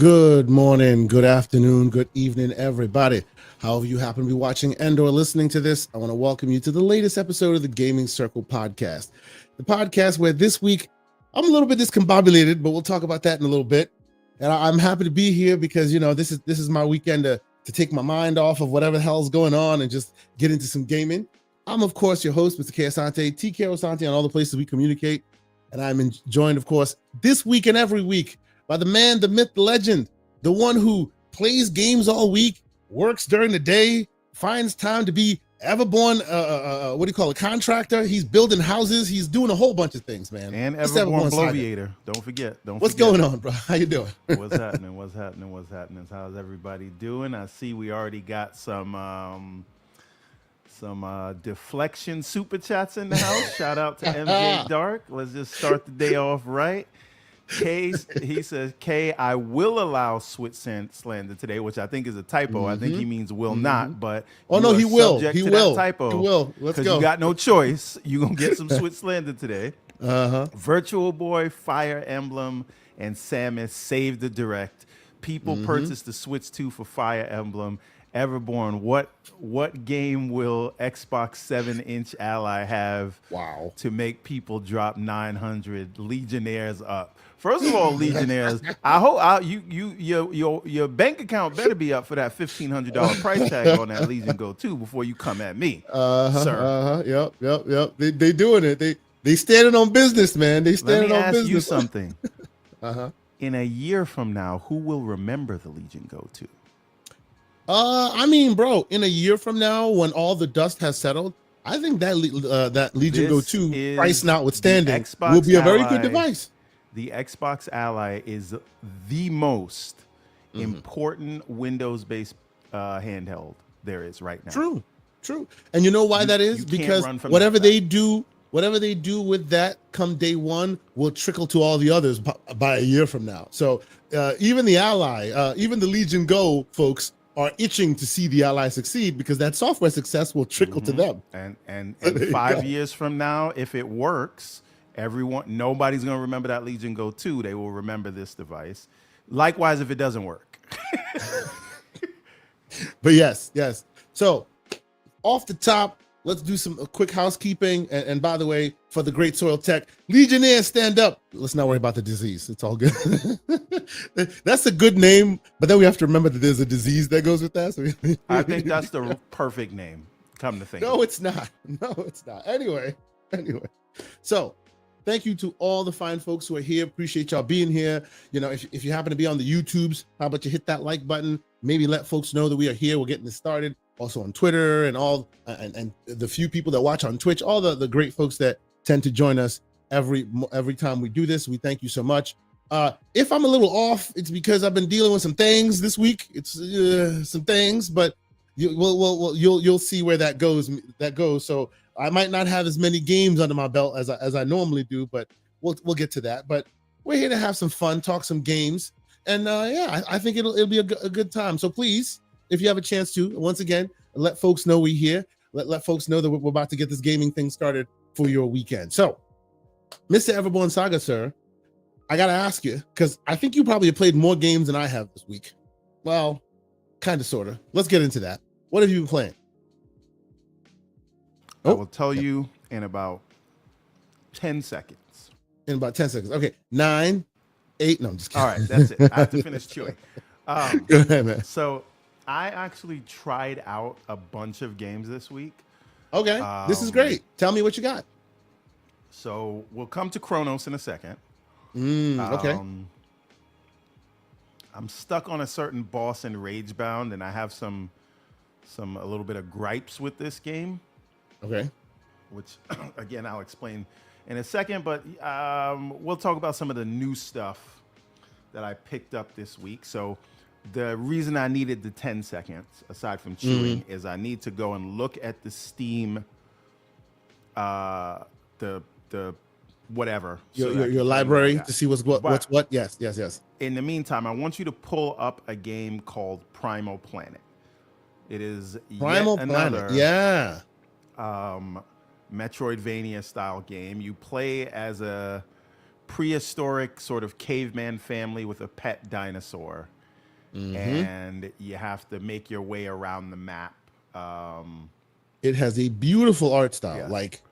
Good morning, good afternoon, good evening, everybody. However you happen to be watching and or listening to this, I want to welcome you to the latest episode of the Gaming Circle podcast. The podcast where this week I'm a little bit discombobulated, but we'll talk about that in a little bit. And I'm happy to be here because this is my weekend to take my mind off of whatever the hell's going on and just get into some gaming. I'm of course your host, Mr. K. Asante, TK Asante, on all the places we communicate. And I'm joined, of course, this week and every week by the man, the myth, the legend, the one who plays games all week, works during the day, finds time to be Everborn, a contractor. He's building houses. He's doing a whole bunch of things, man. And Everborn Bloviator. Don't forget. What's going on, bro? How you doing? What's happening? How's everybody doing? I see we already got some deflection super chats in the house. Shout out to MJ Dark. Let's just start the day off right. He says, K, I will allow Switch slander today, which I think is a typo. I think he means will not, but he will. He will. Typo. He will. Let's go. You got no choice. You're going to get some Switch slander today. Virtual Boy, Fire Emblem, and Samus saved the direct. People purchased the Switch 2 for Fire Emblem. Everborn, what game will Xbox 7-inch Ally have to make people drop 900 Legionnaires up? First of all, Legionnaires, I hope your bank account better be up for that $1,500 price tag on that Legion Go 2 before you come at me, sir. Yep. They doing it. They standing on business, man. They standing on business. Let me ask you something. In a year from now, who will remember the Legion Go 2? Bro, in a year from now, when all the dust has settled, I think that Legion Go 2, price notwithstanding, will be a very good device. The Xbox Ally is the most important Windows-based handheld there is right now. True. And you know why that is? Because whatever they do with that come day one will trickle to all the others by a year from now. So even the Ally, even the Legion Go folks are itching to see the Ally succeed because that software success will trickle to them. And 5 years from now, if it works, nobody's going to remember that Legion Go 2. They will remember this device. Likewise, if it doesn't work. But yes. So off the top, let's do some quick housekeeping. And by the way, for the Great Soil Tech, Legionnaires, stand up. Let's not worry about the disease. It's all good. That's a good name, but then we have to remember that there's a disease that goes with that. So I think that's the perfect name, come to think of it. No, it's not. Anyway. So thank you to all the fine folks who are here. Appreciate y'all being here. If you happen to be on the YouTubes, how about you hit that like button? Maybe let folks know that we are here. We're getting this started. Also on Twitter and all, and the few people that watch on Twitch, all the great folks that tend to join us every time we do this. We thank you so much. If I'm a little off, it's because I've been dealing with some things this week. It's some things, but you'll see where that goes. So I might not have as many games under my belt as I normally do, but we'll get to that. But we're here to have some fun, talk some games, and I think it'll be a good time. So please, if you have a chance to, once again, let folks know we're here. Let folks know that we're about to get this gaming thing started for your weekend. So, Mr. Everborn Saga, sir, I got to ask you, because I think you probably have played more games than I have this week. Well, kind of, sort of. Let's get into that. What have you been playing? I will tell you in about 10 seconds. Okay. 9, 8. No, I'm just kidding. All right, that's it. I have to finish chewing. Go ahead, man. So I actually tried out a bunch of games this week. Okay, this is great. Tell me what you got. So we'll come to Chronos in a second. Okay. I'm stuck on a certain boss in Ragebound, and I have a little bit of gripes with this game. Okay. Which, again, I'll explain in a second. But we'll talk about some of the new stuff that I picked up this week. So the reason I needed the 10 seconds, aside from chewing, is I need to go and look at the Steam, the whatever. Your library to see what's what. Yes. In the meantime, I want you to pull up a game called Primal Planet. It is Primal Planet. Yeah. Metroidvania style game. You play as a prehistoric sort of caveman family with a pet dinosaur. and you have to make your way around the map. It has a beautiful art style, yes. like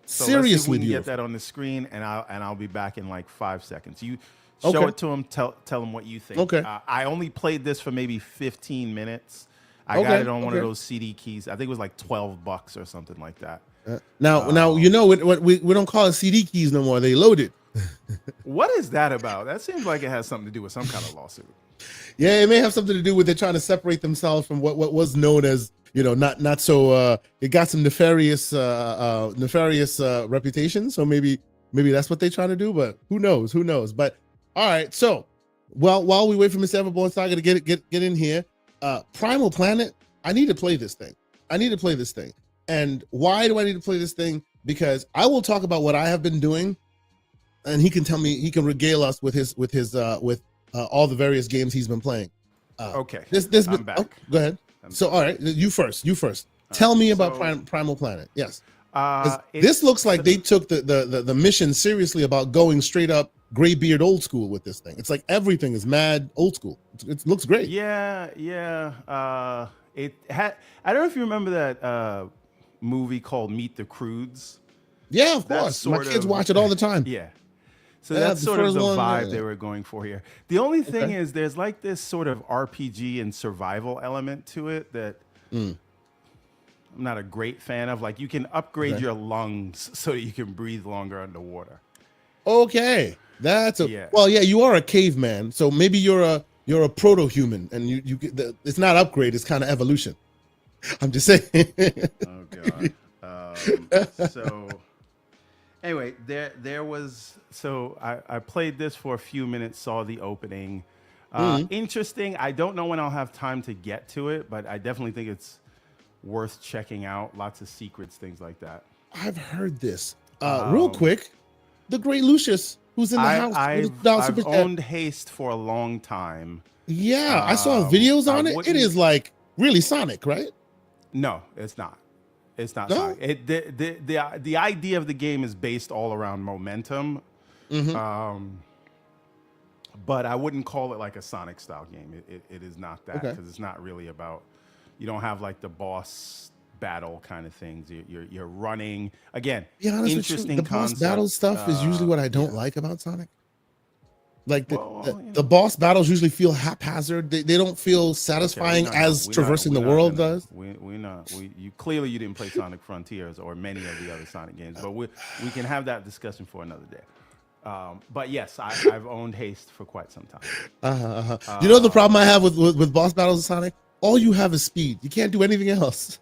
so seriously let's see if we can beautiful. get that on the screen, and I'll be back in like 5 seconds. You show it to him, tell him what you think. Okay. I only played this for maybe 15 minutes. I got it on one of those CD keys. I think it was like $12 or something like that. Now you know we don't call it CD keys no more. They loaded. What is that about? That seems like it has something to do with some kind of lawsuit. Yeah, it may have something to do with it trying to separate themselves from what was known as, not so. It got some nefarious reputation. So maybe that's what they trying to do. But who knows? Who knows? But all right. So while we wait for Mr. Everborn Saga to get in here, Primal Planet. I need to play this thing. And why do I need to play this thing? Because I will talk about what I have been doing, and he can tell me, he can regale us with his all the various games he's been playing. Okay. I'm back. Go ahead. All right, you first. Tell me about Primal Planet. Yes. This looks like they took the mission seriously about going straight up Graybeard old school with this thing. It's like everything is mad old school. It looks great. Yeah. It had. I don't know if you remember that movie called Meet the Crudes. Yeah, of course. My kids watch it all the time. Yeah. So that's sort of the vibe they were going for here. The only thing is there's like this sort of RPG and survival element to it that I'm not a great fan of. Like you can upgrade your lungs so that you can breathe longer underwater. Okay. Well, yeah, you are a caveman. So maybe you're a proto-human, and you it's not upgrade, it's kind of evolution. I'm just saying. Oh God. So anyway, there was. So I played this for a few minutes, saw the opening. Interesting. I don't know when I'll have time to get to it, but I definitely think it's worth checking out. Lots of secrets, things like that. I've heard this. Real quick, the great Lucius, who's in the house. I've owned Haste for a long time. Yeah, I saw videos on it. It is like really Sonic, right? No, it's not. It's not Sonic. The idea of the game is based all around momentum. But I wouldn't call it like a Sonic style game. It is not that, because it's not really about, you don't have like the boss battle kind of things. You're running again. Be honest interesting with you, the concept. boss battle stuff is usually what I don't like about Sonic. Like the boss battles usually feel haphazard. They don't feel satisfying as traversing the world does. You clearly you didn't play Sonic Frontiers or many of the other Sonic games, but we can have that discussion for another day. But yes, I've owned Haste for quite some time. You know the problem I have with boss battles in Sonic? All you have is speed. You can't do anything else.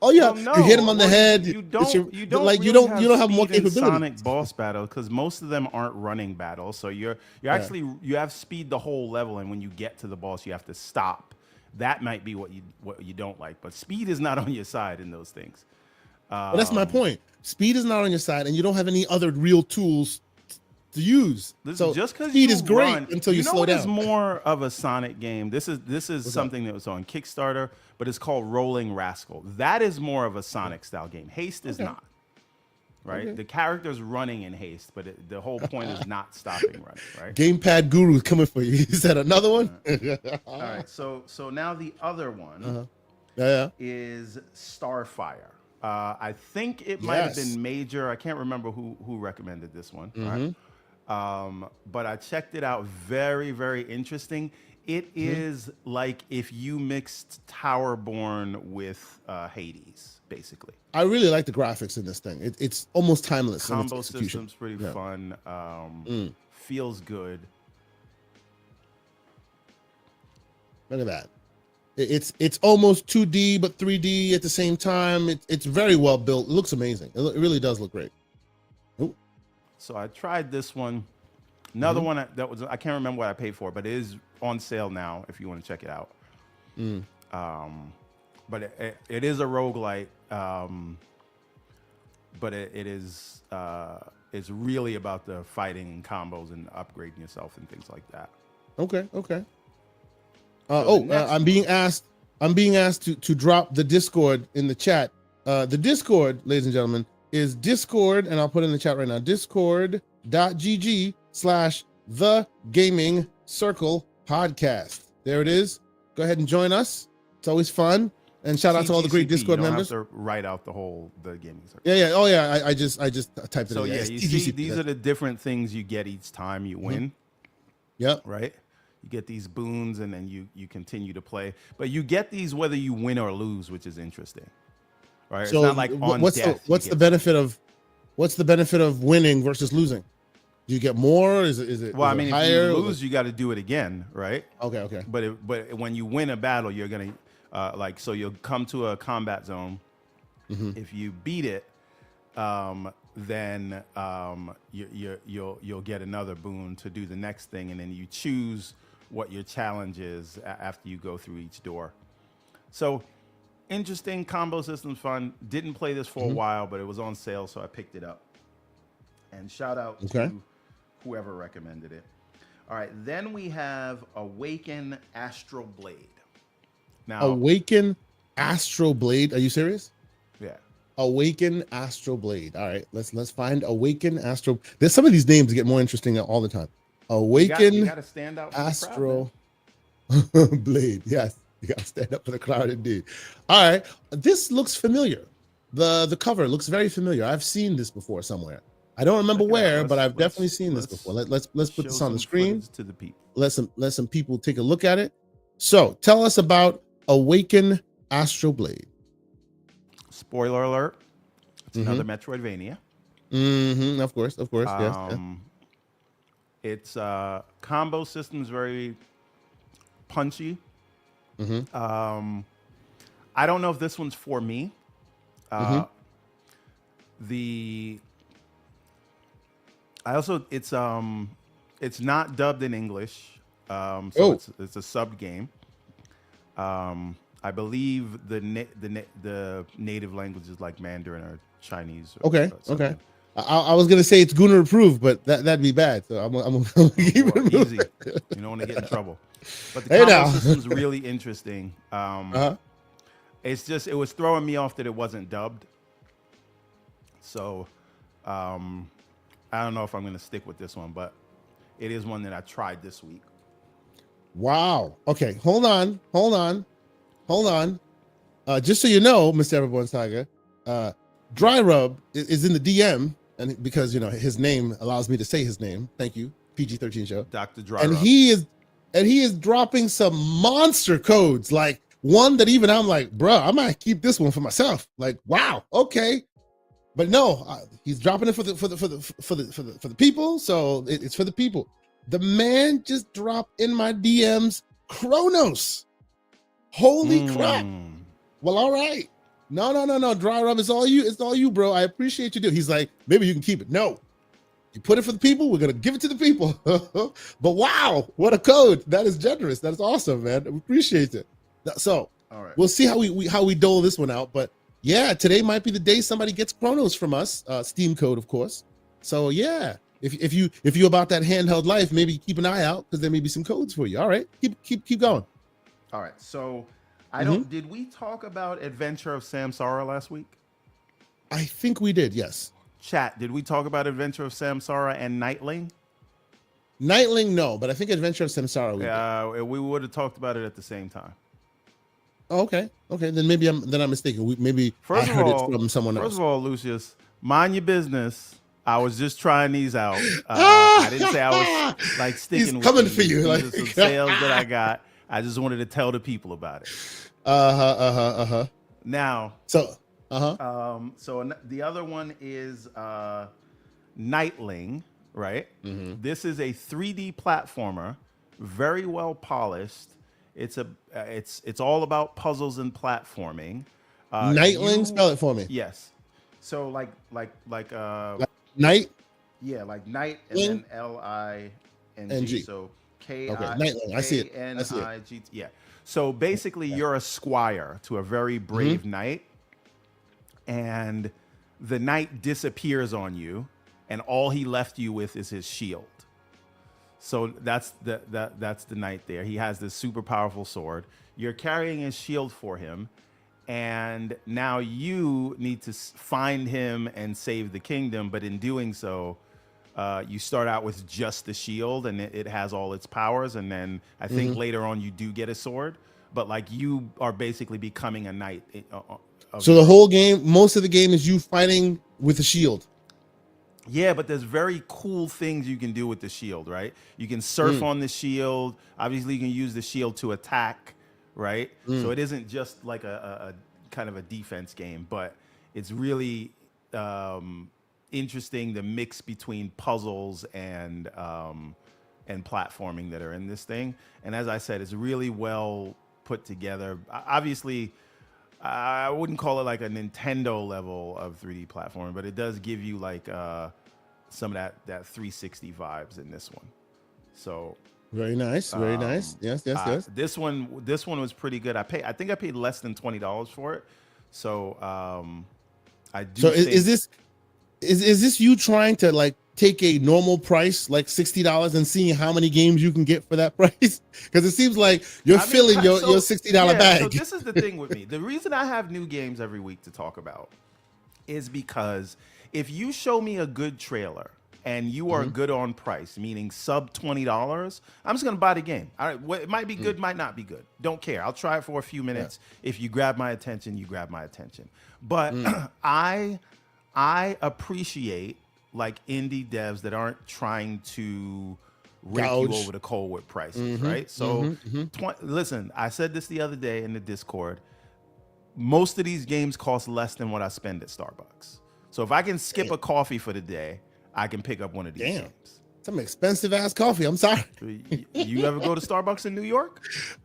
Oh yeah, you hit him on the head. You don't have more capability. Sonic boss battle, because most of them aren't running battles. So you have speed the whole level, and when you get to the boss, you have to stop. That might be what you don't like, but speed is not on your side in those things. But that's my point. Speed is not on your side, and you don't have any other real tools to use. So just because speed is great until you slow down. It's more of a Sonic game. This is something that was on Kickstarter, but it's called Rolling Rascal. That is more of a Sonic style game. Haste is not. Right? The character's running in Haste, but the whole point is not stopping running, right? Gamepad Guru's coming for you. Is that another one? All right. So now the other one is Starfire. I think it might have been Major. I can't remember who recommended this one. Right? But I checked it out. Very, very interesting. It is like if you mixed Towerborn with Hades, basically. I really like the graphics in this thing. It's almost timeless. Combo system's pretty fun. Feels good. Look at that. It's almost 2D but 3D at the same time. It's very well built. It looks amazing. It really does look great. Ooh. So I tried this one. Another one I can't remember what I paid for, but it is on sale now if you want to check it out. But it is a roguelite. But it's really about the fighting and combos and upgrading yourself and things like that. Okay. I'm being asked to drop the Discord in the chat. The Discord, ladies and gentlemen, is Discord, and I'll put it in the chat right now, discord.gg/The Gaming Circle Podcast. There it is. Go ahead and join us. It's always fun. And shout out to all the great Discord members. You don't have to write out the gaming circle. Yeah. Oh yeah. I just typed it. So in. Yeah, you see, these are the different things you get each time you win. Yep. Right. You get these boons, and then you continue to play. But you get these whether you win or lose, which is interesting. Right. So it's not like on death. What's the benefit of winning versus losing? Do you get more? Is it? Well, is I mean, higher? if you lose, you got to do it again, right? Okay. But when you win a battle, you're gonna so you'll come to a combat zone. If you beat it, then you'll get another boon to do the next thing, and then you choose what your challenge is after you go through each door. So interesting combo system, fun. Didn't play this for a while, but it was on sale, so I picked it up. And shout out to whoever recommended it. All right, then we have Awaken Astral Blade. Now, Awaken Astral Blade. Are you serious? Yeah. Awaken Astral Blade. All right, let's find Awaken Astral. There's some of these names get more interesting all the time. Awaken you gotta stand out Astral Blade. Yes, you gotta stand up for the crowd indeed. All right, this looks familiar. The cover looks very familiar. I've seen this before somewhere. I don't remember where, but I've definitely seen this before. Let's put this on the screen to the people. Let some people take a look at it. So tell us about Awaken Astral Blade. Spoiler alert! It's another Metroidvania. Of course. Yes. Its combo system's very punchy. I don't know if this one's for me. It's not dubbed in English, so it's a sub game. I believe the native language is like Mandarin or Chinese. Okay. I was gonna say it's Gunnar approved, but that'd be bad. So I'm keep it easy. You don't want to get in trouble. But the combo system's really interesting. It's just it was throwing me off that it wasn't dubbed. So I don't know if I'm going to stick with this one, but it is one that I tried this week. Wow. Okay. Hold on. Just so you know, Mr. Everborn Saga, Dry Rub is in the DM, and because his name allows me to say his name. Thank you, PG-13 show. Dr. Dry Rub. And he is dropping some monster codes, like one that even I'm like, bro, I might keep this one for myself. Like, wow, okay. But no, he's dropping it for the people. So it's for the people. The man just dropped in my DMs Chronos. Holy crap! Well, all right. No. Dry Rub is all you. It's all you, bro. I appreciate you doing. He's like, maybe you can keep it. No, you put it for the people. We're gonna give it to the people. But wow, what a code! That is generous. That is awesome, man. We appreciate it. So, all right, we'll see how we dole this one out, but. Yeah, today might be the day somebody gets Chronos from us, Steam code, of course. So yeah, if you about that handheld life, maybe keep an eye out because there may be some codes for you. All right, keep going. All right, so I don't. Did we talk about Adventure of Samsara last week? I think we did. Yes. Chat. Did we talk about Adventure of Samsara and Nightling? Nightling, no, but I think Adventure of Samsara. We would have talked about it at the same time. Oh, okay. Then maybe I'm mistaken. Maybe I heard it from someone else. First of all, Lucius, mind your business. I was just trying these out. I didn't say I was like sticking. He's with coming these. for you. These like are some sales that I got. I just wanted to tell the people about it. Now, so the other one is Nightling, right? This is a 3D platformer, very well polished. It's all about puzzles and platforming. Nightling, spell it for me. Yes. So like night. Yeah, like night and then L-I-N-G. So Nightling. I see it. N-I-G. Yeah. So basically, you're a squire to a very brave knight, and the knight disappears on you, and all he left you with is his shield. So that's the knight there. He has this super powerful sword. You're carrying his shield for him, and now you need to find him and save the kingdom. But in doing so, You start out with just the shield, and it has all its powers, and then I think later on you do get a sword. But like you are basically becoming a knight. So the whole game, most of the game is you fighting with a shield. Yeah, but there's very cool things you can do with the shield, right? You can surf on the shield. Obviously, you can use the shield to attack, right? So it isn't just like a kind of a defense game, but it's really interesting, the mix between puzzles and platforming that are in this thing. And as I said, it's really well put together. Obviously, I wouldn't call it like a Nintendo level of 3D platforming, but it does give you like some of that 360 vibes in this one. So very nice, very nice. Yes. This one was pretty good. I think I paid less than $20 for it. So I do. So is this you trying to like take a normal price like $60 and seeing how many games you can get for that price? Because it seems like you're filling your $60 bag. So this is the thing with me. The reason I have new games every week to talk about is because if you show me a good trailer and you are good on price, meaning sub $20, I'm just gonna buy the game. All right, it might be good, might not be good. Don't care. I'll try it for a few minutes. Yeah. If you grab my attention, you grab my attention. But I appreciate like indie devs that aren't trying to rake you over the coal with prices, right? So listen, I said this the other day in the Discord. Most of these games cost less than what I spend at Starbucks. So if I can skip a coffee for the day, I can pick up one of these games. Some expensive ass coffee. I'm sorry. You ever go to Starbucks in New York?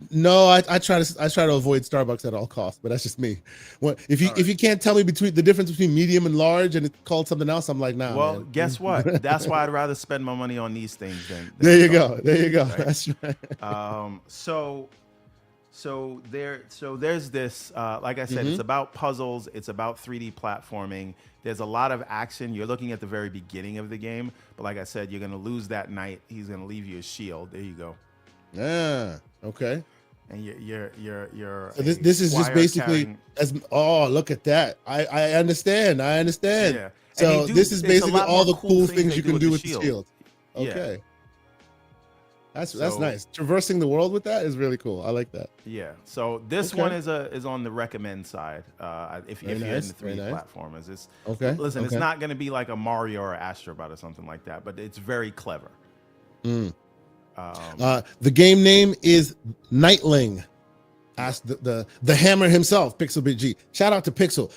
No, I try to avoid Starbucks at all costs, but that's just me. If you can't tell me the difference between medium and large and it's called something else, I'm like, nah. Well, man. Guess what? That's why I'd rather spend my money on these things than there you go. Right? That's right. So there's this, like I said, it's about puzzles. It's about 3D platforming. There's a lot of action. You're looking at the very beginning of the game, but like I said, you're going to lose that knight. He's going to leave you a shield. There you go. Yeah. Okay. And you're. So this is just basically look at that. I understand. Yeah. So this is basically all the cool things you can do with the shield. Okay. Yeah. That's nice. Traversing the world with that is really cool. I like that. Yeah. So this one is on the recommend side. If you're in the 3D platformers, it's okay. Listen, it's not going to be like a Mario or Astrobot or something like that, but it's very clever. The game name is Nightling. Ask the hammer himself, Pixelbit G. Shout out to Pixel.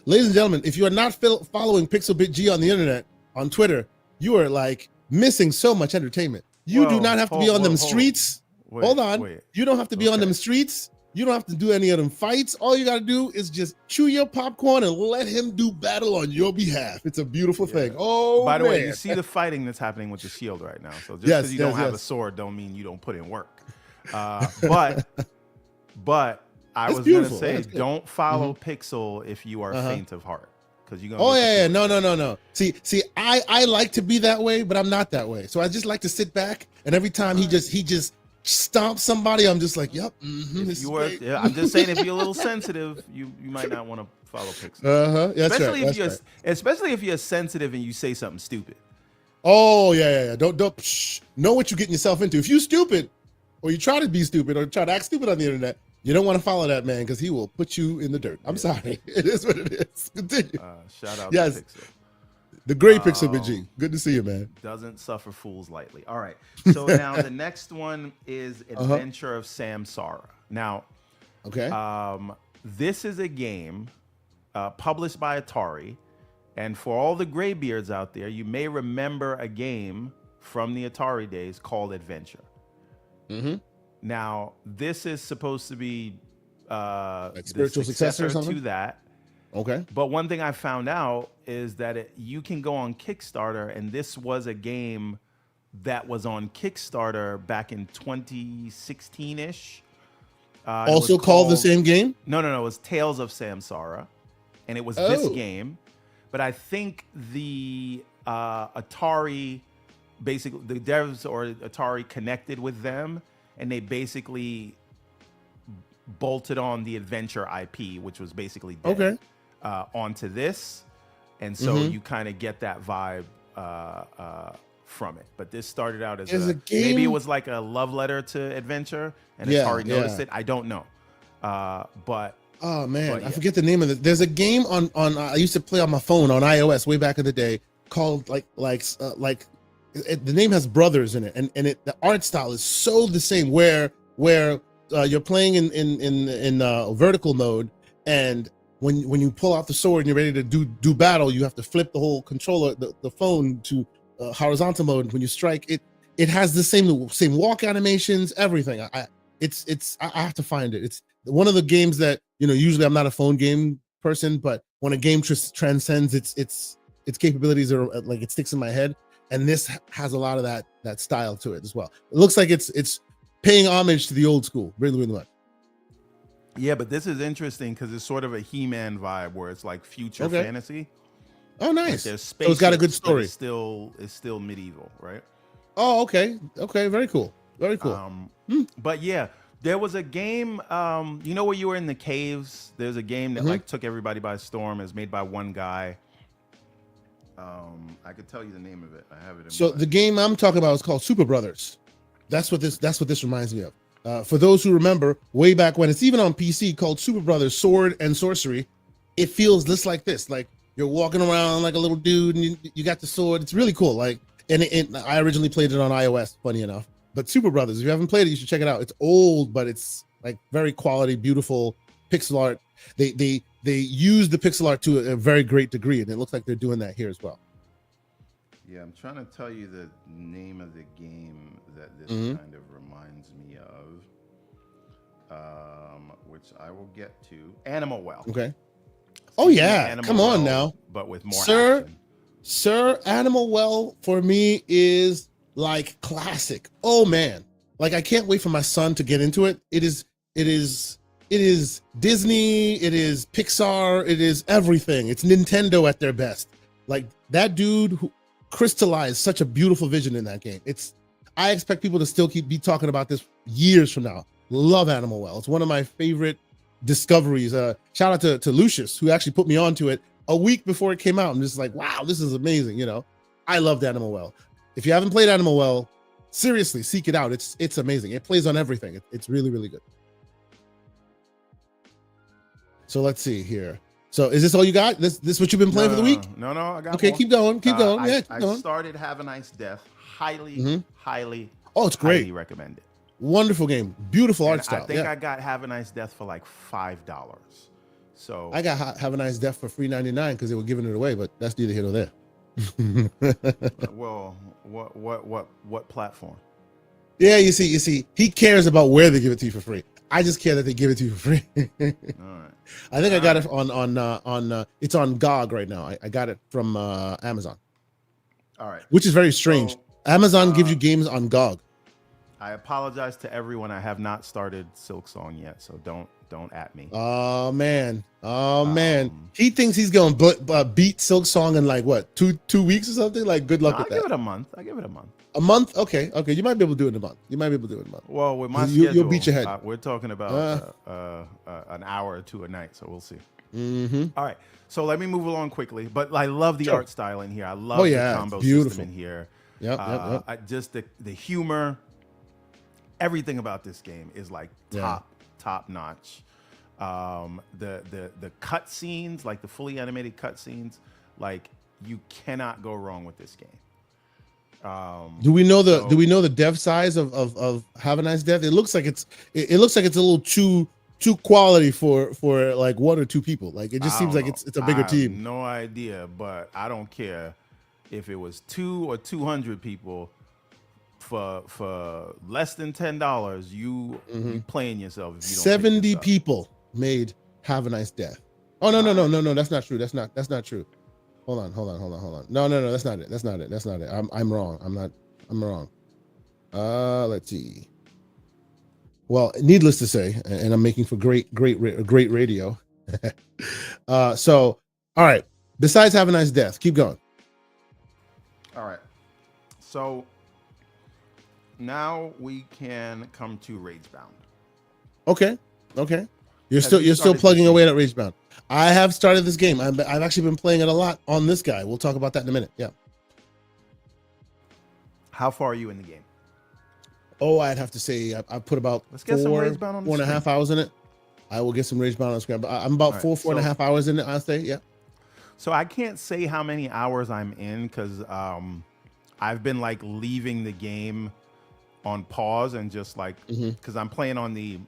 Ladies and gentlemen, if you are not following Pixelbit G on the internet, on Twitter, you are like missing so much entertainment. You do not have to be on them streets. Hold on. You don't have to be on them streets. You don't have to do any of them fights. All you got to do is just chew your popcorn and let him do battle on your behalf. It's a beautiful thing. Oh, by the way, you see the fighting that's happening with the shield right now. So just because you don't have a sword don't mean you don't put in work. But I was going to say, don't follow Pixel if you are faint of heart. You're gonna no. See, I like to be that way, but I'm not that way. So I just like to sit back, and every time he just stomps somebody, I'm just like, yep. I'm just saying, if you're a little sensitive, you might not want to follow Pixel. Especially if you're sensitive and you say something stupid. Oh yeah. Don't know what you're getting yourself into. If you're stupid, or you try to be stupid, or try to act stupid on the internet, you don't want to follow that man because he will put you in the dirt. I'm sorry. It is what it is. Continue. Shout out to Pixel. The great Pixel G. Good to see you, man. Doesn't suffer fools lightly. All right. So now the next one is Adventure of Samsara. Now, this is a game published by Atari. And for all the graybeards out there, you may remember a game from the Atari days called Adventure. Now, this is supposed to be like spiritual successor to that. Okay. But one thing I found out is that you can go on Kickstarter, and this was a game that was on Kickstarter back in 2016-ish. Also called the same game? No. It was Tales of Samsara, and it was this game. But I think the Atari, basically, the devs or Atari connected with them, and they basically bolted on the Adventure IP, which was basically dead, onto this. And so you kind of get that vibe from it. But this started out as a game. Maybe it was like a love letter to adventure, and Atari noticed it. I don't know. But oh man, I forget the name of it. There's a game on I used to play on my phone on iOS way back in the day called the name has brothers in it, and the art style is so the same where you're playing in vertical mode, and when you pull out the sword and you're ready to do battle, you have to flip the whole controller, the phone to horizontal mode. When you strike, it has the same walk animations, everything. I have to find it. It's one of the games that, usually I'm not a phone game person, but when a game transcends its capabilities, or like it sticks in my head, and this has a lot of that style to it as well. It looks like it's paying homage to the old school, really, really much. Yeah, but this is interesting because it's sort of a He-Man vibe where it's like future fantasy. Oh, nice. Like there's so it's got a good story. It's still medieval, right? Oh, okay. Okay, very cool. Very cool. But yeah, there was a game, where you were in the caves? There's a game that like took everybody by storm. It was made by one guy. I could tell you the name of it. I have it. So the game I'm talking about is called Super Brothers. That's what this reminds me of. For those who remember, way back when, it's even on PC, called Super Brothers Sword and Sorcery. It feels just like this. Like you're walking around like a little dude, and you got the sword. It's really cool. Like, and I originally played it on iOS, funny enough. But Super Brothers, if you haven't played it, you should check it out. It's old, but it's like very quality, beautiful pixel art. They use the pixel art to a very great degree, and it looks like they're doing that here as well. Yeah, I'm trying to tell you the name of the game that this kind of reminds me of, which I will get to. Animal Well. Okay. Oh yeah, come on now. But with more action. Sir, Animal Well for me is like classic. Oh man, like I can't wait for my son to get into it. It is Disney. It is Pixar. It is everything. It's Nintendo at their best. Like that dude who crystallized such a beautiful vision in that game. I expect people to still be talking about this years from now. Love Animal Well. It's one of my favorite discoveries. Shout out to Lucius, who actually put me onto it a week before it came out. I'm just like, wow, this is amazing. I loved Animal Well. If you haven't played Animal Well, seriously, seek it out. It's amazing. It plays on everything. It's really, really good. So let's see here. So is this all you got? This what you've been playing for the week? No, I got okay, more. Keep going. Keep going. I started Have a Nice Death. Highly oh, it's great. Highly recommended. Wonderful game. Beautiful art style. I think I got Have a Nice Death for like $5. So I got Have a Nice Death for $3.99 because they were giving it away, but that's neither here nor there. Well, what platform? Yeah, you see, he cares about where they give it to you for free. I just care that they give it to you for free. All right. I think I got it on it's on GOG right now. I got it from Amazon. All right. Which is very strange. So, Amazon gives you games on GOG. I apologize to everyone. I have not started Silk Song yet, so don't at me. Oh man. He thinks he's going to beat Silk Song in like what, two weeks or something? Like good luck with that. I give it a month. A month? Okay. You might be able to do it in a month. Well, with my schedule, you'll beat your head. We're talking about an hour or two a night, so we'll see. All right. So let me move along quickly. But I love the art style in here. I love the combo system in here. Yep. Just the humor, everything about this game is like top notch. The cut scenes, like the fully animated cut scenes, like you cannot go wrong with this game. Do we know the dev size of Have a Nice Death? It looks like it's a little too quality for like one or two people. Like it just seems like it's a bigger team. No idea, but I don't care if it was 2 or 200 people for less than $10. You playing yourself. If you don't 70 people made Have a Nice Death. Oh no, that's not true. That's not true. Hold on. No, that's not it. I'm wrong. I'm wrong. Let's see. Well, needless to say, and I'm making for great radio. So, all right. Besides Have a Nice Death, keep going. All right. So now we can come to Ragebound. Okay. You're still plugging away at Ragebound. I have started this game. I've actually been playing it a lot on this guy. We'll talk about that in a minute. Yeah. How far are you in the game? Oh, I'd have to say I put about Let's get some rage bound on the 4.5 hours in it. I will get some rage bound on the screen, but I'm about right, 4.5 hours in it, I'll say. Yeah. So I can't say how many hours I'm in because I've been like leaving the game on pause and just like because I'm playing on the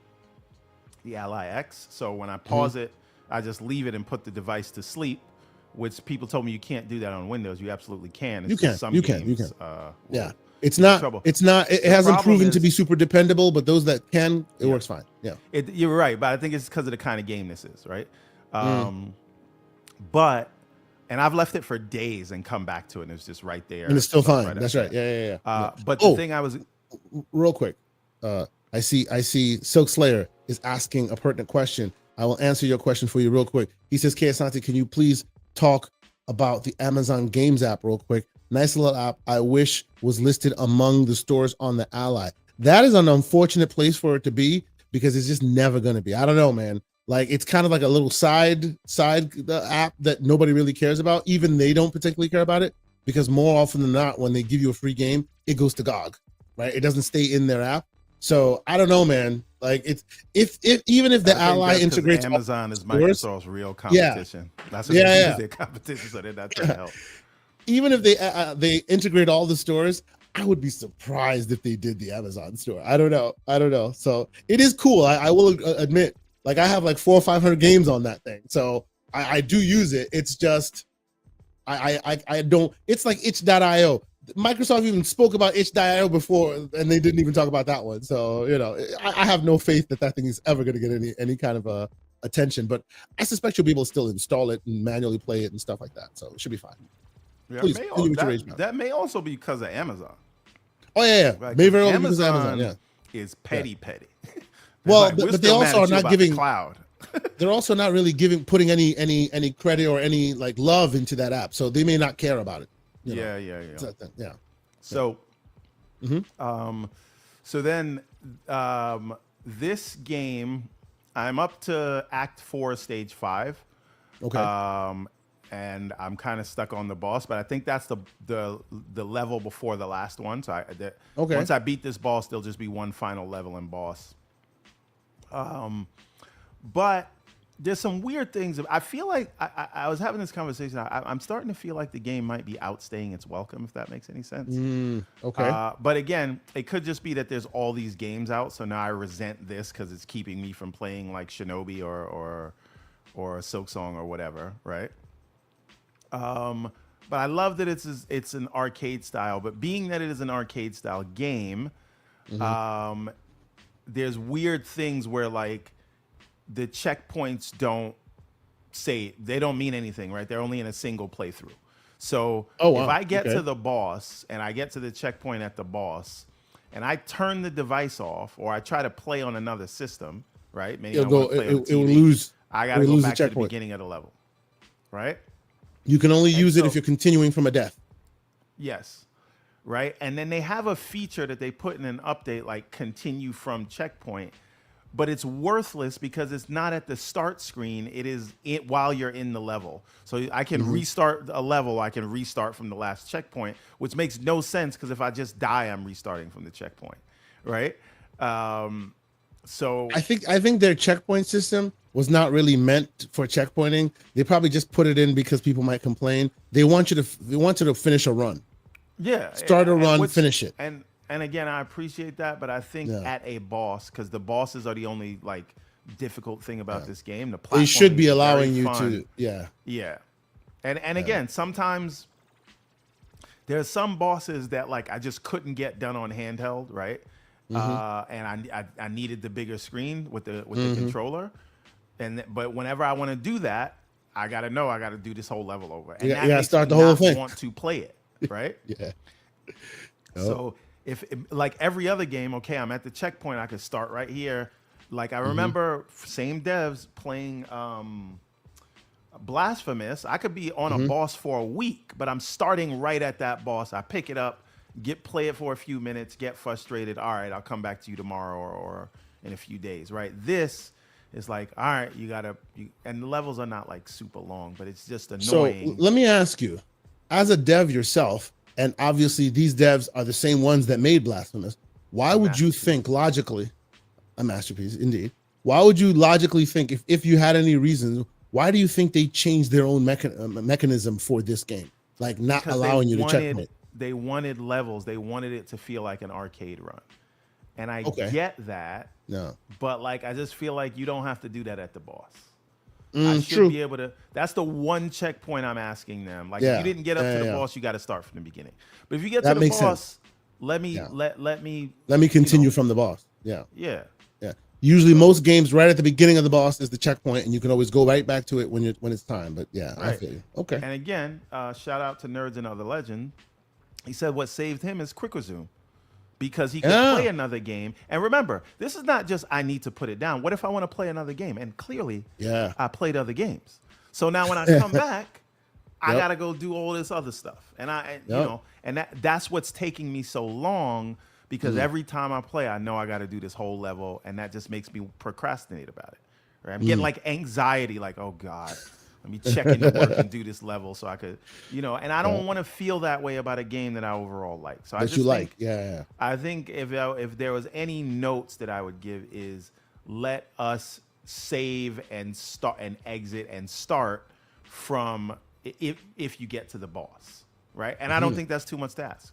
Ally X. So when I pause it, I just leave it and put the device to sleep. Which people told me you can't do that on Windows. You absolutely can. It's you can. Some you games, can. Yeah. It's not. It hasn't proven to be super dependable, but those that can, it works fine. Yeah. You're right, but I think it's because of the kind of game this is, right? But I've left it for days and come back to it, and it's just right there. And it's still fine. That's right. Yeah. But the thing I was real quick. I see. Silk Slayer is asking a pertinent question. I will answer your question for you real quick. He says, Asante, can you please talk about the Amazon Games app real quick? Nice little app. I wish was listed among the stores on the Ally. That is an unfortunate place for it to be because it's just never going to be. I don't know, man. Like it's kind of like a little side app that nobody really cares about. Even they don't particularly care about it because more often than not, when they give you a free game, it goes to GOG, right? It doesn't stay in their app. So I don't know, man. Like it's even if the Ally integrates Amazon is Microsoft's real competition. Yeah. That's what their competition, so they're not trying to help. Even if they integrate all the stores, I would be surprised if they did the Amazon store. I don't know. So it is cool. I will admit, like I have like 400 or 500 games on that thing. So I do use it. It's just I don't. It's like itch.io. Microsoft even spoke about itch.io before, and they didn't even talk about that one. So I have no faith that thing is ever going to get any kind of attention. But I suspect you'll be able to still install it and manually play it and stuff like that. So it should be fine. Yeah, that may also be because of Amazon. Oh yeah. Right, May very well be because of Amazon. Yeah, is petty. Well, but they also are not giving cloud. They're also not really putting any credit or any like love into that app, so they may not care about it. Yeah. So, so then this game, I'm up to Act 4, Stage 5. Okay. And I'm kind of stuck on the boss, but I think that's the level before the last one. So once I beat this boss, there'll just be one final level and boss. But there's some weird things. I feel like I was having this conversation. I'm starting to feel like the game might be outstaying its welcome, if that makes any sense. Okay. But again, it could just be that there's all these games out, so now I resent this because it's keeping me from playing like Shinobi or Silksong or whatever, right? But I love that it's an arcade style. But being that it is an arcade style game, there's weird things where like the checkpoints don't mean anything, right? They're only in a single playthrough. So if I get to the boss and I get to the checkpoint at the boss and I turn the device off or I try to play on another system, right? Maybe it will lose. I got to go back to the beginning of the level, right? You can only use it if you're continuing from a death. Yes. Right. And then they have a feature that they put in an update like continue from checkpoint, but it's worthless because it's not at the start screen. It is while you're in the level. So I can restart a level. I can restart from the last checkpoint, which makes no sense because if I just die, I'm restarting from the checkpoint. Right. So I think their checkpoint system was not really meant for checkpointing. They probably just put it in because people might complain. They want you to finish a run. Yeah. Start a run, finish it. And again, I appreciate that, but I think at a boss, because the bosses are the only like difficult thing about this game. The platform, they should be allowing you to Yeah. And again, sometimes there's some bosses that like I just couldn't get done on handheld, right? And I needed the bigger screen with the controller. But whenever I want to do that, I got to do this whole level over. And that makes start me the whole not thing. Want to play it, right? Yeah. So if like every other game, okay, I'm at the checkpoint, I could start right here. Like I remember same devs playing Blasphemous. I could be on a boss for a week, but I'm starting right at that boss. I pick it up, play it for a few minutes, get frustrated. All right, I'll come back to you tomorrow or in a few days, right? This is like, all right, and the levels are not like super long, but it's just annoying. So let me ask you, as a dev yourself, and obviously these devs are the same ones that made Blasphemous. Why would you think logically, a masterpiece indeed? Why would you logically think, if you had any reasons, why do you think they changed their own mechanism for this game, like not because allowing you to checkpoint? They wanted levels. They wanted it to feel like an arcade run, and I get that. No, but like I just feel like you don't have to do that at the boss. I should be able to. That's the one checkpoint I'm asking them. Like, if you didn't get up to the boss, you got to start from the beginning. But if you get to the boss, let me continue from the boss. Yeah. Usually, most games right at the beginning of the boss is the checkpoint, and you can always go right back to it when it's time. But I feel you. Okay. And again, shout out to Nerds and Other Legend. He said what saved him is quick resume, because he could play another game. And remember, this is not just I need to put it down. What if I want to play another game? And clearly, I played other games. So now when I come back, I gotta go do all this other stuff. And you know, and that's what's taking me so long. Because every time I play, I know I got to do this whole level, and that just makes me procrastinate about it. Right? I'm getting like anxiety, like, oh God, let me check into work and do this level so I could, you know. And I don't want to feel that way about a game that I overall like. So I just think, I think if there was any notes that I would give is let us save and start and exit and start from if you get to the boss, right? And I don't think that's too much to ask.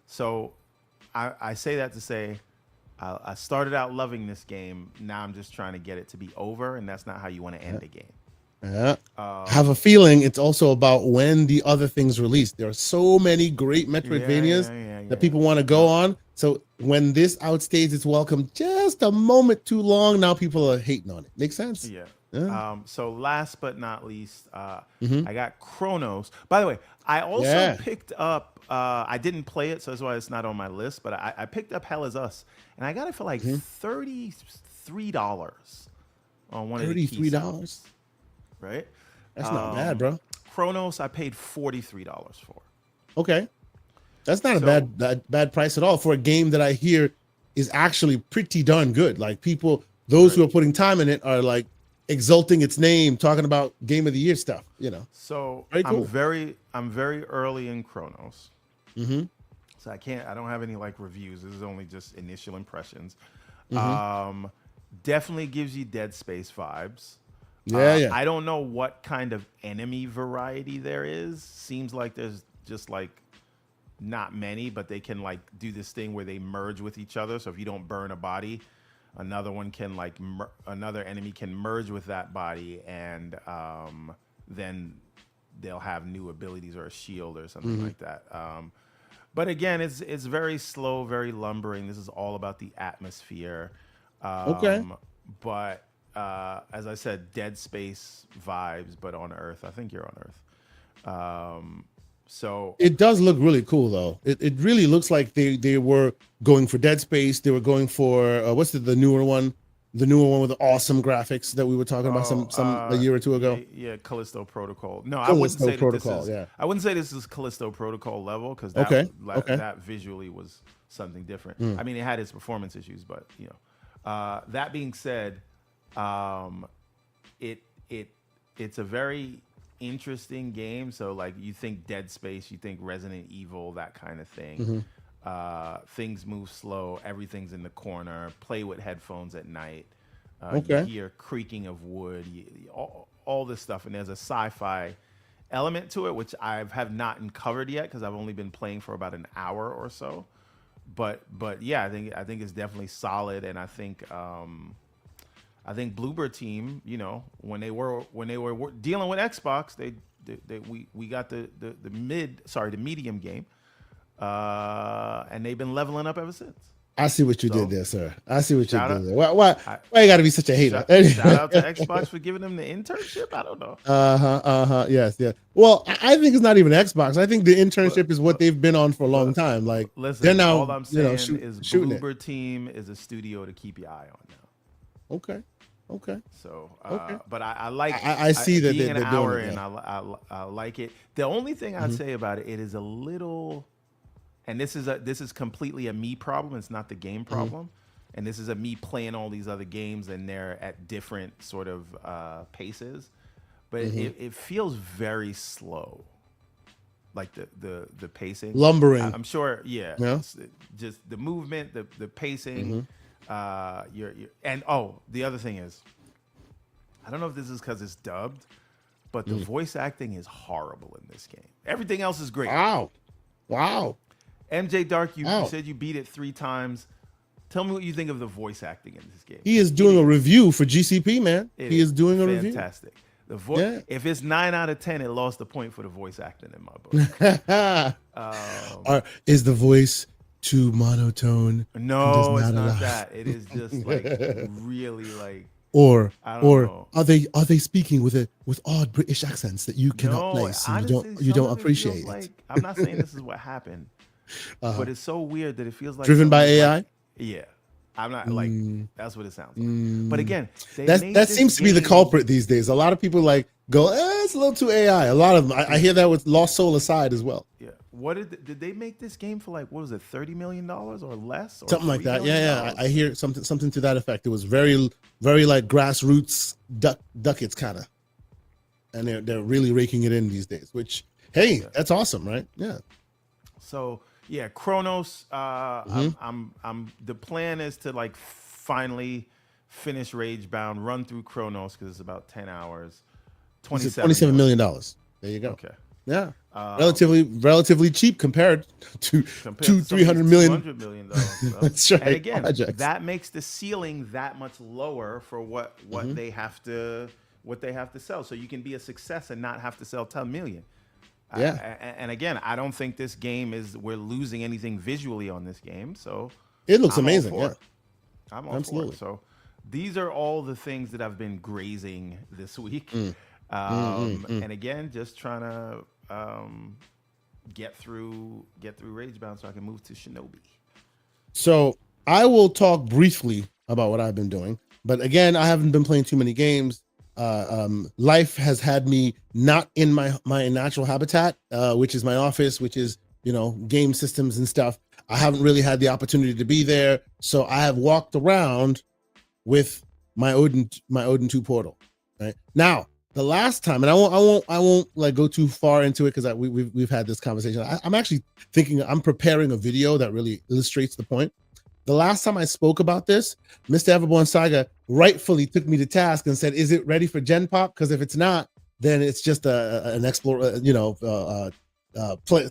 So. I say that to say I started out loving this game. Now I'm just trying to get it to be over, and that's not how you want to end a game. I have a feeling it's also about when the other things release. There are so many great Metroidvanias that people want to go on. So when this outstays its welcome just a moment too long, now people are hating on it. Make sense? So last but not least, I got Chronos. By the way, I also picked up. I didn't play it, so that's why it's not on my list. But I picked up Hell Is Us, and I got it for like $33 on one of the $33, right? That's not bad, bro. Chronos, I paid $43 for. Okay, that's not a bad price at all for a game that I hear is actually pretty darn good. Like those who are putting time in it are like exalting its name, talking about Game of the Year stuff, you know. So cool. I'm very early in Chronos. So I don't have any like reviews. This is only just initial impressions. Definitely gives you Dead Space vibes. I don't know what kind of enemy variety there is. Seems like there's just like not many, but they can like do this thing where they merge with each other. So if you don't burn a body, another one can like another enemy can merge with that body, and then they'll have new abilities or a shield or something like that. But again, it's very slow, very lumbering. This is all about the atmosphere. But as I said, Dead Space vibes, but on Earth. I think you're on Earth. So it does look really cool, though. It really looks like they were going for Dead Space. They were going for what's the newer one? The newer one with the awesome graphics that we were talking about a year or two ago. Callisto Protocol. No, I wouldn't say Protocol, this is. I wouldn't say this is Callisto Protocol level, because that visually was something different. I mean, it had its performance issues, but you know. That being said, it's a very interesting game. So like you think Dead Space, you think Resident Evil, that kind of thing. Things move slow, everything's in the corner, play with headphones at night, you hear creaking of wood, all this stuff, and there's a sci-fi element to it, which I have not uncovered yet because I've only been playing for about an hour or so. But yeah, I think it's definitely solid, and I think Bloober Team, you know, when they were dealing with Xbox, we got the medium game. And they've been leveling up ever since. I see what you did there, sir. I see what you did there. Why you got to be such a hater? Shout out to Xbox for giving them the internship. I don't know. Yes. Well, I think it's not even Xbox. I think the internship is what they've been on for a long time. Like, listen, they're now, all I'm saying is Bloober Team is a studio to keep your eye on now. Okay. So, but I like. I see that being they're an hour doing it. in. I like it. The only thing I'd say about it is a little. And this is completely a me problem. It's not the game problem. And this is a me playing all these other games, and they're at different sort of paces. But it feels very slow. like the pacing, lumbering. I'm sure. Yeah, just the movement, the pacing. You're and the other thing is, I don't know if this is because it's dubbed, but the voice acting is horrible in this game. Everything else is great. Wow. MJ Dark, you said you beat it 3 times. Tell me what you think of the voice acting in this game. He is doing a review for GCP, man. He is doing a review. Fantastic. The voice. If it's 9 out of 10, it lost a point for the voice acting in my book. Is the voice too monotone? No, it's not that. It is just like really like. Or are they speaking with odd British accents that you cannot place and you don't appreciate? Like, I'm not saying this is what happened, but it's so weird that it feels like driven by AI. Yeah. I'm not like that's what it sounds like. But again, that seems to be the culprit these days. A lot of people like go, it's a little too AI. A lot of them. I hear that with Lost Soul aside as well. Yeah. What did they make this game for? Like, what was it, $30 million or less? Or something like that. Yeah. I hear something to that effect. It was very, very like grassroots ducats kind of, and they're really raking it in these days. Which, hey, that's awesome, right? Yeah. So. Yeah, Chronos. I'm. The plan is to like finally finish Ragebound, run through Chronos because it's about 10 hours. $27 million. There you go. Okay. Yeah. Relatively cheap compared to $300 million. $200 million. That's right. And again, projects. That makes the ceiling that much lower for what they have to sell. So you can be a success and not have to sell 10 million. Yeah, and again, I don't think this game we're losing anything visually on this game, so it looks amazing. Yeah, I'm all for it. So these are all the things that I've been grazing this week, and again, just trying to get through Ragebound so I can move to Shinobi. So I will talk briefly about what I've been doing, but again, I haven't been playing too many games. Life has had me not in my natural habitat, which is my office, which is, game systems and stuff. I haven't really had the opportunity to be there. So I have walked around with my Odin 2 portal. Right now, the last time, and I won't like go too far into it because we've had this conversation. I'm actually thinking I'm preparing a video that really illustrates the point. The last time I spoke about this, Mr. Everborn Saga rightfully took me to task and said, "Is it ready for Gen Pop? Because if it's not, then it's just an explore,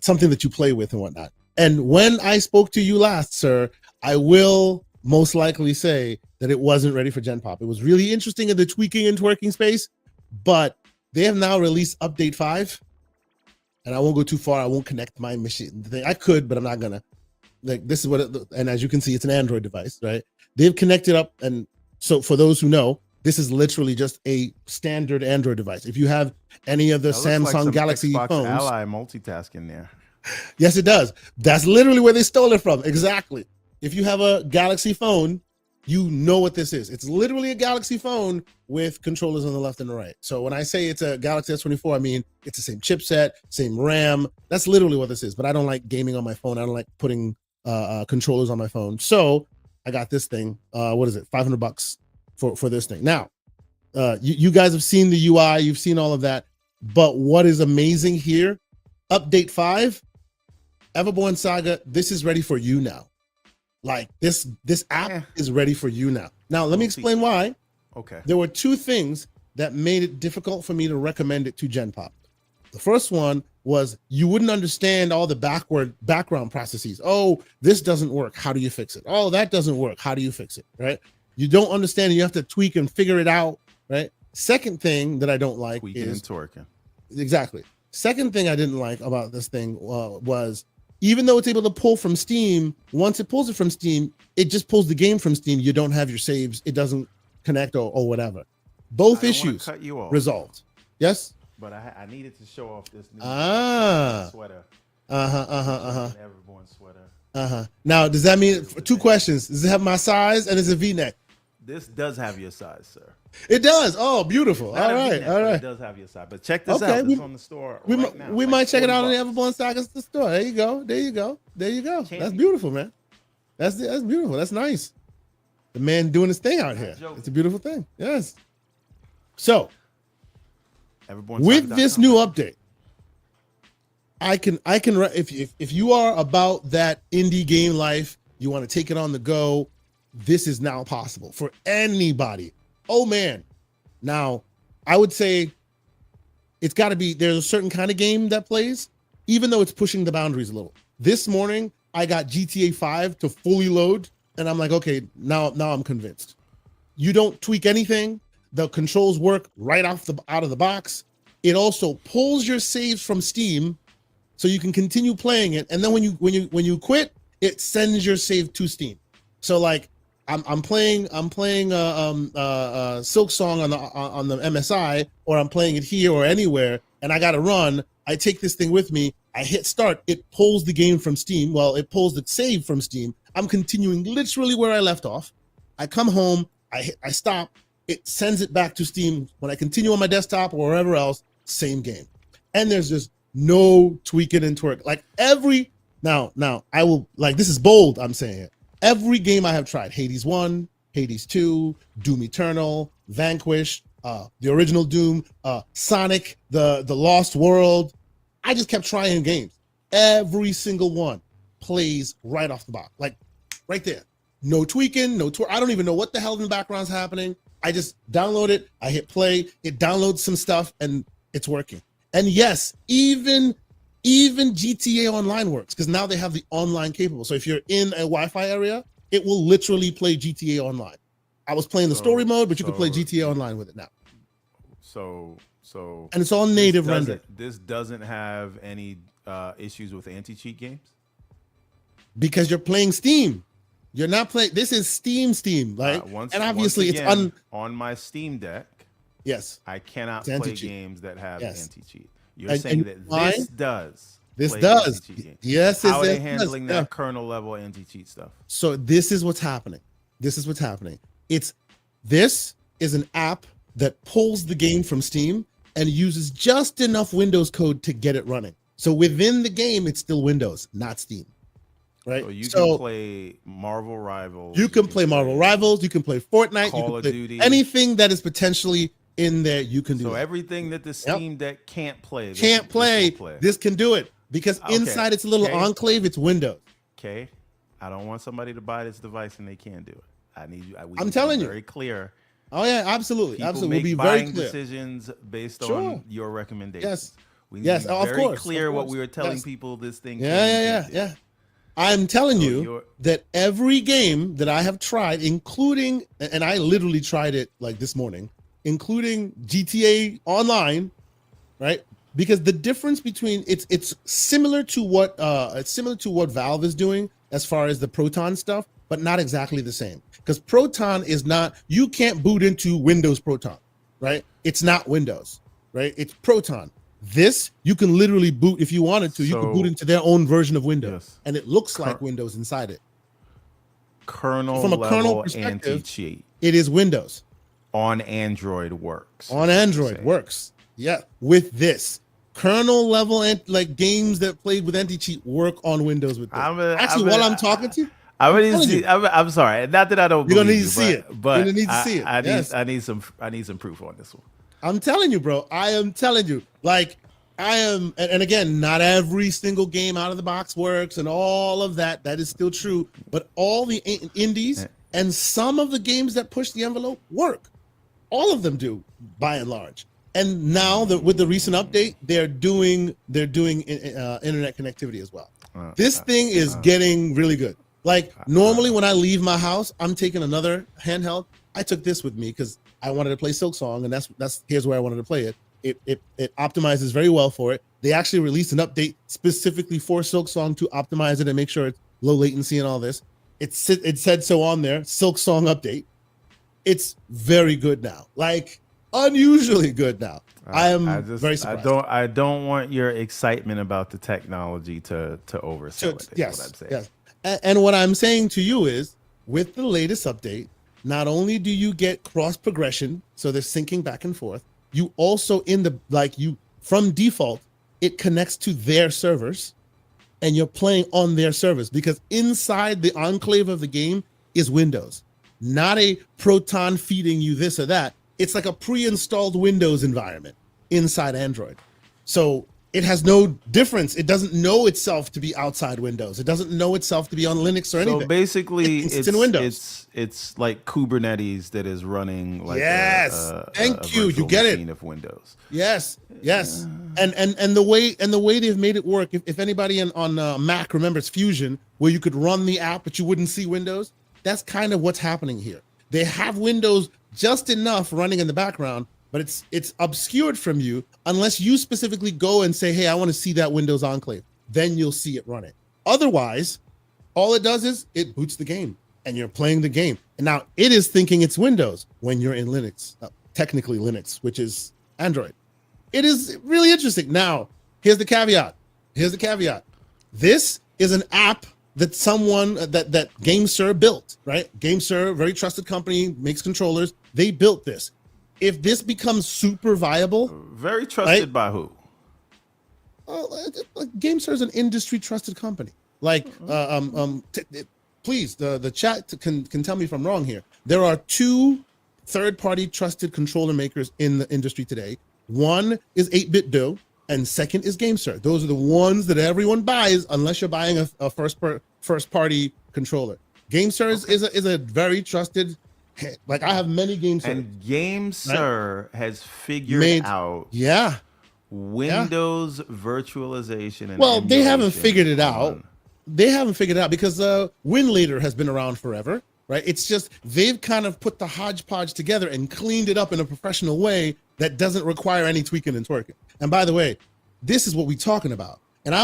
something that you play with and whatnot." And when I spoke to you last, sir, I will most likely say that it wasn't ready for Gen Pop. It was really interesting in the tweaking and twerking space, but they have now released Update 5, and I won't go too far. I won't connect my machine. I could, but I'm not gonna. Like, this is and as you can see, it's an Android device, right? They've connected up, and so for those who know, this is literally just a standard Android device. If you have any of the Samsung Galaxy Xbox phones, Ally multitasking there. Yes, it does. That's literally where they stole it from. Exactly. If you have a Galaxy phone, you know what this is. It's literally a Galaxy phone with controllers on the left and the right. So when I say it's a Galaxy S24, I mean it's the same chipset, same RAM. That's literally what this is. But I don't like gaming on my phone. I don't like putting controllers on my phone. So I got this thing. What is it? $500 for this thing. Now, you guys have seen the UI. You've seen all of that. But what is amazing here, Update 5, Everborn Saga, this is ready for you now. Like this app is ready for you now. Now, let me explain why. Okay. There were 2 things that made it difficult for me to recommend it to Gen Pop. The first one was you wouldn't understand all the background processes. Oh, this doesn't work. How do you fix it? Oh, that doesn't work. How do you fix it? Right? You don't understand. You have to tweak and figure it out. Right? Second thing that I don't like tweaking and twerking. Exactly. Second thing I didn't like about this thing was even though it's able to pull from Steam, once it pulls it from Steam, it just pulls the game from Steam. You don't have your saves. It doesn't connect or whatever. Both issues resolved. Yes? But I needed to show off this new sweater. Everborn sweater. Now, does that mean 2 questions? Does it have my size and is it V-neck? This does have your size, sir. It does. Oh, beautiful. All right. It does have your size. But check this out. It's on the store right now. We might check it out on the Everborn Saga store. There you go. That's beautiful, man. That's beautiful. That's nice. The man doing his thing out here. It's a beautiful thing. Yes. So, with this new update, if you are about that indie game life, you want to take it on the go, this is now possible for anybody. Oh man. Now, I would say it's got to be, there's a certain kind of game that plays, even though it's pushing the boundaries a little. This morning, I got GTA 5 to fully load, and I'm like, okay, now I'm convinced. You don't tweak anything. The controls work right out of the box. It also pulls your saves from Steam, so you can continue playing it. And then when you quit, it sends your save to Steam. So like, I'm playing Silk Song on the MSI, or I'm playing it here or anywhere, and I got to run. I take this thing with me. I hit start. It pulls the game from Steam. Well, it pulls the save from Steam. I'm continuing literally where I left off. I come home. I stop. It sends it back to Steam. When I continue on my desktop or wherever else, same game. And there's just no tweaking and twerk. Like now I will, like, this is bold, I'm saying it. Every game I have tried, Hades 1, Hades 2, Doom Eternal, Vanquish, the original Doom, Sonic, the Lost World. I just kept trying games. Every single one plays right off the box, like right there. No tweaking, no twerk. I don't even know what the hell in the background's happening. I just download it, I hit play, it downloads some stuff, and it's working. And yes, even GTA Online works, because now they have the online capable. So if you're in a Wi-Fi area, it will literally play GTA Online. I was playing the story mode, but you can play GTA Online with it now. And it's all native render. This doesn't have any issues with anti-cheat games? Because you're playing Steam. You're not playing, this is Steam, right? And obviously it's on my Steam Deck. Yes. I cannot play games that have anti-cheat. You're saying that this does. This does. Yes. How are they handling that kernel level anti-cheat stuff? So this is what's happening. This is an app that pulls the game from Steam and uses just enough Windows code to get it running. So within the game, it's still Windows, not Steam. Right. So you can play Marvel Rivals. You can play Marvel Rivals. You can play Fortnite. Call of Duty. Anything that is potentially in there, you can do. So everything that the Steam Deck can't play. This can do it, because inside its little enclave, it's Windows. Okay. I don't want somebody to buy this device and they can't do it. I'm telling you. Very clear. Oh yeah, absolutely. People Make we'll be buying decisions based on your recommendations. Yes. We need to be very clear what we were telling people this thing. Yeah. I'm telling you that every game that I have tried, including, and I literally tried it like this morning, including GTA Online, right? Because the difference between it's similar to what Valve is doing as far as the Proton stuff, but not exactly the same. Because Proton is not, you can't boot into Windows Proton, right? It's not Windows, right? It's Proton. This, you can literally boot if you wanted to. You can boot into their own version of Windows, and it looks like Windows inside it. From a kernel perspective, anti-cheat. It is Windows. On Android works. On Android works. Yeah, with this kernel level, like games that played with anti-cheat work on Windows with this. While I'm talking to you, I'm sorry. Not that I don't. You're gonna need to see it. But you're gonna need to see it. I need some proof on this one. I'm telling you, bro. I am telling you. Like, I am, and again, not every single game out of the box works and all of that. That is still true. But all the indies and some of the games that push the envelope work. All of them do, by and large. And now with the recent update, they're doing internet connectivity as well. This thing is getting really good. Like, normally when I leave my house, I'm taking another handheld. I took this with me because I wanted to play Silk Song, and that's here's where I wanted to play it. It optimizes very well for it. They actually released an update specifically for Silk Song to optimize it and make sure it's low latency and all this. It said so on there, Silk Song update. It's very good now, like unusually good now. I am very surprised. I don't want your excitement about the technology to oversell it. Yes, what I'm saying. Yes. And what I'm saying to you is, with the latest update, not only do you get cross progression, so they're syncing back and forth, you also from default, it connects to their servers and you're playing on their servers, because inside the enclave of the game is Windows, not a Proton feeding you this or that. It's like a pre-installed Windows environment inside Android. So it has no difference. It doesn't know itself to be outside Windows. It doesn't know itself to be on Linux or anything. So basically, it's in Windows. It's like Kubernetes that is running like Thank you. You get it. Of Windows. Yes. And the way they've made it work. If anybody on Mac remembers Fusion, where you could run the app but you wouldn't see Windows, that's kind of what's happening here. They have Windows just enough running in the background, but it's obscured from you unless you specifically go and say, hey, I want to see that Windows enclave. Then you'll see it running. Otherwise, all it does is it boots the game and you're playing the game. And now it is thinking it's Windows when you're in Linux, technically Linux, which is Android. It is really interesting. Now, here's the caveat. This is an app that someone that GameSir built, right? GameSir, very trusted company, makes controllers. They built this. If this becomes super viable, very trusted by who? GameSir is an industry trusted company. Please, the chat can tell me if I'm wrong here. There are 2 third-party trusted controller makers in the industry today. One is 8BitDo, and second is GameSir. Those are the ones that everyone buys unless you're buying a first-party controller. GameSir is a very trusted. Like I have many GameSir. And GameSir has figured out Windows virtualization. And they haven't figured it out. They haven't figured it out because WinLater has been around forever, right? It's just they've kind of put the hodgepodge together and cleaned it up in a professional way that doesn't require any tweaking and twerking. And by the way, this is what we're talking about. And I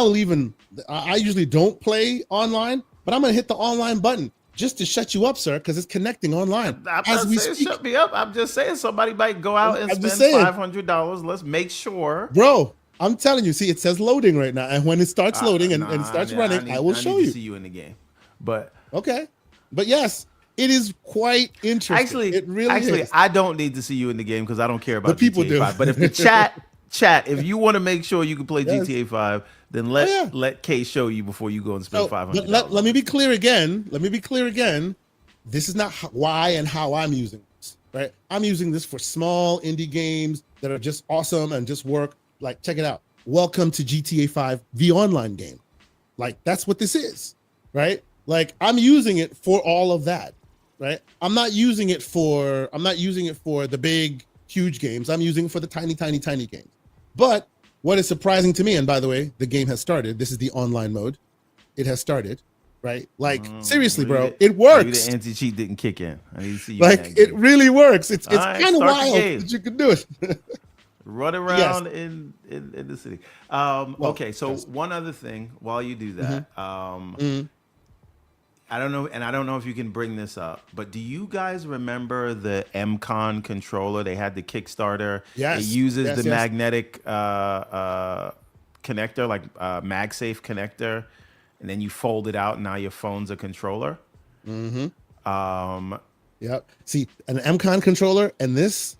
usually don't play online, but I'm going to hit the online button just to shut you up, sir, because it's connecting online. I'm not saying shut me up. I'm just saying somebody might go out and spend $500. Let's make sure. Bro, I'm telling you, see, it says loading right now. And when it starts loading and starts running, I will show you. To see you in the game. But okay. But yes, it is quite interesting. It really is. I don't need to see you in the game because I don't care about people GTA 5. But if the chat, if you want to make sure you can play GTA 5, then let Kay show you before you go and spend $500. Let me be clear again. This is not why and how I'm using this, right? I'm using this for small indie games that are just awesome and just work. Like, check it out. Welcome to GTA 5, the online game. Like, that's what this is, right? Like, I'm using it for all of that, right? I'm not using it for the big, huge games. I'm using it for the tiny, tiny, tiny games. But what is surprising to me, and by the way, the game has started. This is the online mode. It has started, right? Like, seriously, bro, it works. Maybe the anti-cheat didn't kick in. I need to see you. Like, it really works. It's kind of wild that you can do it. Run around in the city. Okay, so one other thing while you do that. I don't know if you can bring this up, but do you guys remember the MCON controller? They had the Kickstarter. Yes. It uses the magnetic connector, like MagSafe connector, and then you fold it out, and now your phone's a controller. Yep. See, an MCON controller and this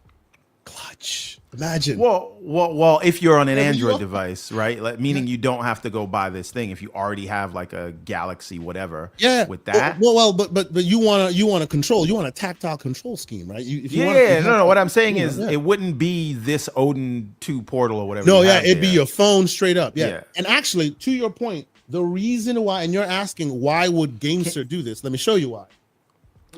clutch. Imagine. Well, if you're on an Android device, right? Like, meaning you don't have to go buy this thing if you already have like a Galaxy, whatever. Yeah. With that. But you want to control. You want a tactile control scheme, right? No. What I'm saying is, it wouldn't be this Odin 2 portal or whatever. No, it'd be your phone straight up. Yeah. And actually, to your point, the reason why, and you're asking why would GameSir do this? Let me show you why.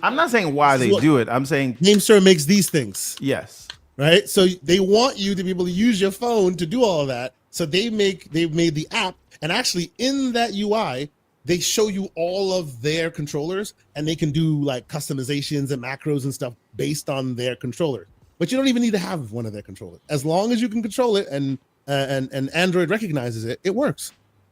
I'm not saying why they do it. I'm saying GameSir makes these things. Yes. Right, so they want you to be able to use your phone to do all of that. So they've made the app, and actually in that UI, they show you all of their controllers, and they can do like customizations and macros and stuff based on their controller. But you don't even need to have one of their controllers. As long as you can control it and Android recognizes it, it works.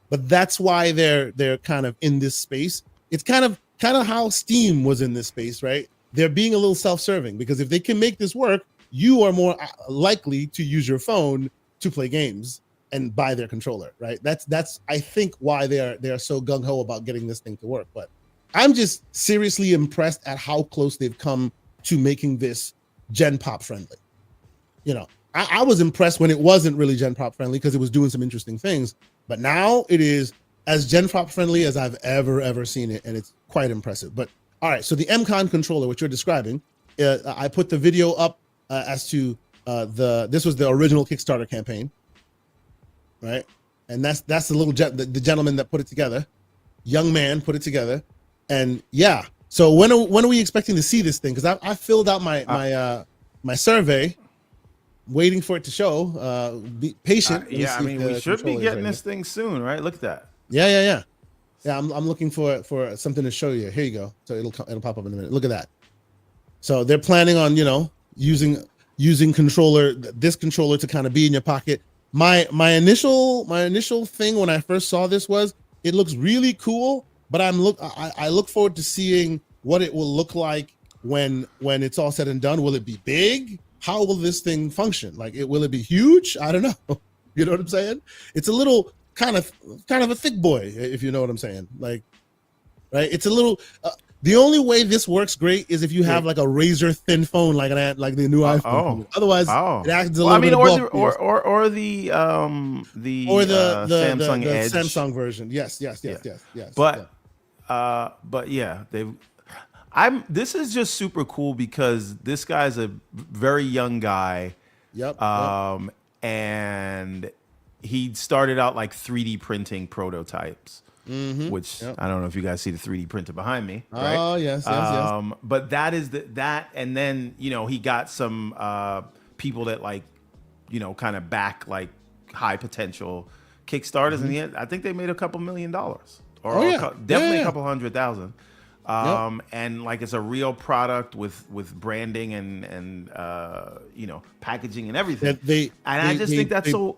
But that's why they're kind of in this space. It's kind of how Steam was in this space, right? They're being a little self-serving because if they can make this work, you are more likely to use your phone to play games and buy their controller, right? That's I think why they are so gung-ho about getting this thing to work. But I'm just seriously impressed at how close they've come to making this Gen Pop friendly. You know, I was impressed when it wasn't really Gen Pop friendly because it was doing some interesting things, but now it is as Gen Pop friendly as I've ever seen it, and it's quite impressive. But all right, so the MCON controller, which you're describing, I put the video up as to this was the original Kickstarter campaign. right? And that's the little the gentleman that put it together, young man put it together, and yeah. So when are we expecting to see this thing? Because I filled out my survey, waiting for it to show. Be patient. Yeah, I mean, we should be getting this thing soon, right? Look at that. Yeah. I'm looking for something to show you. Here you go. So it'll pop up in a minute. Look at that. So they're planning on using this controller to kind of be in your pocket. My initial thing when I first saw this was it looks really cool, but I look forward to seeing what it will look like when it's all said and done. Will it be big? How will this thing function? Like, will it be huge? I don't know. You know what I'm saying? It's a little kind of a thick boy, if you know what I'm saying. Like, right? It's a little. The only way this works great is if you have like a razor thin phone, like the new iPhone. Otherwise, it acts a little bit bulky. Or the Samsung Edge, Samsung version. Yes. But yeah, this is just super cool because this guy's a very young guy. Yep. And he started out like 3D printing prototypes. Which I don't know if you guys see the 3D printer behind me. Right? Oh yes. But that is that, and then he got some people that kind of back like high potential Kickstarters, and I think they made a couple $1 million, or definitely a couple 100,000. And like it's a real product with branding and packaging and everything. I just think that's so.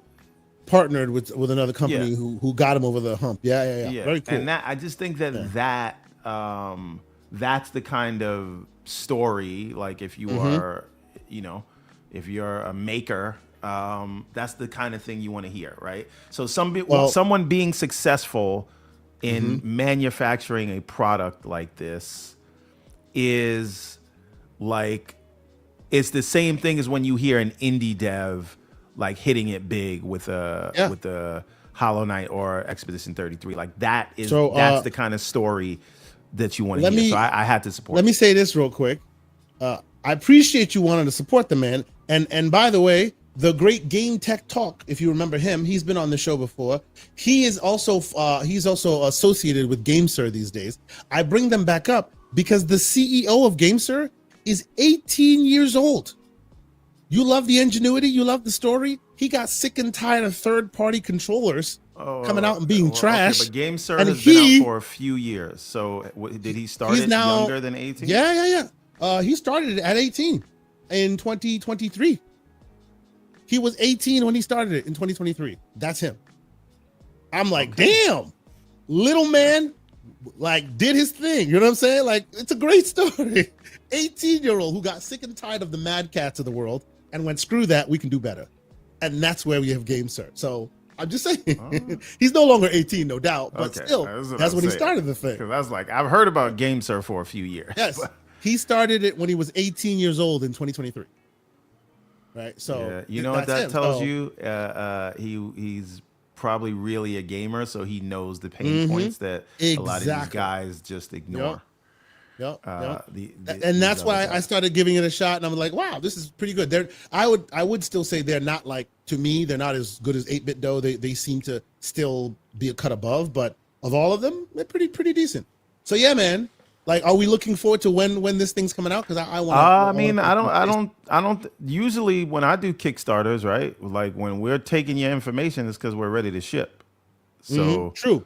Partnered with another company who got him over the hump. Yeah. Very cool. And I just think that that's the kind of story. Like if you are, if you're a maker, that's the kind of thing you want to hear, right? So someone being successful in manufacturing a product like this is like, it's the same thing as when you hear an indie dev like hitting it big with a Hollow Knight or Expedition 33. Like that's the kind of story that you want to hear. So I had to support. Let me say this real quick. I appreciate you wanting to support the man. And by the way, the great Game Tech Talk, if you remember him, he's been on the show before. He is also he's also associated with GameSir these days. I bring them back up because the CEO of GameSir is 18 years old. You love the ingenuity, you love the story. He got sick and tired of third-party controllers coming out and being trash. Okay, but GameSir has been out for a few years. So did he start it younger than 18? Yeah. He started it at 18 in 2023. He was 18 when he started it in 2023. That's him. I'm like, damn, little man, like did his thing. You know what I'm saying? Like, it's a great story. 18-year-old who got sick and tired of the Mad Cats of the world and went, screw that, we can do better. And that's where we have GameSir. So I'm just saying, he's no longer 18, no doubt, but still, that's when he started the thing. Because I was like, I've heard about GameSir for a few years. Yes, he started it when he was 18 years old in 2023. Right, so you know what that tells you? He's probably really a gamer, so he knows the pain points that a lot of these guys just ignore. Yep. And that's why I started giving it a shot, and I'm like, wow, this is pretty good. I would still say they're not, like, to me, they're not as good as 8-Bit Dough. They seem to still be a cut above, but of all of them, they're pretty decent. So yeah, man. Like, are we looking forward to when this thing's coming out? Because I want. I don't. Usually, when I do Kickstarters, right? Like when we're taking your information, it's because we're ready to ship. So true.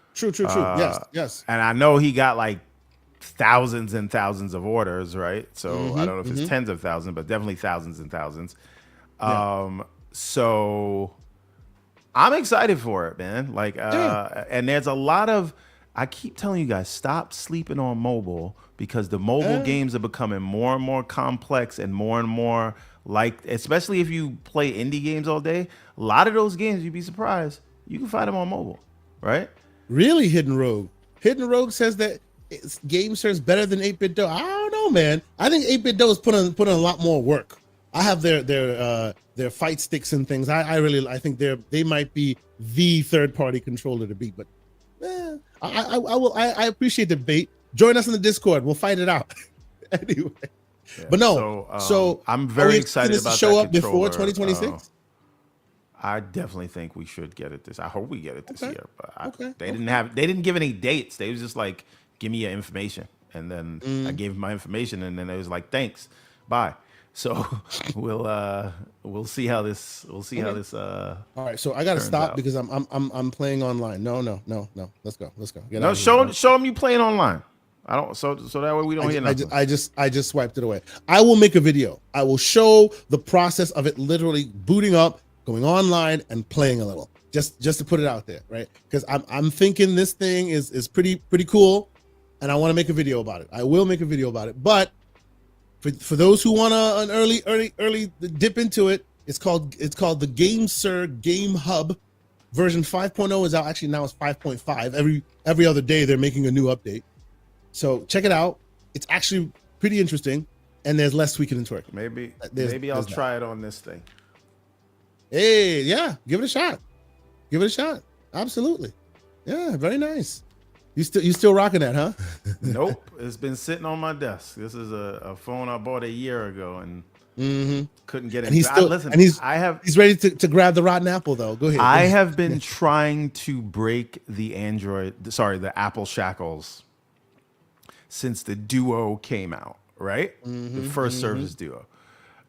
Yes. And I know he got like thousands and thousands of orders, right? So I don't know if it's tens of thousands, but definitely thousands and thousands. So I'm excited for it, man. Like, and there's a lot of. I keep telling you guys, stop sleeping on mobile because the mobile games are becoming more and more complex and more like, especially if you play indie games all day. A lot of those games, you'd be surprised, you can find them on mobile, right? Really, Hidden Rogue. Hidden Rogue says that GameSir is better than 8-Bit Dough. I don't know, man. I think 8-Bit Dough is put in a lot more work. I have their fight sticks and things. I think they might be the third-party controller to beat, but. I appreciate the debate. Join us in the Discord. We'll fight it out. Anyway, but no. So I'm very excited about show that up before 2026. I definitely think we should get it this. I hope we get it this year. But they didn't give any dates. They was just like, give me your information, and then I gave them my information, and then it was like, thanks, bye. So we'll see how this all right, so I gotta stop because I'm playing online. No. Let's go. Get no, show them you playing online. I don't so that way we don't hear nothing. I just swiped it away. I will make a video. I will show the process of it literally booting up, going online, and playing a little. Just to put it out there, right? Because I'm thinking this thing is pretty cool, and I want to make a video about it. I will make a video about it. But for those who want an early dip into it, it's called the GameSir Game Hub. Version 5.0 is out. Actually, now it's 5.5. Every other day they're making a new update. So check it out. It's actually pretty interesting, and there's less tweaking and twerking. Maybe I'll try it on this thing. Hey, yeah, give it a shot. Absolutely. Yeah, very nice. You still rocking that, huh? Nope, it's been sitting on my desk. This is a phone I bought a year ago and couldn't get it. And he's ready to grab the rotten apple though. Go ahead. I have been trying to break the Apple shackles since the Duo came out, right? The first Surface Duo.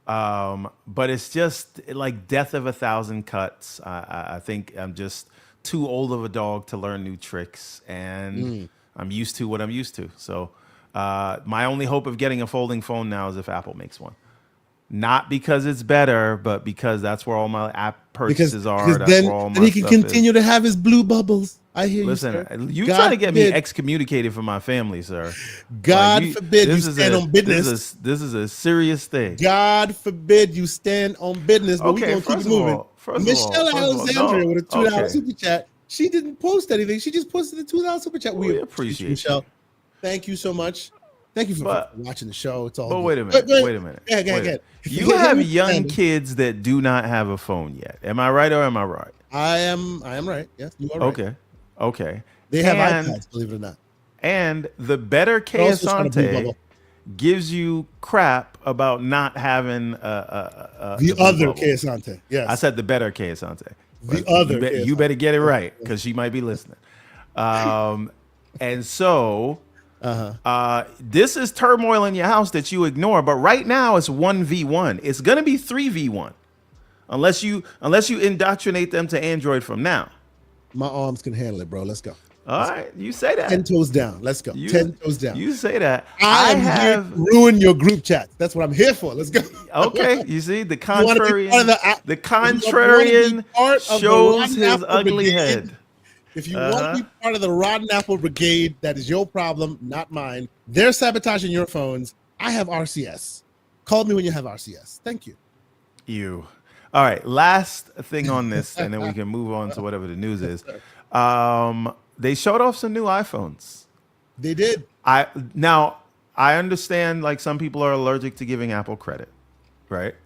But it's just like death of 1,000 cuts. I think I'm just too old of a dog to learn new tricks, and I'm used to what I'm used to. So my only hope of getting a folding phone now is if Apple makes one. Not because it's better, but because that's where all my app purchases are. That's then, where all my he can continue to have his blue bubbles. I hear Listen, you, sir. You trying to get me excommunicated from my family, sir. God forbid you stand on business. This is a serious thing. God forbid you stand on business, but we're going to keep it moving. Michelle Alexandria with a $2 super chat. She didn't post anything. She just posted a $2 super chat. We appreciate you, Michelle. Thank you so much. Thank you for watching the show. It's all But good. wait a minute. Go ahead. You have young kids that do not have a phone yet. Am I right or am I right? I am right. Yes, you are right. Okay. They have iPads, believe it or not. And the better Asante gives you crap about not having the other Asante. Yes. I said the better Asante. The other. You better get it right because she might be listening. And so this is turmoil in your house that you ignore. But right now it's 1v1. It's gonna be 3v1 unless you indoctrinate them to Android from now. My arms can handle it, bro. Let's go. All right, you say that. 10 toes down. Let's go. 10 toes down. You say that. I am here to ruin your group chats. That's what I'm here for. Let's go. Okay, you see the contrarian. The contrarian shows his ugly head. If you want to be part of the Rotten Apple Brigade, that is your problem, not mine. They're sabotaging your phones. I have RCS. Call me when you have RCS. Thank you. All right, last thing on this, and then we can move on to whatever the news is. They showed off some new iPhones. They did. I understand like some people are allergic to giving Apple credit, right?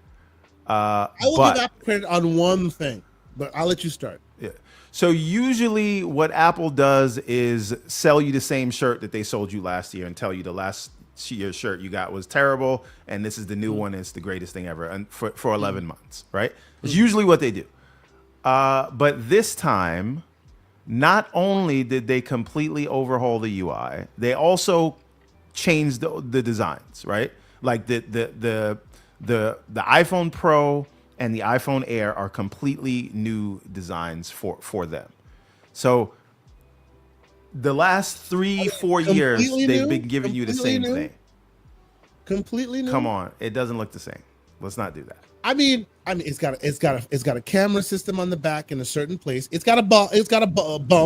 I will give Apple credit on one thing, but I'll let you start. Yeah. So usually what Apple does is sell you the same shirt that they sold you last year and tell you the last year's shirt you got was terrible, and this is the new one. It's the greatest thing ever, and for 11 months, right? It's usually what they do. But this time, not only did they completely overhaul the UI, they also changed the designs, right? Like the iPhone Pro and the iPhone Air are completely new designs for them. So the last 3-4 years, they've been giving you the same thing. Completely new. Come on, it doesn't look the same. Let's not do that. I mean, it's got a camera system on the back in a certain place. It's got a bump.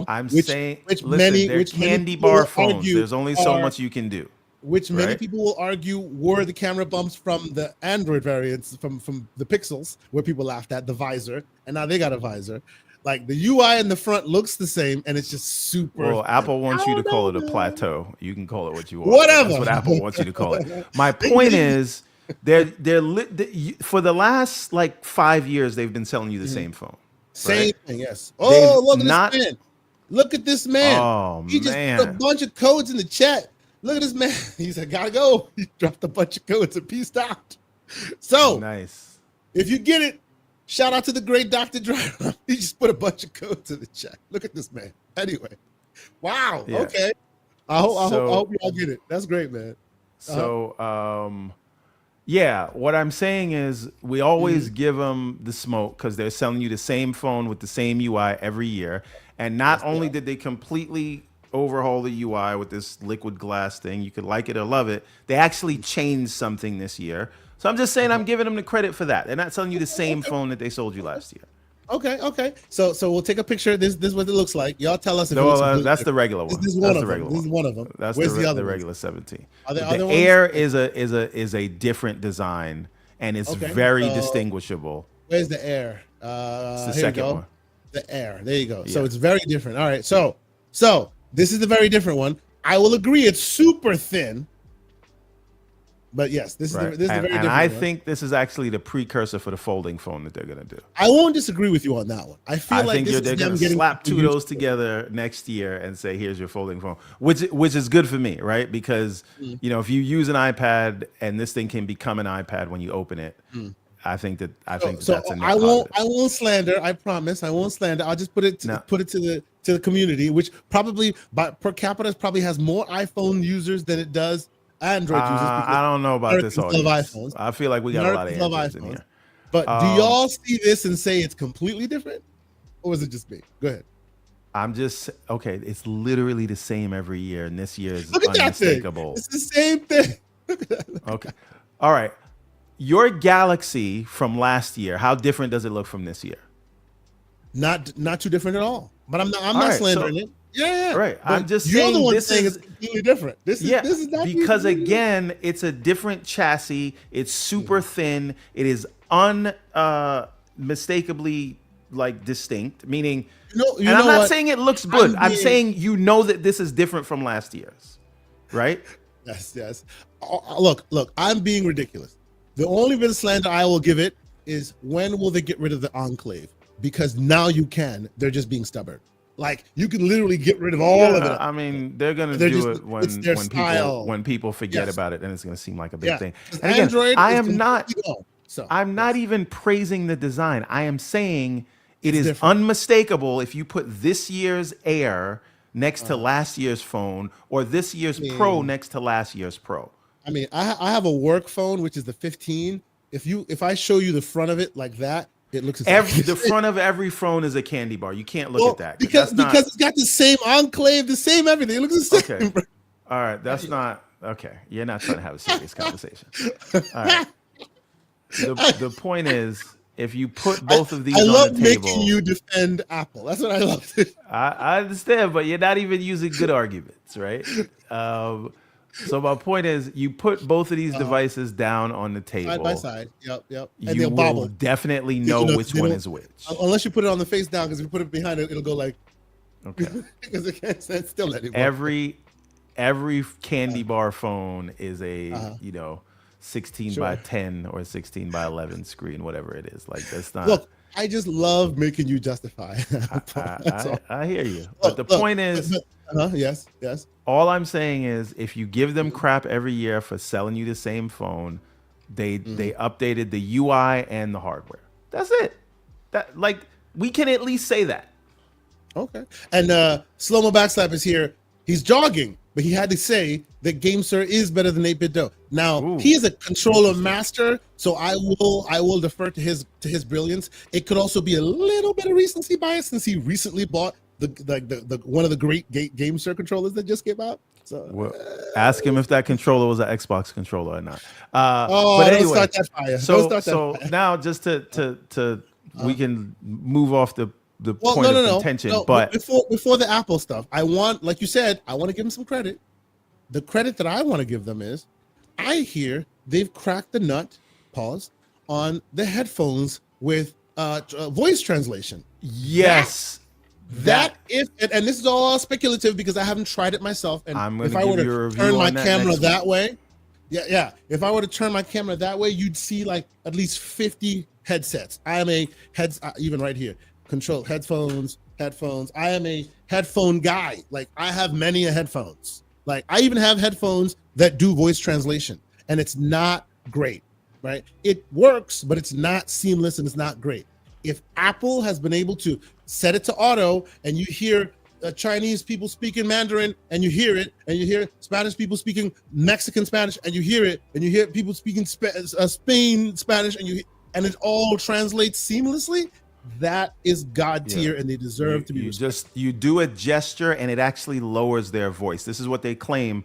I'm saying, they're candy bar phones. There's only so much you can do. Which many people will argue were the camera bumps from the Android variants, from the Pixels, where people laughed at the visor, and now they got a visor. Like the UI in the front looks the same, and it's just super. Well, Apple wants you to call it a plateau. You can call it what you want. Whatever. That's what Apple wants you to call it. My point is, they're for the last like 5 years, they've been selling you the same phone. Same thing, yes. Oh, look at this man! Look at this man. Oh, he just put a bunch of codes in the chat. Look at this man. He said, "Gotta go." He dropped a bunch of codes and peaced out. So nice. If you get it, Shout out to the great Dr. Dry. He just put a bunch of codes in the chat. Look at this man. Anyway, wow. Yeah. Okay. I hope y'all get it. That's great, man. So, yeah, what I'm saying is we always give them the smoke because they're selling you the same phone with the same UI every year. And not only did they completely overhaul the UI with this liquid glass thing, you could like it or love it, they actually changed something this year. So I'm just saying I'm giving them the credit for that. They're not selling you the same phone that they sold you last year. Okay. So we'll take a picture. This is what it looks like. Y'all tell us if that's the regular one. This is one of them. This is one of them. That's Where's the other regular 17. The Air is a different design and it's very distinguishable. Where's the Air? It's the second one. The Air. There you go. Yeah. So it's very different. All right. So this is the very different one. I will agree it's super thin. But yes, this is the very different one. And I think this is actually the precursor for the folding phone that they're going to do. I won't disagree with you on that one. I think they're going to slap two of those together next year and say, here's your folding phone, which is good for me, right? Because, if you use an iPad and this thing can become an iPad when you open it, I think that's a net I won't slander. I promise. I won't slander. I'll just put it to the community, which probably per capita probably has more iPhone users than it does Android users. I don't know about this audience. I feel like we got a lot of Androids in here. But do y'all see this and say it's completely different, or is it just me? Go ahead. I'm just it's literally the same every year, and this year is unmistakable. It's the same thing. Okay, all right. Your Galaxy from last year, how different does it look from this year? Not too different at all. But I'm not slandering it. Yeah. Right. I'm just saying the one this is completely different. This is not because again, it's a different chassis. It's super thin. It is unmistakably distinct. Meaning, I'm not saying it looks good. I'm saying that this is different from last year's, right? Yes. Look. I'm being ridiculous. The only bit of slander I will give it is when will they get rid of the Enclave? Because now you can. They're just being stubborn. Like you can literally get rid of all of it. I mean, they're gonna do it when people forget about it, and it's gonna seem like a big thing. And again, Android I'm not even praising the design. I am saying it is unmistakable if you put this year's Air next to last year's phone or this year's Pro next to last year's Pro. I mean, I have a work phone, which is the 15. If I show you the front of it like that, it looks the front of every phone is a candy bar. You can't look at that because it's got the same Enclave, the same everything. It looks the same. Okay. All right, that's not okay. You're not trying to have a serious conversation. All right. The point is, if you put both of these on the table, I love making you defend Apple. That's what I love. I understand, but you're not even using good arguments, right? So my point is, you put both of these devices down on the table. Side by side. Yep. And you will definitely know which one is which. Unless you put it on the face down, because if you put it behind it, it'll go like... Okay. Because it can't stand still anymore. Every candy bar phone is a, 16 by 10 or 16 by 11 screen, whatever it is. Like, that's not... Look, I just love making you justify. I hear you. But the point is... Yes. All I'm saying is, if you give them crap every year for selling you the same phone, they updated the UI and the hardware. That's it. We can at least say that. Okay. And Slow-Mo Backslap is here. He's jogging, but he had to say that GameSir is better than 8-Bit Doe. Now he is a controller master, so I will defer to his brilliance. It could also be a little bit of recency bias since he recently bought the one of the great GameSir controllers that just came out. So ask him if that controller was an Xbox controller or not. But anyway, don't start that fire. So now just to we can move off the point of contention. But before the Apple stuff, I want, like you said, I want to give them some credit. The credit that I want to give them is, I hear they've cracked the nut. Pause on the headphones with voice translation. Yes. And this is all speculative because I haven't tried it myself. And if I were to turn my camera that way, if I were to turn my camera that way, you'd see like at least 50 headsets. I am a even right here, control headphones. I am a headphone guy. Like I have many headphones. Like I even have headphones that do voice translation, and it's not great, right? It works, but it's not seamless and it's not great. if Apple has been able to set it to auto, and you hear Chinese people speaking Mandarin, and you hear it, and you hear Spanish people speaking Mexican Spanish, and you hear it, and you hear people speaking Spain Spanish, and it all translates seamlessly, that is God tier, and they deserve to be respected. You do a gesture, and it actually lowers their voice. This is what they claim.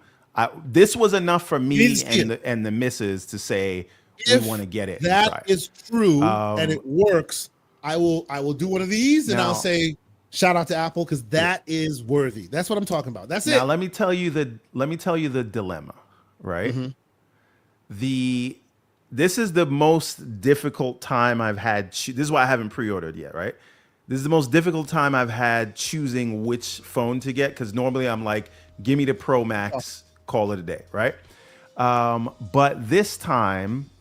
This was enough for me and the missus to say, we want to get it. That is true, and it works. I will do one of these, and I'll say, shout out to Apple, because that is worthy. That's what I'm talking about. That's it. Now let me tell you the dilemma, right? This is the most difficult time I've had. This is why I haven't pre-ordered yet, right? This is the most difficult time I've had choosing which phone to get, because normally I'm like, give me the Pro Max, call it a day, right? But this time,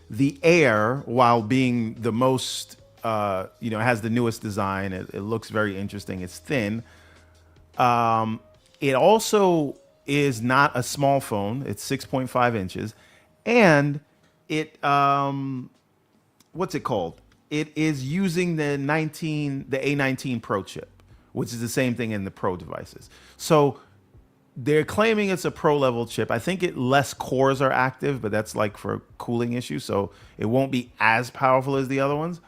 the Air, while being the most has the newest design. It looks very interesting. It's thin. It also is not a small phone. It's 6.5 inches. And it, what's it called? It is using the A19 Pro chip, which is the same thing in the Pro devices. So they're claiming it's a Pro level chip. I think less cores are active, but that's like for cooling issues. So it won't be as powerful as the other ones.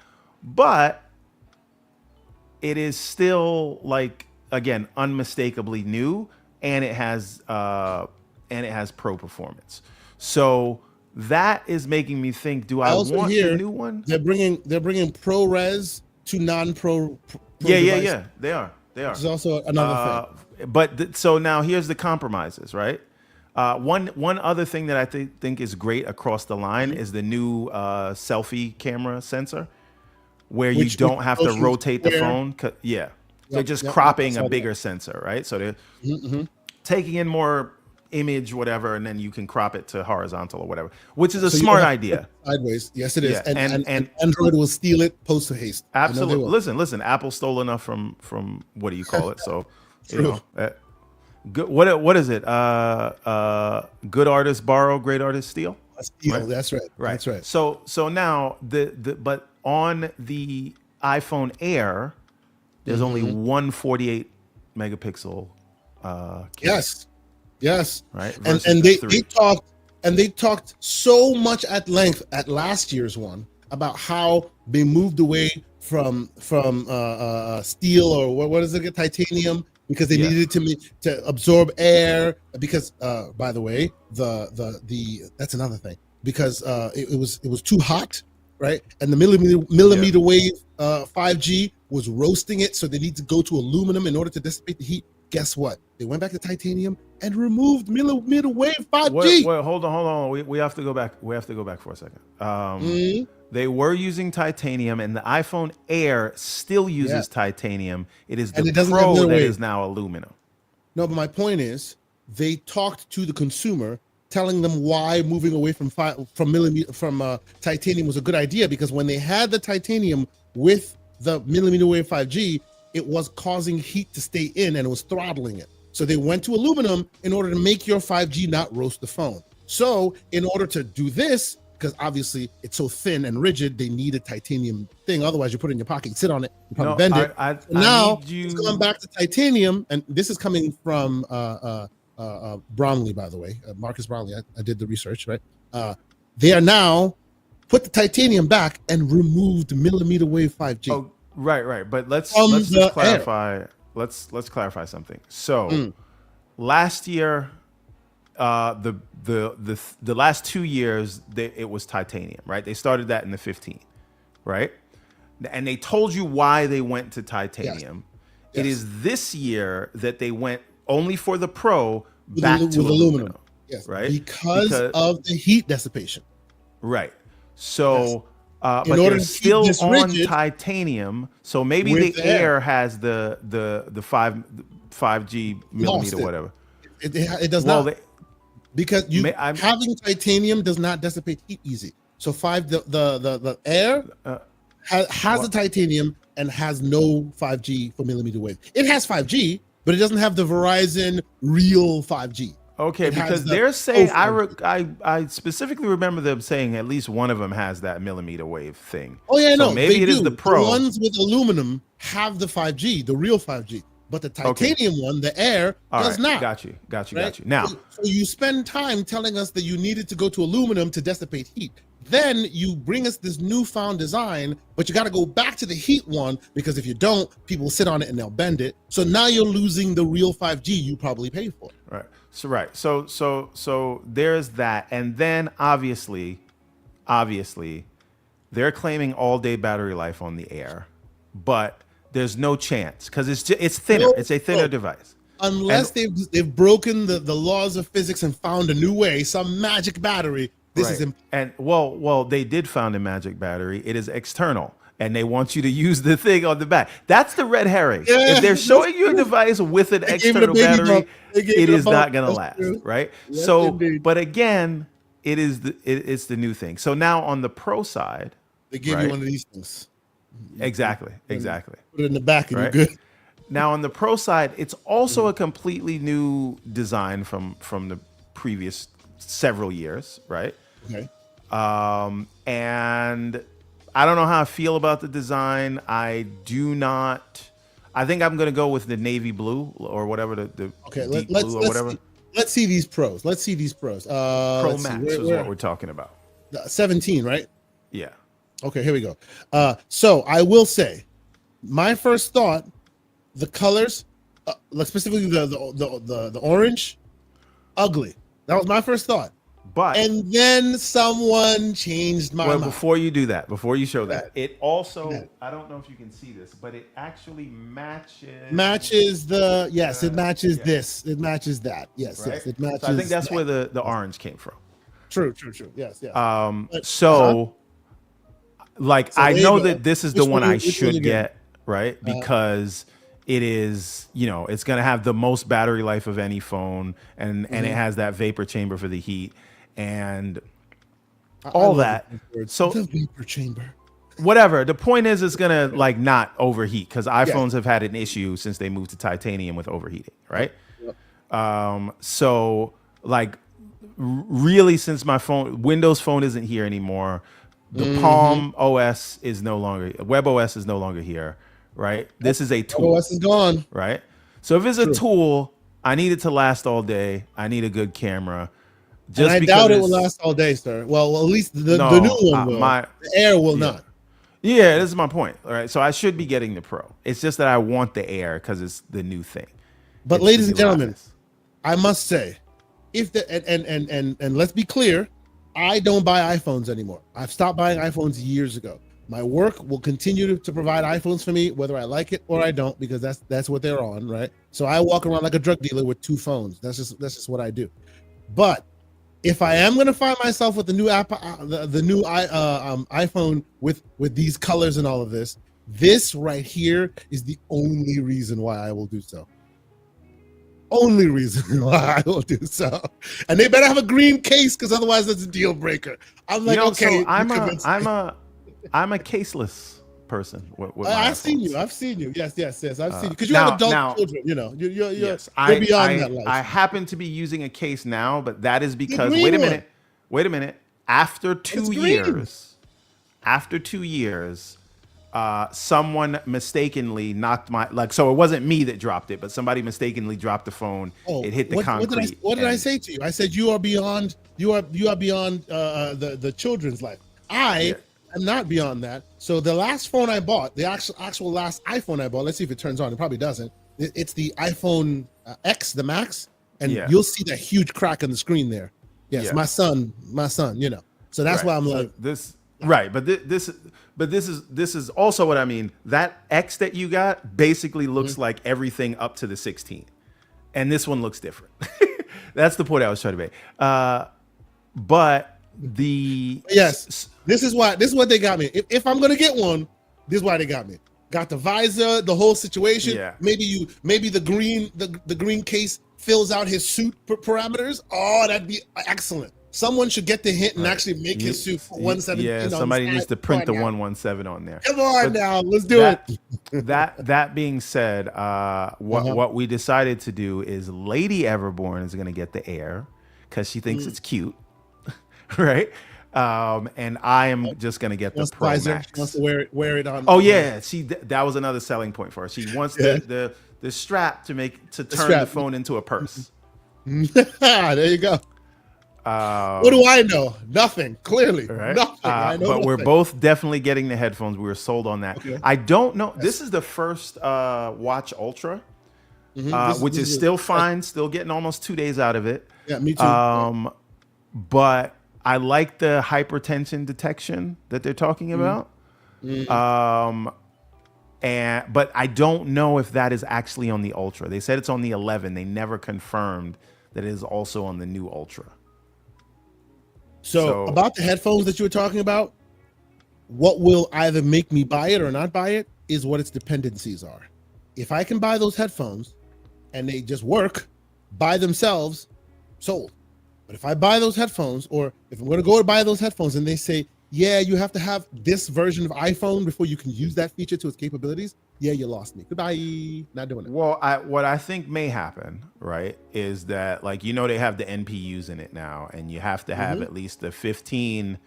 But it is still, like, again, unmistakably new, and it has Pro performance. So that is making me think: do I want the new one? They're bringing ProRes to non-Pro. Yeah. They are. Which is also another thing. But so now here's the compromises, right? One other thing that I think is great across the line is the new selfie camera sensor, where you don't have to rotate the phone. They're just cropping a bigger sensor, right? So they're taking in more image, whatever, and then you can crop it to horizontal or whatever, which is a smart idea. Sideways, yes, it is. And Android will steal it post haste. Absolutely. Listen. Apple stole enough from what do you call it? So, good. What is it? Good artists borrow, great artists steal. Steal. Right? That's right. That's right. So now but on the iPhone Air, there's only 148 megapixel camera. Yes. Right. And they talked so much at length at last year's one about how they moved away from steel, or what is it, titanium, because they needed to absorb air, because by the way, the that's another thing, because it was too hot, right? And the millimeter wave 5G was roasting it, so they need to go to aluminum in order to dissipate the heat. Guess what? They went back to titanium and removed millimeter wave 5G. Wait, hold on. We have to go back. We have to go back for a second. They were using titanium, and the iPhone Air still uses titanium. It is the Pro that is now aluminum. No, but my point is, they talked to the consumer, telling them why moving away from titanium was a good idea, because when they had the titanium with the millimeter wave 5G, it was causing heat to stay in, and it was throttling it. So they went to aluminum in order to make your 5G not roast the phone. So in order to do this, because obviously it's so thin and rigid, they need a titanium thing. Otherwise, you put it in your pocket, you sit on it, you probably bend it. Now it's going back to titanium, and this is coming from Brownlee, by the way, Marcus Brownlee. I did the research, right? They are now put the titanium back and removed millimeter wave 5G. Oh, right. But let's just clarify. Let's clarify something. So last year, the last 2 years, it was titanium, right? They started that in the 15, right? And they told you why they went to titanium. Yes. It is this year that they went only for the Pro back to aluminum. Yes, right? Because of the heat dissipation. Right. So, but they're still on titanium. So maybe the Air has the 5G millimeter, whatever. It does not. Because having titanium does not dissipate heat easy. So the Air has the titanium and has no 5G for millimeter wave. It has 5G, but it doesn't have the Verizon real 5G. Okay, because they're saying I specifically remember them saying at least one of them has that millimeter wave thing. Oh yeah, so no, maybe it is the Pro. The ones with aluminum have the 5G, the real 5G, but the titanium one, the Air, does not. Got you. Now, so you spend time telling us that you needed to go to aluminum to dissipate heat. Then you bring us this newfound design, but you got to go back to the heat one, because if you don't, people sit on it and they'll bend it. So now you're losing the real 5G you probably paid for. Right. So there's that, and then obviously, they're claiming all-day battery life on the Air, but there's no chance because it's thinner. It's a thinner device. Unless they've broken the laws of physics and found a new way, some magic battery. This is well, they did found a magic battery. It is external, and they want you to use the thing on the back. That's the red herring. Yeah, if they're showing you a device with an external battery, it is not going to last, right? Yes, so, indeed. But again, it's the new thing. So now on the Pro side, they give you one of these things. Exactly. Put it in the back and you're good. Now on the Pro side, it's also a completely new design from the previous several years, right? Okay. And I don't know how I feel about the design. I think I'm going to go with the navy blue or whatever, the deep blue or whatever. Let's see these pros. Pro Max is what we're talking about. 17, right? Yeah. Okay, here we go. So I will say, my first thought, the colors, like specifically the orange, ugly. That was my first thought. And then someone changed my mind. Before you do that, before you show that, it also, I don't know if you can see this, but it actually matches the, yes, it matches this. It matches that. Yes, right? Yes, it matches. So I think that's where the orange came from. True. Yes. I know that this is the one I should get, right? Because it is, it's going to have the most battery life of any phone, and it has that vapor chamber for the heat and all that. So the vapor chamber, whatever. The point is, it's going to not overheat, because iPhones have had an issue since they moved to titanium with overheating, right? Yep. So really, since my Windows Phone isn't here anymore, the Palm OS is no longer, WebOS is no longer here, right? This is a tool. OS is gone. Right? So if it's a tool, I need it to last all day. I need a good camera. I doubt it will last all day, sir. Well, at least the new one will. The Air will not. Yeah, this is my point. All right. So I should be getting the Pro. It's just that I want the Air because it's the new thing. But ladies and gentlemen, I must say, and let's be clear, I don't buy iPhones anymore. I've stopped buying iPhones years ago. My work will continue to provide iPhones for me, whether I like it or I don't, because that's what they're on, right? So I walk around like a drug dealer with two phones. That's just what I do. But if I am going to find myself with the new iPhone with these colors and all of this right here is the only reason why I will do so. Only reason why I will do so. And they better have a green case, because otherwise that's a deal breaker. I'm like, okay. So I'm a caseless person. I've seen you. Yes. I've seen you, because you have adult children. You're beyond that life. I happen to be using a case now, but that is because wait a minute. After 2 years, someone mistakenly knocked so it wasn't me that dropped it, but somebody mistakenly dropped the phone. It hit the concrete. What did I say to you? I said you are beyond the children's life. I'm not beyond that. So the last phone I bought, the actual last iPhone I bought, let's see if it turns on. It probably doesn't. It's the iPhone X, the Max, and you'll see that huge crack on the screen there. Yes, my son. So that's why I'm like this. Right, but this is also what I mean. That X that you got basically looks like everything up to the 16, and this one looks different. That's the point I was trying to make. But this is what they got me. If I'm gonna get one, this is why they got me. Got the visor, the whole situation. Yeah. Maybe the green case fills out his suit parameters. Oh, that'd be excellent. someone should get the hint and actually make his suit for 117. Yeah, somebody needs to print the 117 on there. Come on now, let's do it. That being said, what we decided to do is Lady Everborn is going to get the Air because she thinks it's cute, right? And I am just going to get the Pro Max. She wants to wear it on. Oh yeah, that was another selling point for her. She wants the strap to turn the phone into a purse. There you go. What do I know? Nothing. Clearly, right? Nothing. I know but nothing. we're both definitely getting the headphones. We were sold on that. Okay. I don't know. This is the first Watch Ultra, which is still fine. Still getting almost 2 days out of it. Yeah, me too. But I like the hypertension detection that they're talking about. But I don't know if that is actually on the Ultra. They said it's on the 11. They never confirmed that it is also on the new Ultra. So about the headphones that you were talking about, what will either make me buy it or not buy it is what its dependencies are. If I can buy those headphones and they just work by themselves, sold. But if I buy those headphones, or if I'm going to go to buy those headphones and they say, yeah, you have to have this version of iPhone before you can use that feature to its capabilities, yeah, you lost me. Goodbye. Not doing it. Well, what I think may happen, right, is that, like, they have the NPUs in it now, and you have to have at least the 15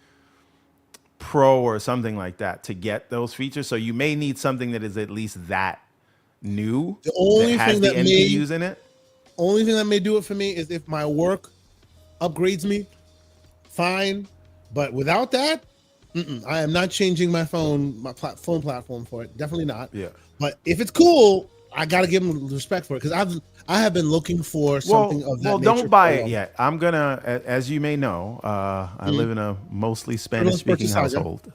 Pro or something like that to get those features. So you may need something that is at least that new, the only that has thing the that NPUs in it. Only thing that may do it for me is if my work upgrades me, fine. But without that, I am not changing my phone platform for it. Definitely not. Yeah. But if it's cool, I got to give them respect for it, because I have been looking for something of that nature. Well, don't buy it yet. I'm gonna, as you may know, I live in a mostly Spanish-speaking household.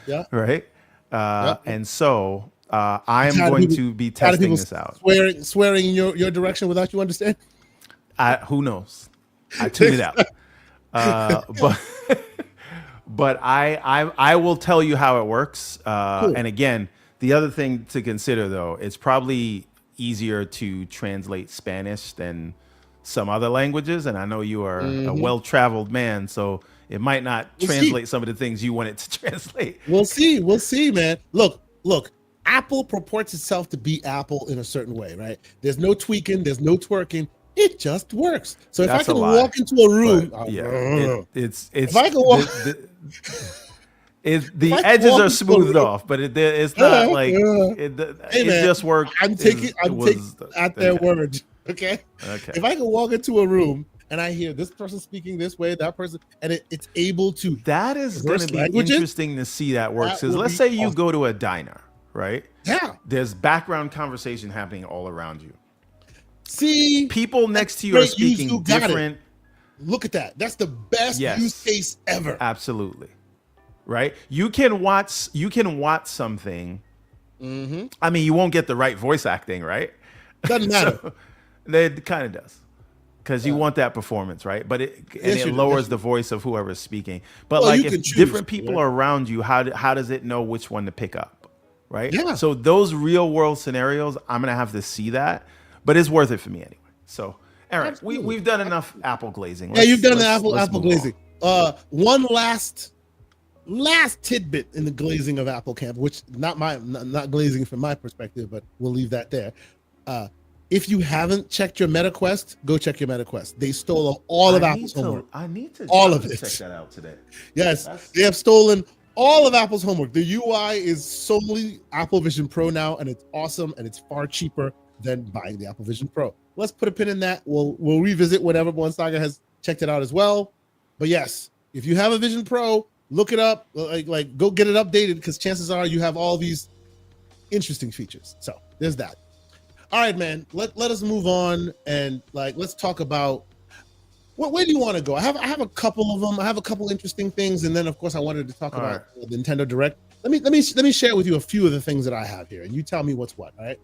Yeah. Right. And so I am going to be testing this out. Swearing in your direction without you understand. Who knows? I tune it out. But I will tell you how it works. Cool. And again, the other thing to consider, though, it's probably easier to translate Spanish than some other languages. And I know you are a well-traveled man, so it might not translate some of the things you want it to translate. We'll see, man. Look. Apple purports itself to be Apple in a certain way, right? There's no tweaking, there's no twerking. It just works. So if I can walk into a room, if I can walk, the edges are smoothed off, but it's not like it just works. I'm taking at their word. Okay. If I can walk into a room and I hear this person speaking this way, that person, and it's able to. That is going to be interesting to see that works. Because let's say you go to a diner, right? Yeah. There's background conversation happening all around you. See, people next to you are speaking different. Look at that. That's the best use case ever. Absolutely. Right? You can watch something. I mean, you won't get the right voice acting, right? Doesn't matter. So, it kind of does. Because you want that performance, right? But it lowers the voice of whoever's speaking. But if different people are around you, how does it know which one to pick up? Right? Yeah. So those real world scenarios, I'm going to have to see that. But it's worth it for me anyway. So, Aaron, we've done enough Apple glazing. You've done the Apple glazing. One last tidbit in the glazing of Apple camp, which not glazing from my perspective, but we'll leave that there. If you haven't checked your MetaQuest, go check your MetaQuest. They stole all of Apple's homework. I need to all of it. Check that out today. Yes, they have stolen all of Apple's homework. The UI is solely Apple Vision Pro now, and it's awesome, and it's far cheaper than buying the Apple Vision Pro. Let's put a pin in that. We'll revisit whenever Born Saga has checked it out as well. But yes, if you have a Vision Pro, look it up. Like go get it updated, because chances are you have all these interesting features. So there's that. All right, man. Let us move on and let's talk about where do you want to go? I have a couple of them. I have a couple interesting things, and then of course I wanted to talk about the Nintendo Direct. Let me share with you a few of the things that I have here, and you tell me what's what. All right.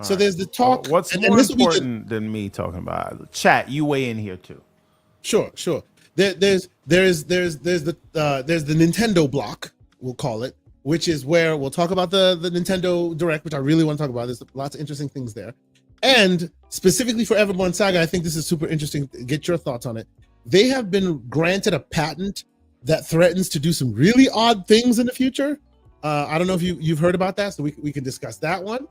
So there's the talk. What's more important than me talking about it? Chat, you weigh in here too. Sure. There's the Nintendo block, we'll call it, which is where we'll talk about the Nintendo Direct, which I really want to talk about. There's lots of interesting things there. And specifically for Everborn Saga, I think this is super interesting. Get your thoughts on it. they have been granted a patent that threatens to do some really odd things in the future. I don't know if you've heard about that, so we can discuss that one.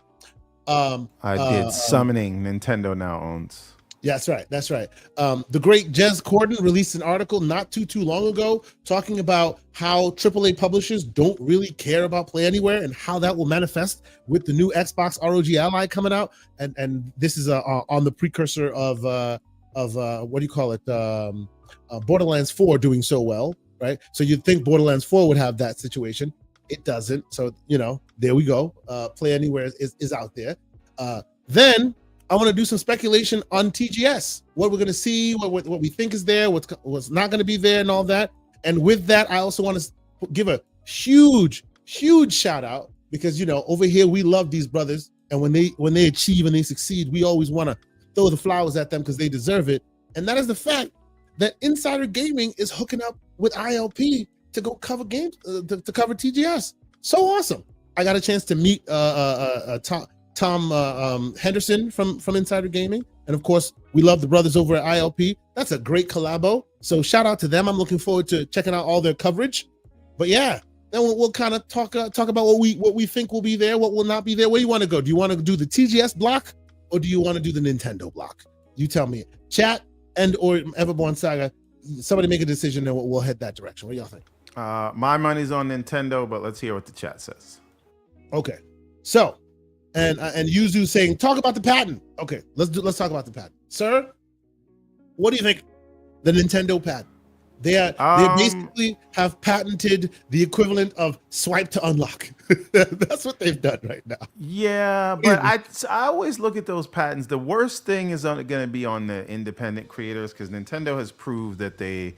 I did. Summoning Nintendo now owns. Yeah, that's right. The great Jez Corden released an article not too long ago talking about how AAA publishers don't really care about Play Anywhere and how that will manifest with the new Xbox ROG Ally coming out. And this is on the precursor of what do you call it? Borderlands 4 doing so well, right? So you'd think Borderlands 4 would have that situation. It doesn't. So, there we go. Play Anywhere is out there. Then I want to do some speculation on TGS, what we're going to see, what we think is there, what's not going to be there, and all that. And with that, I also want to give a huge shout out because over here we love these brothers, and when they achieve and they succeed, we always want to throw the flowers at them because they deserve it. And that is the fact that Insider Gaming is hooking up with ILP to go cover games, to cover TGS. So awesome! I got a chance to meet Tom Henderson from Insider Gaming. And of course, we love the brothers over at ILP. That's a great collabo. So shout out to them. I'm looking forward to checking out all their coverage. But yeah, then we'll kind of talk about what we think will be there, what will not be there. Where do you want to go? Do you want to do the TGS block or do you want to do the Nintendo block? You tell me. Chat and or Everborn Saga, somebody make a decision and we'll head that direction. What do y'all think? My money's on Nintendo, but let's hear what the chat says. Okay. So, and Yuzu saying, talk about the patent. Okay, let's talk about the patent. Sir, what do you think? The Nintendo patent. They basically have patented the equivalent of swipe to unlock. That's what they've done right now. Yeah, but I always look at those patents. The worst thing is going to be on the independent creators because Nintendo has proved that they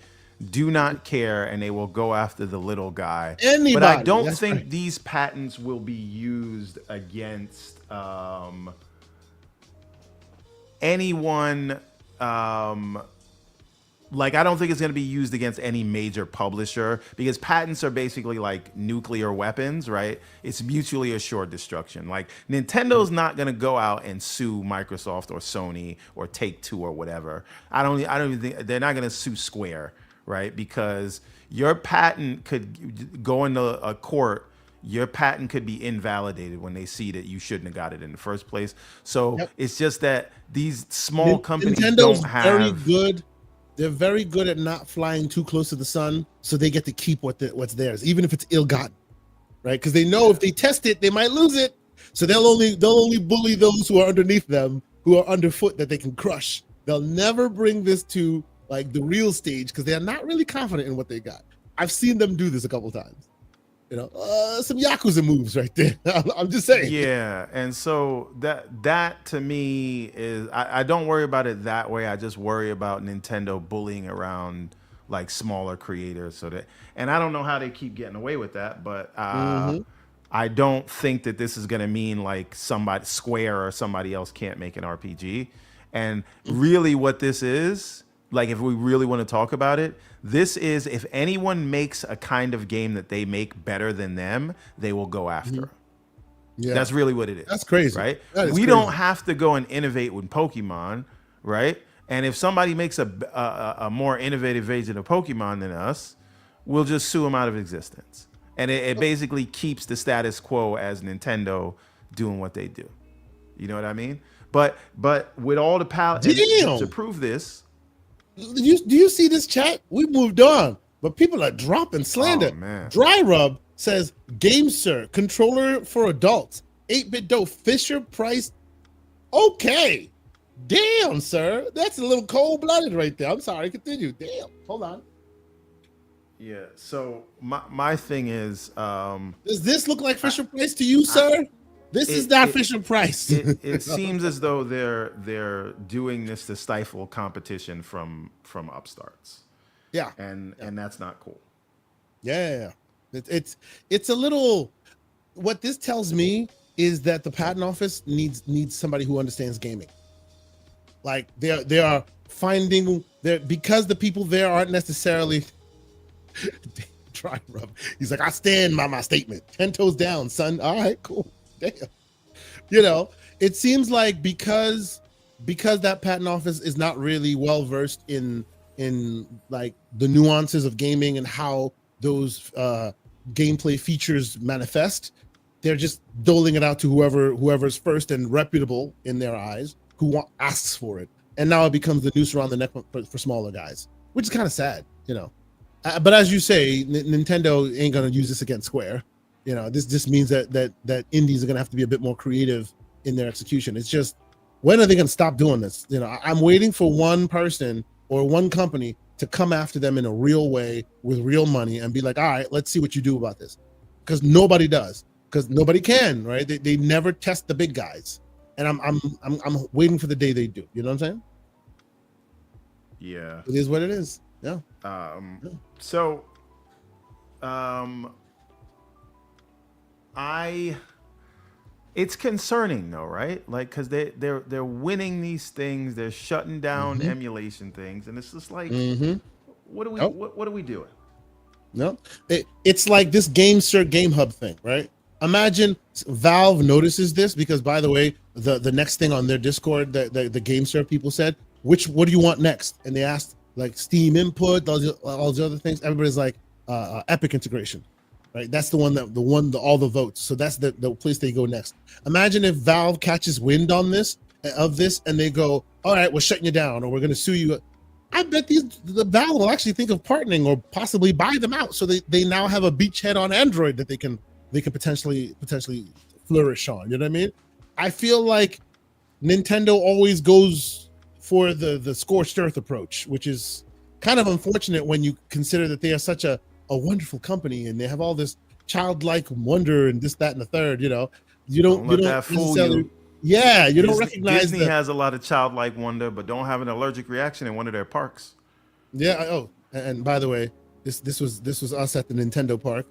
do not care and they will go after the little guy. Anybody, but I don't think these patents will be used against anyone. Like, I don't think it's going to be used against any major publisher because patents are basically like nuclear weapons, right? It's mutually assured destruction. Like, Nintendo's not going to go out and sue Microsoft or Sony or Take-Two or whatever. I don't even think they're not going to sue Square, right? Because your patent could go into a court. Your patent could be invalidated when they see that you shouldn't have got it in the first place. So It's just that these small companies Nintendo's don't have very good. They're very good at not flying too close to the sun, so they get to keep what's theirs, even if it's ill-gotten, right? Because they know if they test it, they might lose it. So they'll only bully those who are underneath them, who are underfoot that they can crush. They'll never bring this to like the real stage because they're not really confident in what they got. I've seen them do this a couple times. Some Yakuza moves right there. I'm just saying. Yeah, and so that to me is I don't worry about it that way. I just worry about Nintendo bullying around like smaller creators. And I don't know how they keep getting away with that, but I don't think that this is going to mean like somebody Square or somebody else can't make an RPG. And really, what this is, like, if we really want to talk about it, this is if anyone makes a kind of game that they make better than them, they will go after. Yeah, that's really what it is. That's crazy, right? We don't have to go and innovate with Pokemon, right? And if somebody makes a more innovative version of Pokemon than us, we'll just sue them out of existence. And it basically keeps the status quo as Nintendo doing what they do. You know what I mean? But with all the to prove this. Do you see this chat? We moved on, but people are dropping slander. Oh, man. Dry Rub says, "Game Sir, controller for adults, 8-bit dough, Fisher Price." Okay, damn, sir, that's a little cold-blooded right there. I'm sorry, continue. Damn, hold on. Yeah. So my thing is, does this look like Fisher Price to you, sir? This is not Fisher Price. It seems as though they're doing this to stifle competition from upstarts. Yeah, and that's not cool. Yeah, it's a little. What this tells me is that the patent office needs somebody who understands gaming. Like they are finding because the people there aren't necessarily. Dry Rub. He's like, I stand by my statement. 10 toes down, son. All right, cool. Damn. It seems like because that patent office is not really well versed in in like the nuances of gaming and how those gameplay features manifest. They're just doling it out to whoever's first and reputable in their eyes, who asks for it, and now it becomes the noose around the neck for smaller guys, which is kind of sad, you know. But as you say, Nintendo ain't gonna use this against Square. You know, this just means that indies are gonna have to be a bit more creative in their execution. It's just, when are they gonna stop doing this? You know, I'm waiting for one person or one company to come after them in a real way with real money and be like, all right, let's see what you do about this, because nobody does, because nobody can, right? They never test the big guys, and I'm waiting for the day they do. You know what I'm saying? Yeah, it is what it is. Yeah. So, it's concerning though, right? Like, because they're winning these things, they're shutting down emulation things, and it's just like, what are we doing? No, it's like this Game Hub thing, right? Imagine Valve notices this, because, by the way, the next thing on their Discord, the GameSir people said, what do you want next? And they asked like Steam input, all the other things. Everybody's like Epic integration, right? That's the one all the votes. So that's the place they go next. Imagine if Valve catches wind on this, and they go, all right, we're shutting you down, or we're going to sue you. I bet the Valve will actually think of partnering or possibly buy them out, so they now have a beachhead on Android that they can potentially flourish on. You know what I mean? I feel like Nintendo always goes for the scorched earth approach, which is kind of unfortunate when you consider that they are such a wonderful company and they have all this childlike wonder and this, that, and the third. You know, you don't fool you. Yeah, you don't recognize Disney has a lot of childlike wonder, but don't have an allergic reaction in one of their parks. Yeah. Oh, and by the way, this was us at the Nintendo park.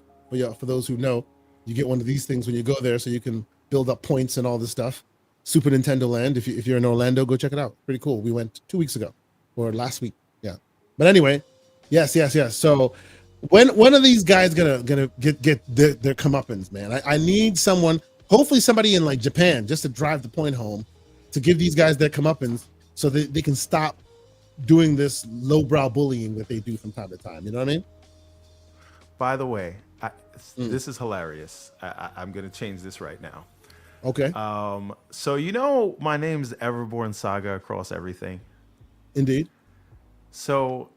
For those who know, you get one of these things when you go there, so you can build up points and all this stuff. Super Nintendo Land. If you're in Orlando, go check it out. Pretty cool. We went 2 weeks ago or last week. Yeah. But anyway, yes. So when are these guys gonna get their comeuppance, man? I need someone, hopefully somebody in like Japan, just to drive the point home, to give these guys their comeuppance, so that they can stop doing this lowbrow bullying that they do from time to time. You know what I mean? By the way, this is hilarious. I'm going to change this right now. Okay. So you know my name's Everborn Saga across everything. Indeed. So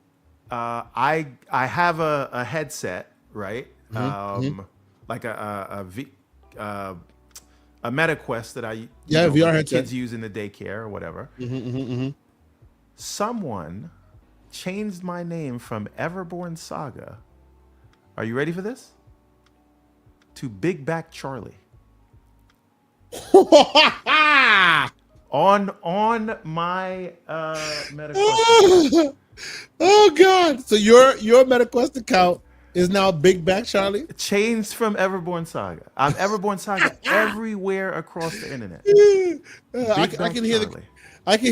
I have a headset, right? Like a MetaQuest that VR headset kids use in the daycare or whatever. Someone changed my name from Everborn Saga. Are you ready for this? To Big Back Charlie. on my MetaQuest. Oh God! So your MetaQuest account is now Big Back Charlie? Changed from Everborn Saga. I'm Everborn Saga everywhere across the internet. I can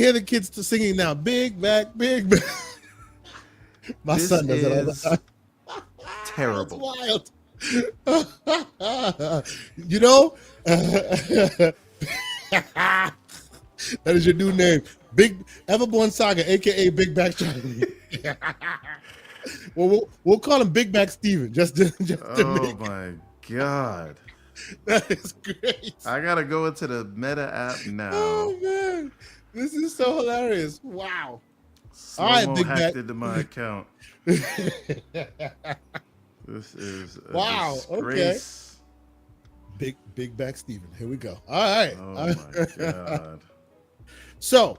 hear the kids singing now. Big Back, Big Back. My son does it all the time. Terrible. That's wild. You know, that is your new name, Big Everborn Saga, aka Big Back Charlie. Well, we'll call him Big Back Steven. Just to oh my God, that is great. I gotta go into the Meta app now. Oh man, this is so hilarious! Wow. All right, Big Back. Hacked into my account. This is a disgrace. Okay. Big Back Steven. Here we go. All right. Oh my God. So,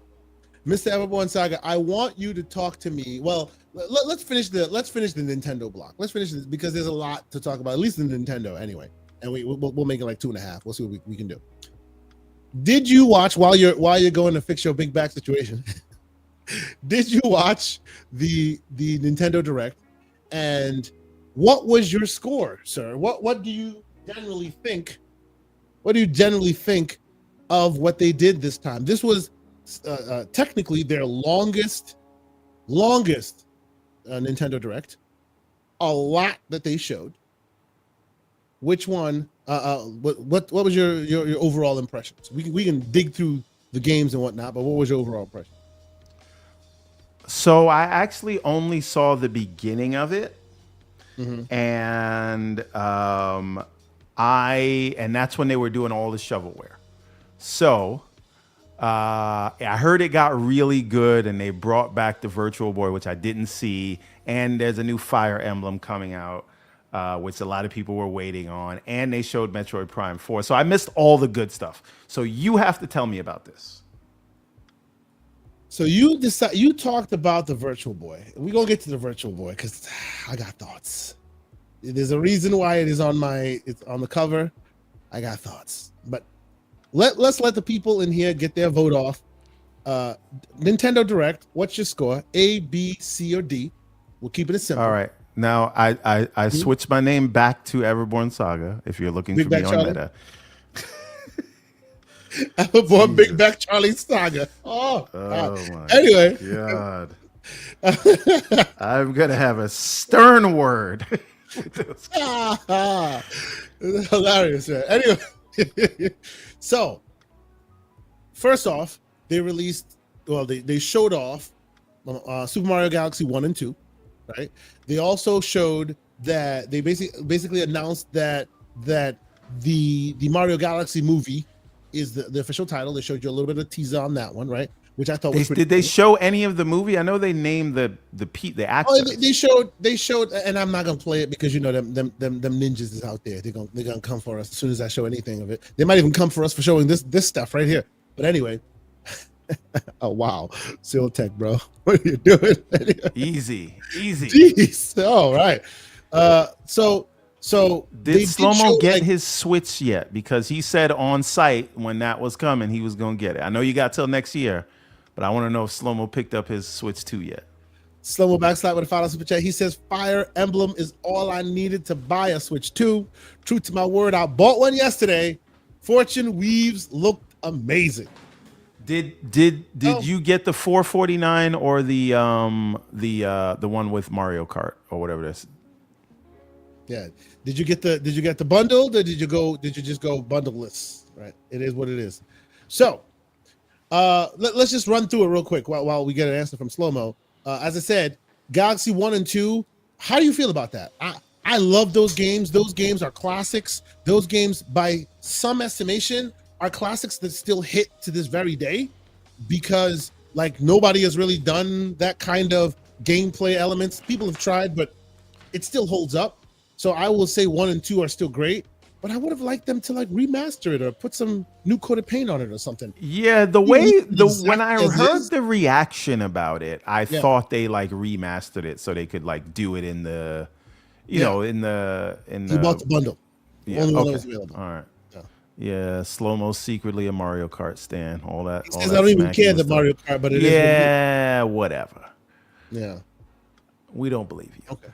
Mr. Everborn Saga, I want you to talk to me. Well, let's finish the Nintendo block. Let's finish this, because there's a lot to talk about, at least in Nintendo anyway. And we'll make it like 2.5. We'll see what we can do. Did you watch, while you're going to fix your big back situation? Did you watch the Nintendo Direct? And what was your score, sir? What do you generally think? What do you generally think of what they did this time? This was technically their longest Nintendo Direct. A lot that they showed. Which one? What was your overall impressions? We can dig through the games and whatnot, but what was your overall impression? So I actually only saw the beginning of it, and that's when they were doing all the shovelware. So I heard it got really good, and they brought back the Virtual Boy, which I didn't see, and there's a new Fire Emblem coming out, which a lot of people were waiting on, and they showed Metroid Prime 4. So I missed all the good stuff. So you have to tell me about this. So you talked about the Virtual Boy. We're gonna get to the Virtual Boy because I got thoughts. There's a reason why it's on the cover. I got thoughts, but let's let the people in here get their vote off. Nintendo Direct. What's your score? A, B, C, or D? We'll keep it simple. All right. Now I switched my name back to Everborn Saga. If you're looking for me on Meta. Everborn Big Back Charlie Saga. Oh my anyway. God. I'm gonna have a stern word. Hilarious, man. Anyway, so first off, they showed off Super Mario Galaxy 1 and 2, right? They also showed that they basically announced that the Mario Galaxy movie is the official title. They showed you a little bit of teaser on that one, right? Which I thought was pretty Did they show any of the movie? I know they named the actors. Oh, they showed, and I'm not gonna play it because you know them ninjas is out there. They're gonna come for us as soon as I show anything of it. They might even come for us for showing this stuff right here. But anyway, oh wow, Seal Tech, bro, what are you doing? Easy. Jeez, all right. So did Slow-Mo get his Switch yet? Because he said on site when that was coming, he was gonna get it. I know you got till next year, but I want to know if Slow-Mo picked up his Switch 2 yet. Slow-Mo backslide with a $5 super chat. He says Fire Emblem is all I needed to buy a Switch 2. True to my word, I bought one yesterday. Fortune Weaves looked amazing. Did you get the $449 or the one with Mario Kart or whatever it is? Yeah. Did you get the bundle, or did you just go bundleless? Right. It is what it is. So let's just run through it real quick while we get an answer from Slow-Mo. As I said, Galaxy 1 and 2. How do you feel about that? I love those games. Those games are classics. Those games, by some estimation, are classics that still hit to this very day, because like nobody has really done that kind of gameplay elements. People have tried, but it still holds up. So I will say 1 and 2 are still great, but I would have liked them to like remaster it or put some new coat of paint on it or something. Yeah, when I heard the reaction about it, I thought they like remastered it so they could like do it in the, you bought the bundle. Yeah, only okay. one that was available. All right. Yeah, Slow-Mo secretly a Mario Kart stan. All that. I don't even care the Mario Kart, but it is. Yeah, whatever. Yeah. We don't believe you. Okay.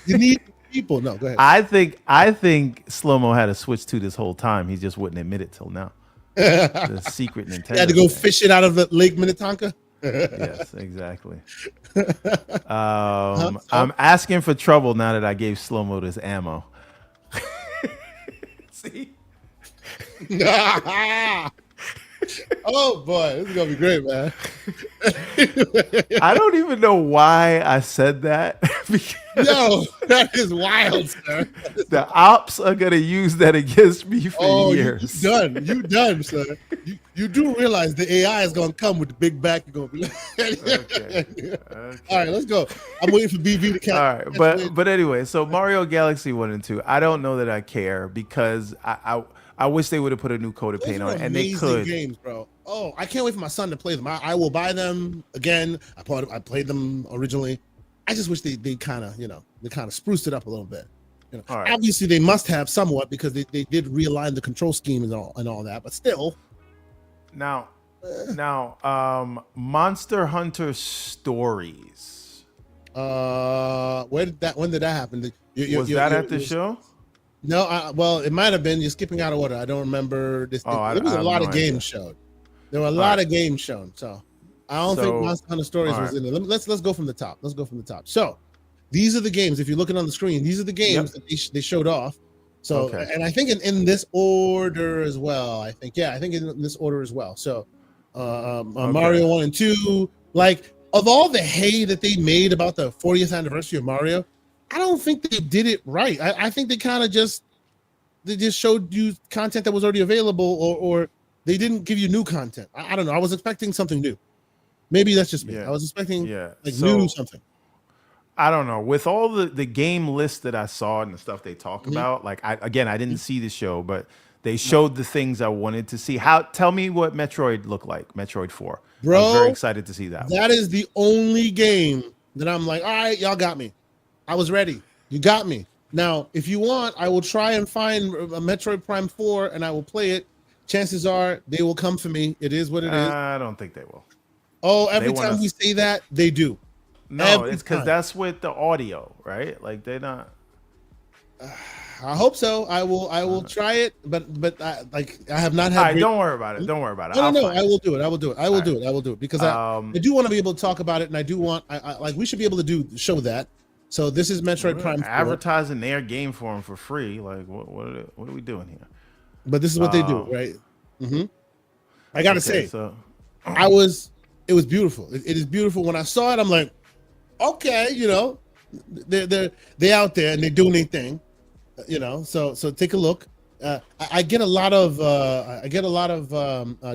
You need people. No, go ahead. I think Slow-Mo had a Switch 2 this whole time. He just wouldn't admit it till now. The secret Nintendo. You had to go fish it out of the Lake Minnetonka. Yes, exactly. I'm asking for trouble now that I gave Slow-Mo this ammo. See? Oh boy, this is gonna be great, man. I don't even know why I said that. No, that is wild, sir. The ops are gonna use that against me for years. You done, sir. You do realize the AI is gonna come with the big back. You're gonna be like, okay. All right, let's go. I'm waiting for BV to catch. All right, but anyway, so Mario Galaxy 1 and 2. I don't know that I care because I wish they would have put a new coat of paint on it, and they could. Games, bro. Oh, I can't wait for my son to play them. I will buy them again. I played them originally. I just wish they kind of spruced it up a little bit. Right. Obviously they must have somewhat because they did realign the control scheme and all that, but still. Now, Monster Hunter Stories. When did that happen? Was that at the show? No, well, it might have been. You're skipping out of order. I don't remember this. There was a lot of games shown. There were a lot of games shown. So I don't think Monster Hunter Stories was in there. Let's go from the top. Let's go from the top. So these are the games. If you're looking on the screen, these are the games that they showed off. So and I think in this order as well. I think in this order as well. So Mario 1 and 2. Like of all the hay that they made about the 40th anniversary of Mario, I don't think they did it right. I think they kind of just showed you content that was already available, or they didn't give you new content. I don't know. I was expecting something new. Maybe that's just me. I was expecting new something. I don't know. With all the game list that I saw and the stuff they talk about, like I didn't see the show, but they showed the things I wanted to see. Tell me what Metroid looked like, Metroid 4. Bro, I was very excited to see that. That is the only game that I'm like, all right, y'all got me. I was ready. You got me. Now, if you want, I will try and find a Metroid Prime 4 and I will play it. Chances are they will come for me. It is what it is. I don't think they will. Oh, every time we say that, they do. No, it's because that's with the audio, right? Like they're not. I hope so. I will try it, but I have not had. All right, don't worry about it. Don't worry about it. No, I will do it. I will do it because I do want to be able to talk about it, and I do want. I we should be able to show that. So this is Metroid Prime 4. Advertising their game for them for free. Like what are we doing here? But this is what they do, right? I gotta say, it was beautiful. It is beautiful. When I saw it, I'm like, okay, they're out there and they're doing their thing, So take a look. I get a lot of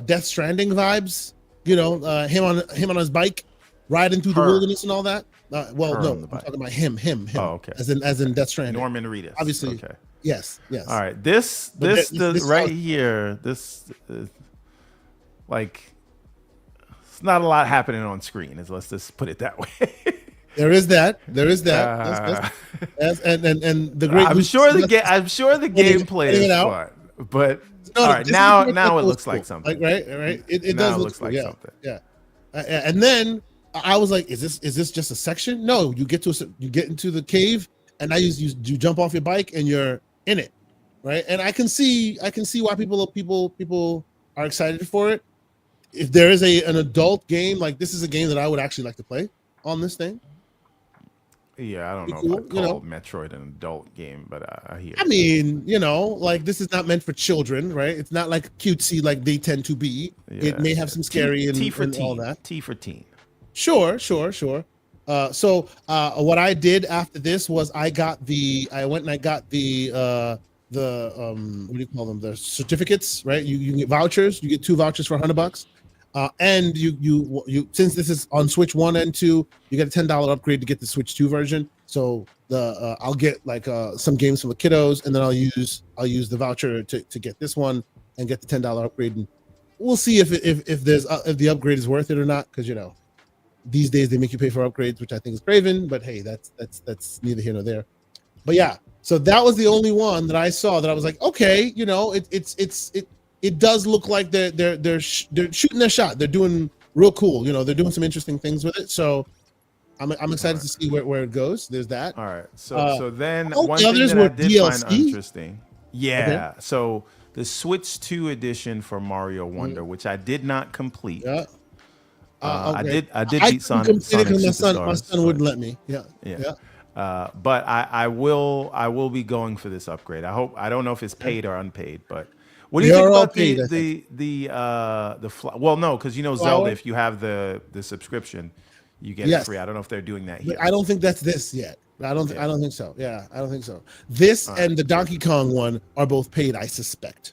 Death Stranding vibes. Him on his bike, riding through the wilderness and all that. I'm talking about him. Oh, okay. As in Death Stranding. Norman Reedus. Obviously. Okay. Yes. All right. This right here. This is like. It's not a lot happening on screen. Let's just put it that way. There is that. And the great. I'm sure the gameplay is fun, but all right, now it looks like something. Right. It does look like something. Yeah. And then I was like, is this just a section? No, you get into the cave, and you jump off your bike and you're in it, right? And I can see why people are excited for it. If there is an adult game, like this is a game that I would actually like to play on this thing. Yeah, I don't know if I'd call Metroid an adult game, but I hear. I mean, like this is not meant for children, right? It's not like cutesy like they tend to be. Yeah. It may have some scary and all that. T for teen. Sure. So what I did after this was I went and I got the what do you call them? The certificates, right? You get vouchers. You get 2 vouchers for $100. And you since this is on Switch 1 and 2, you get a $10 upgrade to get the Switch 2 version. So I'll get like some games for the kiddos, and then I'll use the voucher to get this one and get the $10 upgrade. And we'll see if the upgrade is worth it or not, because these days they make you pay for upgrades, which I think is craven. But hey, that's neither here nor there. But yeah, so that was the only one that I saw that I was like, okay, it does look like they're shooting their shot. They're doing real cool. They're doing some interesting things with it. So I'm excited to see where it goes. There's that. All right. So then one thing that I did find interesting. Yeah. Okay. So the Switch 2 edition for Mario Wonder, which I did not complete. Yeah. Okay. I did beat Sonic Superstars. My son wouldn't let me. Yeah. But I will be going for this upgrade. I don't know if it's paid or unpaid, but. What do you think about well, no, because Zelda, if you have the subscription, you get it free. I don't know if they're doing that here. I don't think that's this yet. I don't think so. Yeah, I don't think so. This and the Donkey Kong one are both paid, I suspect.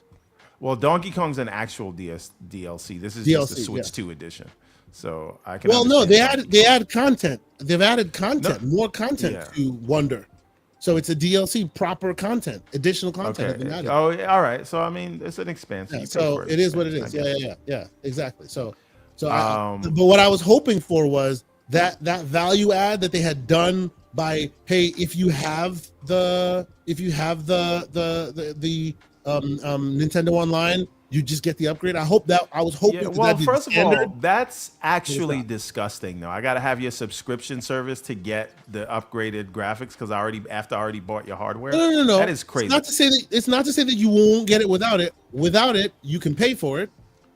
Well, Donkey Kong's an actual DLC. This is just the Switch 2 edition. So I can. Well, no, they add content. They've added content, more content to Wonder. So it's a DLC, proper content, additional content. Okay. Oh, all right. So I mean, it's an expansion. Yeah, so it is what it is. Yeah. Exactly. So, but what I was hoping for was that value add that they had done by, hey, if you have the Nintendo Online, you just get the upgrade. I was hoping. Yeah, well, first of all, that's actually disgusting. Though I got to have your subscription service to get the upgraded graphics because I already bought your hardware. No. That is crazy. It's not to say that you won't get it without it. Without it, you can pay for it.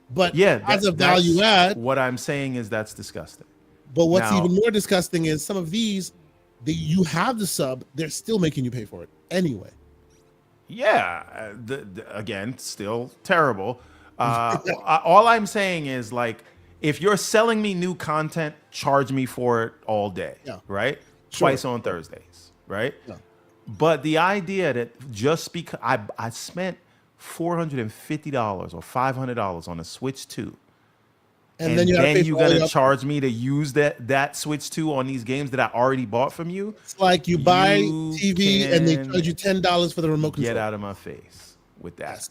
But as a value add, what I'm saying is that's disgusting. But what's even more disgusting is some of these, you have the sub, they're still making you pay for it anyway. Yeah, again, still terrible. All I'm saying is, like, if you're selling me new content, charge me for it all day, right? Sure. Twice on Thursdays, right? Yeah. But the idea that just because I spent $450 or $500 on a Switch 2, and then you're gonna charge me to use that Switch 2 on these games that I already bought from you. It's like you buy TV and they charge you $10 for the remote control. Get out of my face with that.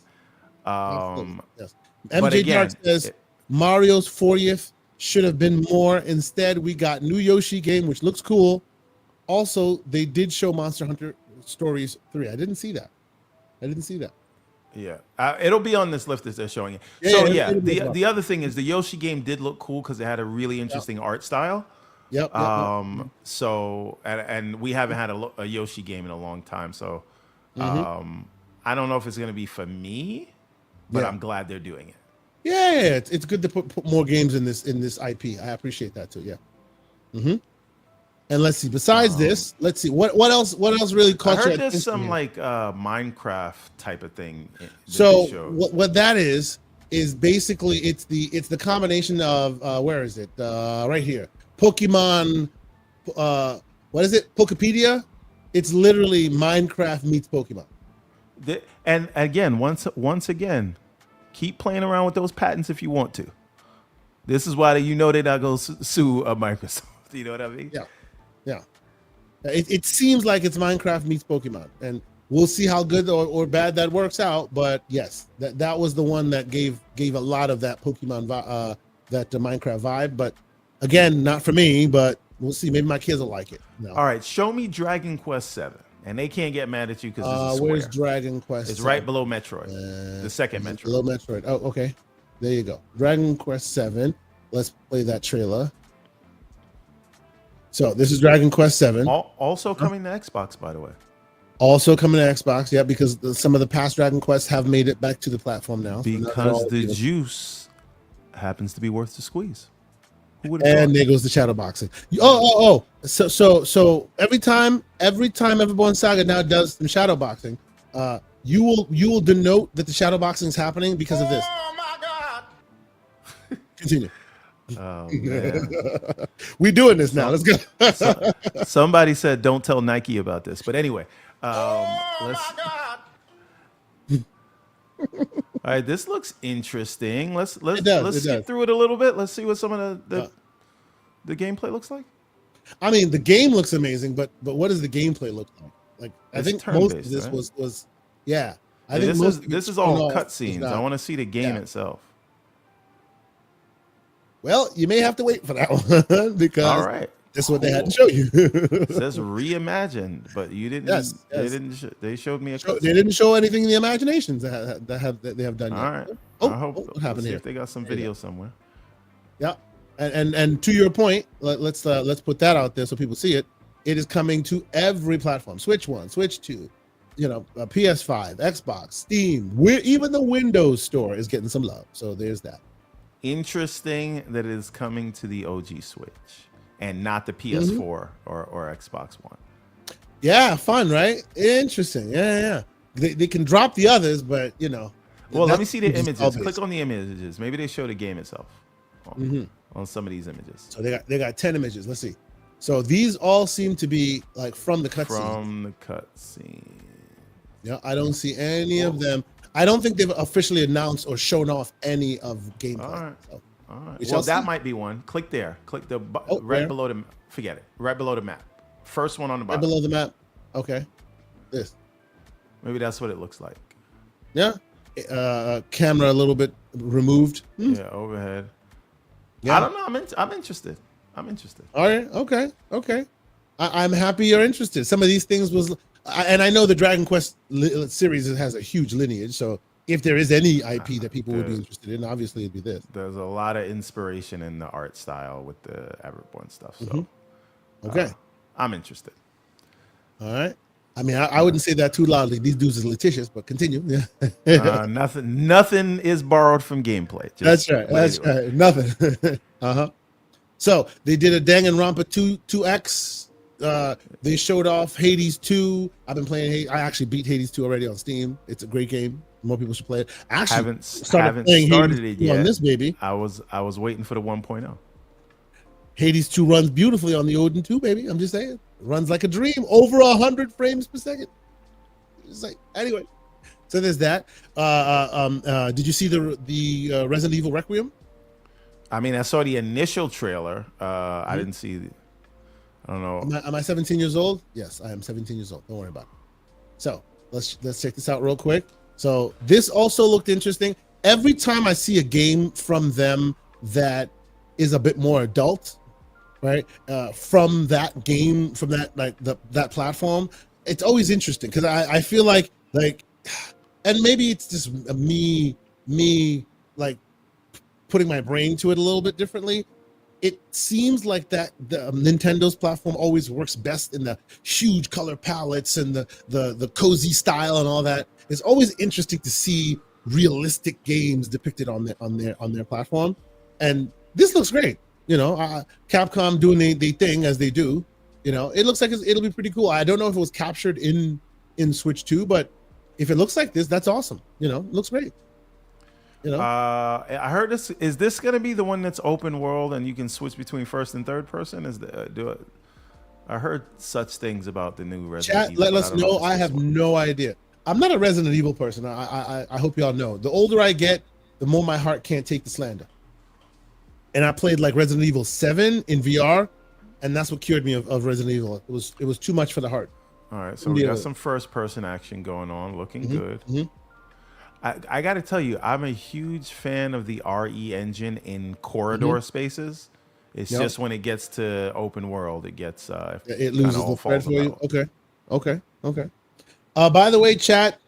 Yes. MJ Dark says Mario's 40th should have been more. Instead, we got new Yoshi game, which looks cool. Also, they did show Monster Hunter Stories 3. I didn't see that. Yeah, it'll be on this list that they're showing it. The other thing is the Yoshi game did look cool because it had a really interesting art style. Yep. So and we haven't had a Yoshi game in a long time. So I don't know if it's gonna be for me, but I'm glad they're doing it. Yeah, it's good to put more games in this IP. I appreciate that too. Yeah. And let's see. Besides this, let's see what else really caught you. I heard there's some like Minecraft type of thing. So what that is basically it's the combination of where is it? Right here, Pokemon. What is it? Pokepedia. It's literally Minecraft meets Pokemon. And again, once again, keep playing around with those patents if you want to. This is why they're not going to sue Microsoft. You know what I mean? Yeah. It seems like it's Minecraft meets Pokemon, and we'll see how good or bad that works out. But yes, that was the one that gave a lot of that Pokemon that Minecraft vibe. But again, not for me. But we'll see. Maybe my kids will like it. No. All right, show me Dragon Quest 7, and they can't get mad at you because it's a square. Where's Dragon Quest? It's right below Metroid, the second Metroid. Below Metroid. Oh, okay. There you go. Dragon Quest 7. Let's play that trailer. So this is Dragon Quest 7. Also coming to Xbox, by the way. Also coming to Xbox, yeah, because some of the past Dragon Quests have made it back to the platform now. Because the juice happens to be worth the squeeze. And there goes the shadow boxing. So every time Everborn Saga now does some shadow boxing, you will denote that the shadow boxing is happening because of this. Oh my god! Continue. Oh man, we doing this now. Let's go. Somebody said don't tell Nike about this, but anyway, my God. All right, this looks interesting. Let's skip through it a little bit. Let's see what some of the gameplay looks like. I mean, the game looks amazing, but what does the gameplay look like? Like I think most of this was I think this is all cutscenes. I want to see the game itself. Well, you may have to wait for that one because this is what they had to show you. It says reimagined, but you didn't. Yes. They showed me they didn't show anything in the imaginations that they have done. All yet. right. Oh, I hope. What happened here? If they got some video somewhere. Yeah, and to your point, let's put that out there so people see it. It is coming to every platform: Switch 1, Switch 2, PS5, Xbox, Steam. Even the Windows Store is getting some love. So there's that. Interesting that it is coming to the OG Switch and not the PS4 or Xbox One. Yeah, fun, right? Interesting. Yeah. They can drop the others, but Well, let me see the images. Click on the images. Maybe they show the game itself on some of these images. So they got 10 images. Let's see. So these all seem to be like from the cutscene. Yeah, I don't see any of them. I don't think they've officially announced or shown off any of gameplay. All right. Well, that might be one. Click there. Click the right below the. Forget it. Right below the map. First one on the bottom. Right below the map. Okay. This. Maybe that's what it looks like. Yeah. Camera a little bit removed. Yeah, overhead. Yeah. I don't know. I'm interested. All right. Okay. I'm happy you're interested. Some of these things and I know the Dragon Quest series has a huge lineage, so if there is any IP that people would be interested in, obviously it'd be this. There's a lot of inspiration in the art style with the Everborn stuff. So, okay, I'm interested. All right. I mean, I wouldn't say that too loudly. These dudes are litigious, but continue. Yeah. Nothing is borrowed from gameplay. That's right. Nothing. So they did a Danganronpa 2X. They showed off Hades 2. I've been playing Hades. I actually beat Hades 2 already on Steam. It's a great game. More people should play it. Actually, haven't started it yet on this baby. I was waiting for the 1.0. Hades 2 runs beautifully on the Odin 2, baby. I'm just saying, it runs like a dream, over 100 frames per second. It's like, anyway, so there's that. Did you see the Resident Evil Requiem? I mean, I saw the initial trailer. I didn't see. I don't know. Am I 17 years old? Yes, I am 17 years old. Don't worry about it. So let's check this out real quick. So this also looked interesting. Every time I see a game from them that is a bit more adult, right? From that game, from that that platform, it's always interesting because I feel like, and maybe it's just me like putting my brain to it a little bit differently. It seems like that the Nintendo's platform always works best in the huge color palettes and the cozy style and all that. It's always interesting to see realistic games depicted on their platform, and this looks great. You know, Capcom doing the thing as they do. You know, it looks like it'll be pretty cool. I don't know if it was captured in Switch 2, but if it looks like this, that's awesome. You know, it looks great. You know, I heard this. Is this going to be the one that's open world and you can switch between first and third person? I heard such things about the new Resident Evil. Let us know. I have no idea. I'm not a Resident Evil person. I hope y'all know. The older I get, the more my heart can't take the slander. And I played like Resident Evil 7 in VR, and that's what cured me of Resident Evil. It was too much for the heart. All right, so we got some first person action going on, looking good. I got to tell you, I'm a huge fan of the RE engine in corridor spaces. It's just when it gets to open world, it gets it loses the thread for you. Okay. By the way, chat,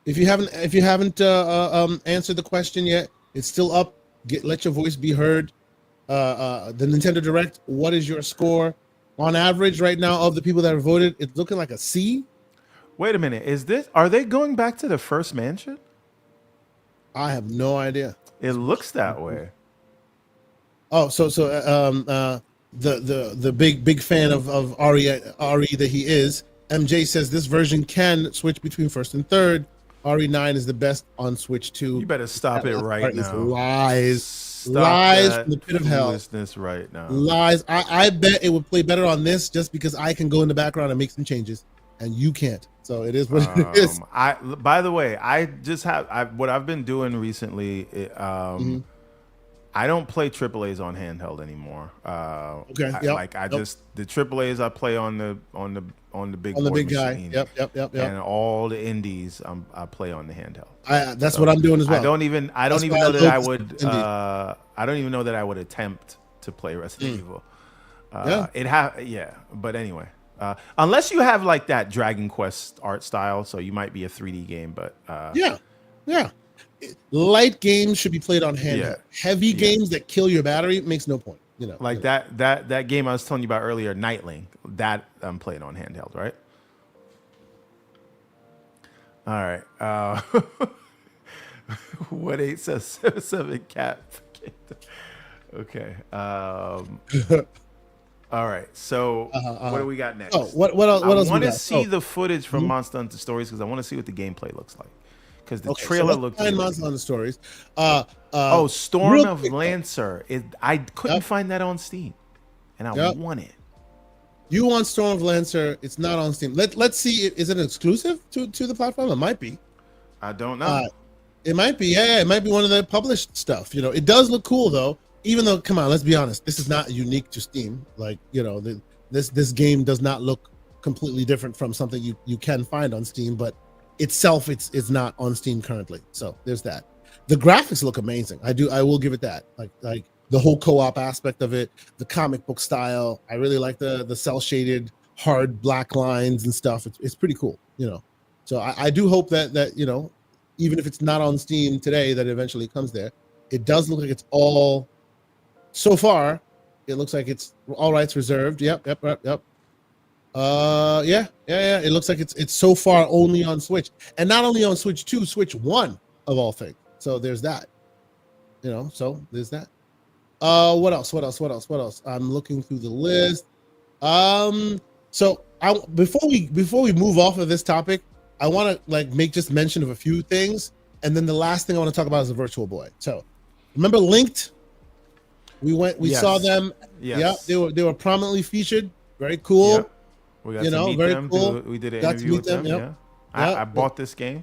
if you haven't answered the question yet, it's still up. Let your voice be heard. The Nintendo Direct, what is your score on average right now of the people that have voted? It's looking like a C. Wait a minute, are they going back to the first mansion? I have no idea. It looks that way. Oh, so the big fan of RE that he is. MJ says this version can switch between first and third. RE9 is the best on Switch 2. You better stop it right now. Lies from the pit of hell. Right now. Lies. I bet it would play better on this just because I can go in the background and make some changes, and you can't. So it is what it is. By the way, what I've been doing recently. I don't play AAAs on handheld anymore. Okay. Just the AAAs I play on the big guy. Yep. And all the indies I play on the handheld. That's what I'm doing as well. I don't even know that I would. I don't even know that I would attempt to play Resident Evil. But anyway, unless you have like that Dragon Quest art style, so you might be a 3D game. But yeah. Light games should be played on handheld. Heavy games that kill your battery makes no point. You know, like that game I was telling you about earlier, Nightling. That I'm playing on handheld, right? All right. What 877 cat? Okay. All right. So what do we got next? Oh, what else? I want to see the footage from Monster Hunter Stories because I want to see what the gameplay looks like. Because the trailer looked good. Monster Hunter Stories. Storm of Lancer. I couldn't find that on Steam, and I want it. You want Storm of Lancer? It's not on Steam. Let's see. Is it exclusive to the platform? It might be. I don't know. It might be. Yeah, it might be one of the published stuff. You know, it does look cool though. Even though, come on, let's be honest. This is not unique to Steam. Like, you know, this game does not look completely different from something you can find on Steam, but itself it's not on Steam currently. So there's that. The graphics look amazing. I will give it that. Like the whole co-op aspect of it, the comic book style. I really like the cell shaded hard black lines and stuff. It's pretty cool, you know. So I do hope that you know, even if it's not on Steam today, that eventually comes there. It does look like it's all, so far, it looks like it's all rights reserved. Yep. Yeah. It looks like it's so far only on Switch, and not only on Switch 2, Switch 1 of all things. So there's that. You know, so there's that. What else? I'm looking through the list. So before we move off of this topic, I want to like make just mention of a few things, And then the last thing I want to talk about is the Virtual Boy. So remember Linked? We saw them. Yes. Yeah, they were prominently featured. Very cool. Yep. We got to meet very them. cool. We did an Got interview with them. Yep. Yeah. I bought this game.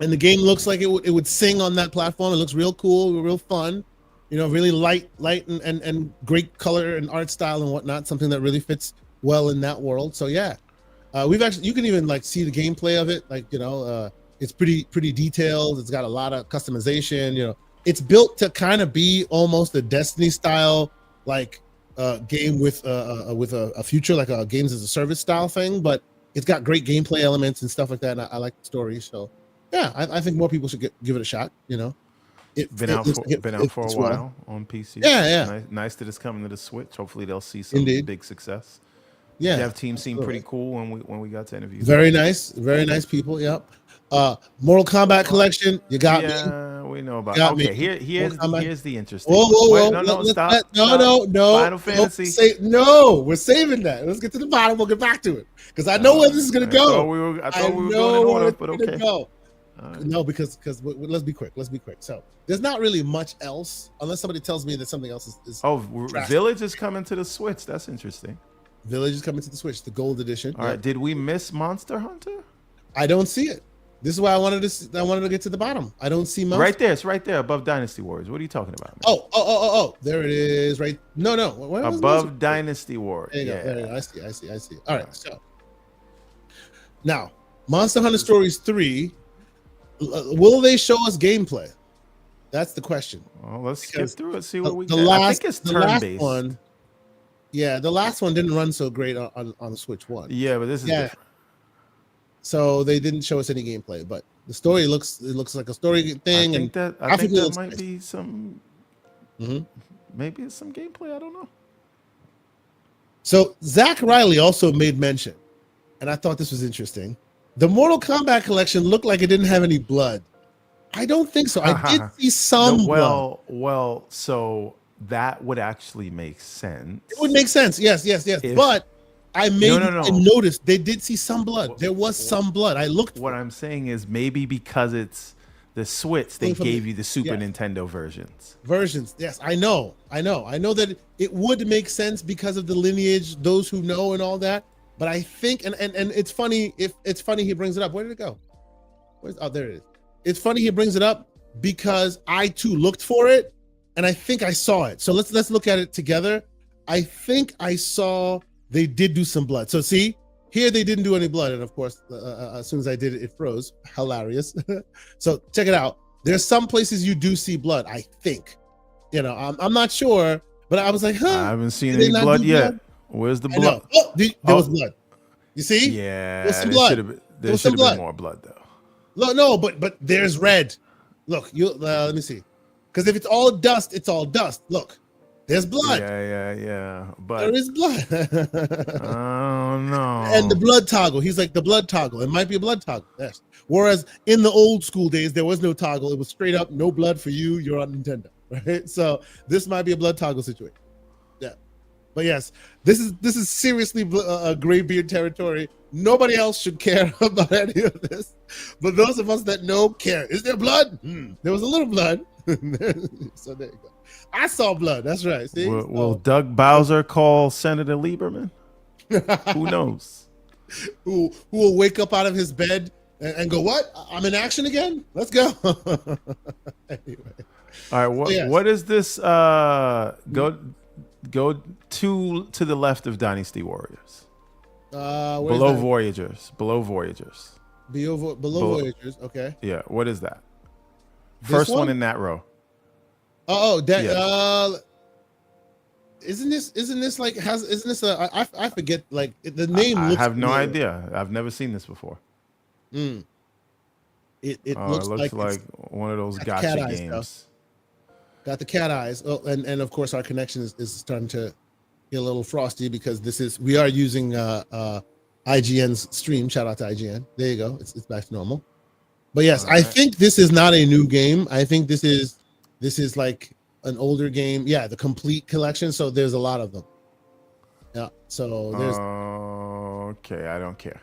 And the game looks like it would sing on that platform. It looks real cool, real fun. Really light and great color and art style and whatnot. Something that really fits well in that world. So yeah, you can even like see the gameplay of it. Like it's pretty detailed. It's got a lot of customization. It's built to kind of be almost a Destiny style like game with a future, like a games as a service style thing. But it's got great gameplay elements and stuff like that. And I like the story. So yeah, I think more people should give it a shot. It's been out for a while on PC. Yeah. Nice that it's coming to the Switch. Hopefully they'll see some big success. Yeah, the dev team seemed pretty cool when we got to interview. Very nice people. Yep. Mortal Kombat collection. You got me. Yeah, we know about. Okay, here's the interesting. Whoa! No, stop. No. Final Fantasy. We're saving that. Let's get to the bottom. We'll get back to it because I know where this is gonna go. I thought we were going in order, but okay. No, because let's be quick. So there's not really much else unless somebody tells me that something else is. Village is coming to the Switch. That's interesting. Village is coming to the Switch, the gold edition. All right. Did we miss Monster Hunter? I don't see it. This is why I wanted to get to the bottom. I don't see Monster. Right there. It's right there above Dynasty Warriors. What are you talking about, man? Oh. There it is. Right. No. Above Dynasty Warriors. There you go. I see. All right. So now, Monster Hunter Stories 3. Will they show us gameplay? That's the question. Well, let's skip through it. See what we get. I think it's turn-based. The last one didn't run so great on the Switch 1. Yeah, but this is different. So they didn't show us any gameplay, but the story looks like a story thing. I think that might be some. Maybe it's some gameplay. I don't know. So Zach Riley also made mention, and I thought this was interesting. The Mortal Kombat collection looked like it didn't have any blood. I don't think so. I did see some blood. Well, so that would actually make sense. It would make sense. Yes. But I noticed they did see some blood. There was some blood. I looked. What I'm saying is maybe because it's the Switch, they gave you the Super Nintendo versions. Yes, I know that it would make sense because of the lineage, those who know and all that. But I think, and it's funny he brings it up. Where did it go? There it is. It's funny he brings it up because I too looked for it, and I think I saw it. So let's look at it together. I think I saw they did do some blood. So see, here they didn't do any blood, and of course, as soon as I did it, it froze. Hilarious. So check it out. There's some places you do see blood. I think, I'm not sure, but I was like, I haven't seen any blood yet. Where's the blood? There was blood. You see? Yeah, there's some blood. There should have been more blood though. No, but there's red. Look, let me see. Because if it's all dust, it's all dust. Look, there's blood. Yeah. But there is blood. Oh no. And the blood toggle. He's like the blood toggle. It might be a blood toggle. Yes. Whereas in the old school days, there was no toggle. It was straight up no blood for you. You're on Nintendo, right? So this might be a blood toggle situation. But yes, this is seriously graybeard territory. Nobody else should care about any of this, but those of us that know care. Is there blood? There was a little blood. So there you go. I saw blood. That's right. See? Will Doug Bowser call Senator Lieberman? Who knows? Who will wake up out of his bed and go, "What? I'm in action again. Let's go." Anyway. All right. What is this? Go to the left of Dynasty Warriors. Below Voyagers. Below Voyagers. Okay. Yeah. What is that? First one in that row. Isn't this like isn't this I forget like the name? I have no idea. I've never seen this before. It looks like one of those gotcha games. Got the cat eyes. Oh, and of course our connection is starting to get a little frosty because we are using IGN's stream. Shout out to IGN. There you go. It's back to normal. But yes, I think this is not a new game. I think this is like an older game. Yeah, the complete collection. So there's a lot of them. Yeah. So there's okay, I don't care.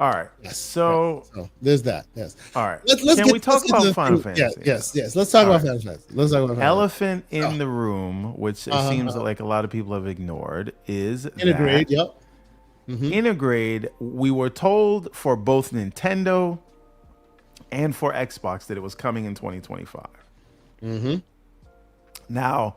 All right. Yes. So there's that. Yes. All right. Let's Can we talk about Final Fantasy? Yes. Let's talk about Final Fantasy. Let's talk about Final Elephant in the room, which it seems like a lot of people have ignored, is Integrate. Yep. Integrate. We were told for both Nintendo and for Xbox that it was coming in 2025. Now,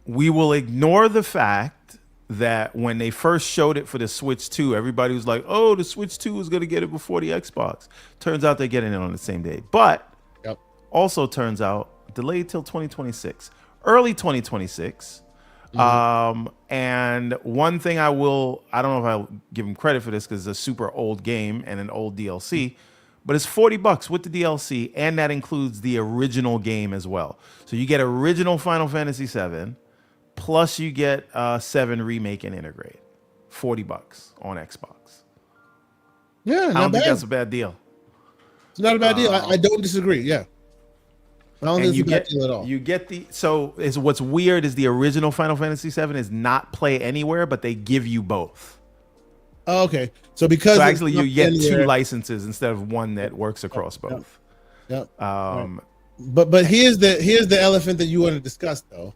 we will ignore the fact that when they first showed it for the Switch 2, everybody was like, oh, the Switch 2 is going to get it before the Xbox. Turns out they're getting it on the same day. But also turns out delayed till 2026, early 2026. And one thing I don't know if I'll give them credit for this because it's a super old game and an old DLC, but it's $40 with the DLC, and that includes the original game as well. So you get original Final Fantasy VII, plus you get 7 Remake and Integrate. $40 on Xbox. Yeah, I don't think that's a bad deal. It's not a bad deal. I don't disagree. Yeah. I don't think it's a bad deal at all. You get what's weird is the original Final Fantasy VII is not play anywhere, but they give you both. Oh, okay. So actually you get 2 licenses instead of one that works across both. Yep. But here's the elephant that you want to discuss though,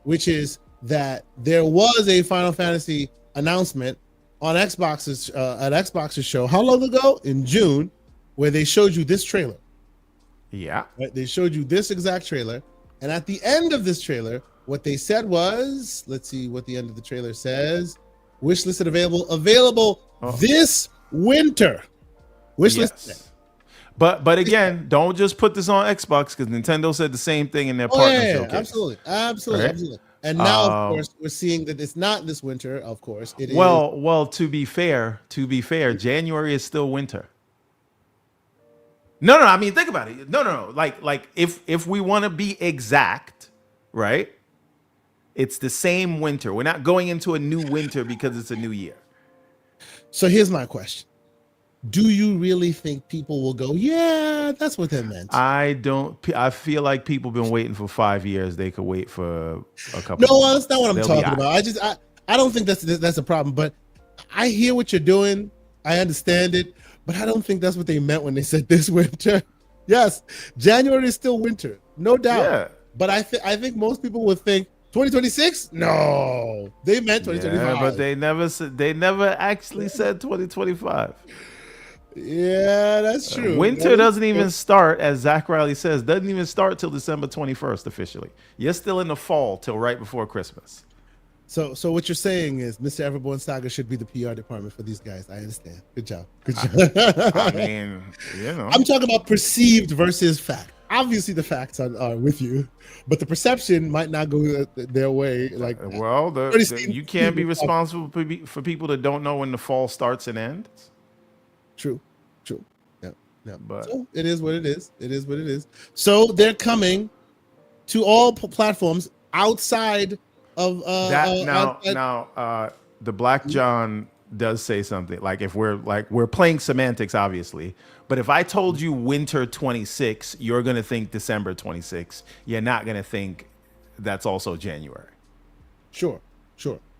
which is that there was a Final Fantasy announcement on Xbox's at Xbox's show how long ago? In June, where they showed you this trailer. Yeah. Right? They showed you this exact trailer, and at the end of this trailer, what they said was, let's see what the end of the trailer says. Wishlisted available this winter. Wishlist. Yes. But again, don't just put this on Xbox because Nintendo said the same thing in their partner showcase. Absolutely. And now, of course, we're seeing that it's not this winter. Of course, it is. Well, to be fair, January is still winter. No. I mean, think about it. No. Like if we want to be exact, right? It's the same winter. We're not going into a new winter because it's a new year. So here's my question. Do you really think people will go, yeah, that's what that meant? I don't. I feel like people have been waiting for 5 years. They could wait for a couple. No, that's not what I'm talking about. I don't think that's a problem. But I hear what you're doing. I understand it. But I don't think that's what they meant when they said this winter. Yes, January is still winter, no doubt. Yeah. But I think most people would think 2026? No, they meant 2025. Yeah, but they never actually said 2025. Yeah, that's true. Winter doesn't even start, as Zach Riley says, doesn't even start till December 21st officially. You're still in the fall till right before Christmas. So what you're saying is Mr. Everborn Saga should be the PR department for these guys. I understand. Good job. I mean, I'm talking about perceived versus fact. Obviously, the facts are with you, but the perception might not go their way. Like, well, you can't be responsible for people that don't know when the fall starts and ends. True. Yeah. But so it is what it is. It is what it is. So they're coming to all platforms outside of that. The Black John does say something like if we're playing semantics, obviously. But if I told you winter 26, you're going to think December 26. You're not going to think that's also January. Sure.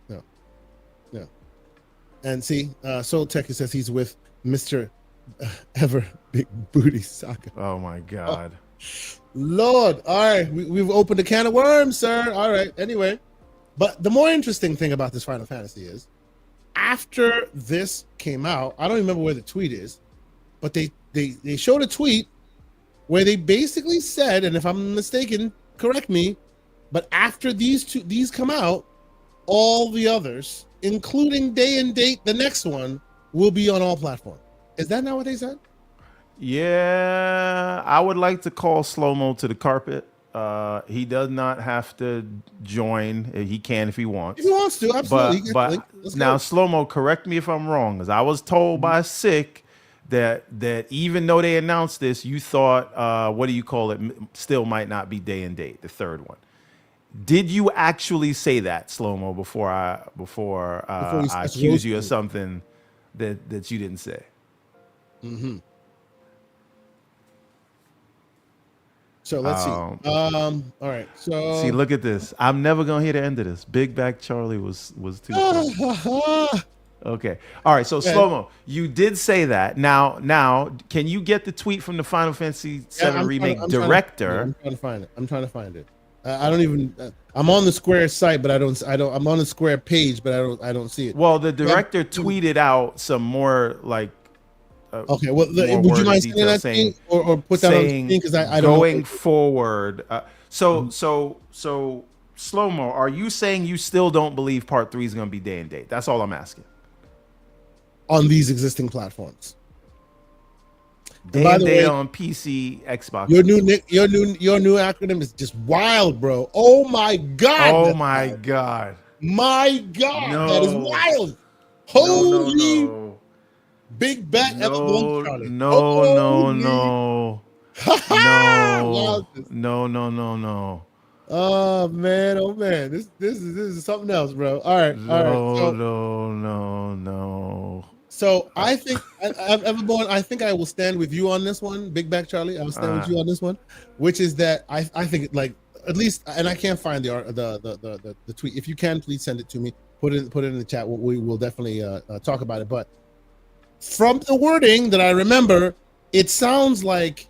No. And see, Soul Tech says he's with Mr. Ever Big Booty Saga. Oh, my God. Oh, Lord. All right. We've opened a can of worms, sir. All right. Anyway. But the more interesting thing about this Final Fantasy is after this came out, I don't remember where the tweet is, but they showed a tweet where they basically said, and if I'm mistaken, correct me, but after these come out, all the others, including day and date, the next one, will be on all platforms. Is that not what they said? Yeah, I would like to call Slow-Mo to the carpet. He does not have to join. He can if he wants. If he wants to, absolutely. But now, Slow-Mo, correct me if I'm wrong, because I was told by Sick that even though they announced this, you thought, what do you call it, still might not be day and date, the third one. Did you actually say that, Slow-Mo, before I accuse you of something that you didn't say? Mm-hmm. So let's see. All right. So look at this. I'm never gonna hear the end of this. Big Back Charlie was too. Okay. All right. So Slow-Mo, you did say that. Now, can you get the tweet from the Final Fantasy VII Remake director? I'm trying to find it. I'm trying to find it. I don't even. I'm on the Square site, but I don't. I'm on the Square page, but I don't see it. Well, the director tweeted out some more like. Okay. Well, would you mind sending that saying, or put that on the screen? Because I don't going forward. So Slow-Mo, are you saying you still don't believe Part 3 is going to be day and date? That's all I'm asking. On these existing platforms. Day and date on PC, Xbox. Your new acronym is just wild, bro. Oh my god. Oh my god. My god. No. That is wild. Holy no. Big bet. No. Oh man. This is something else, bro. All right. No. So I think Everborn, I think I will stand with you on this one, Big Back Charlie. I will stand with you on this one, which is that I think like at least, and I can't find the tweet. If you can, please send it to me. Put it in the chat. We will definitely talk about it. But from the wording that I remember, it sounds like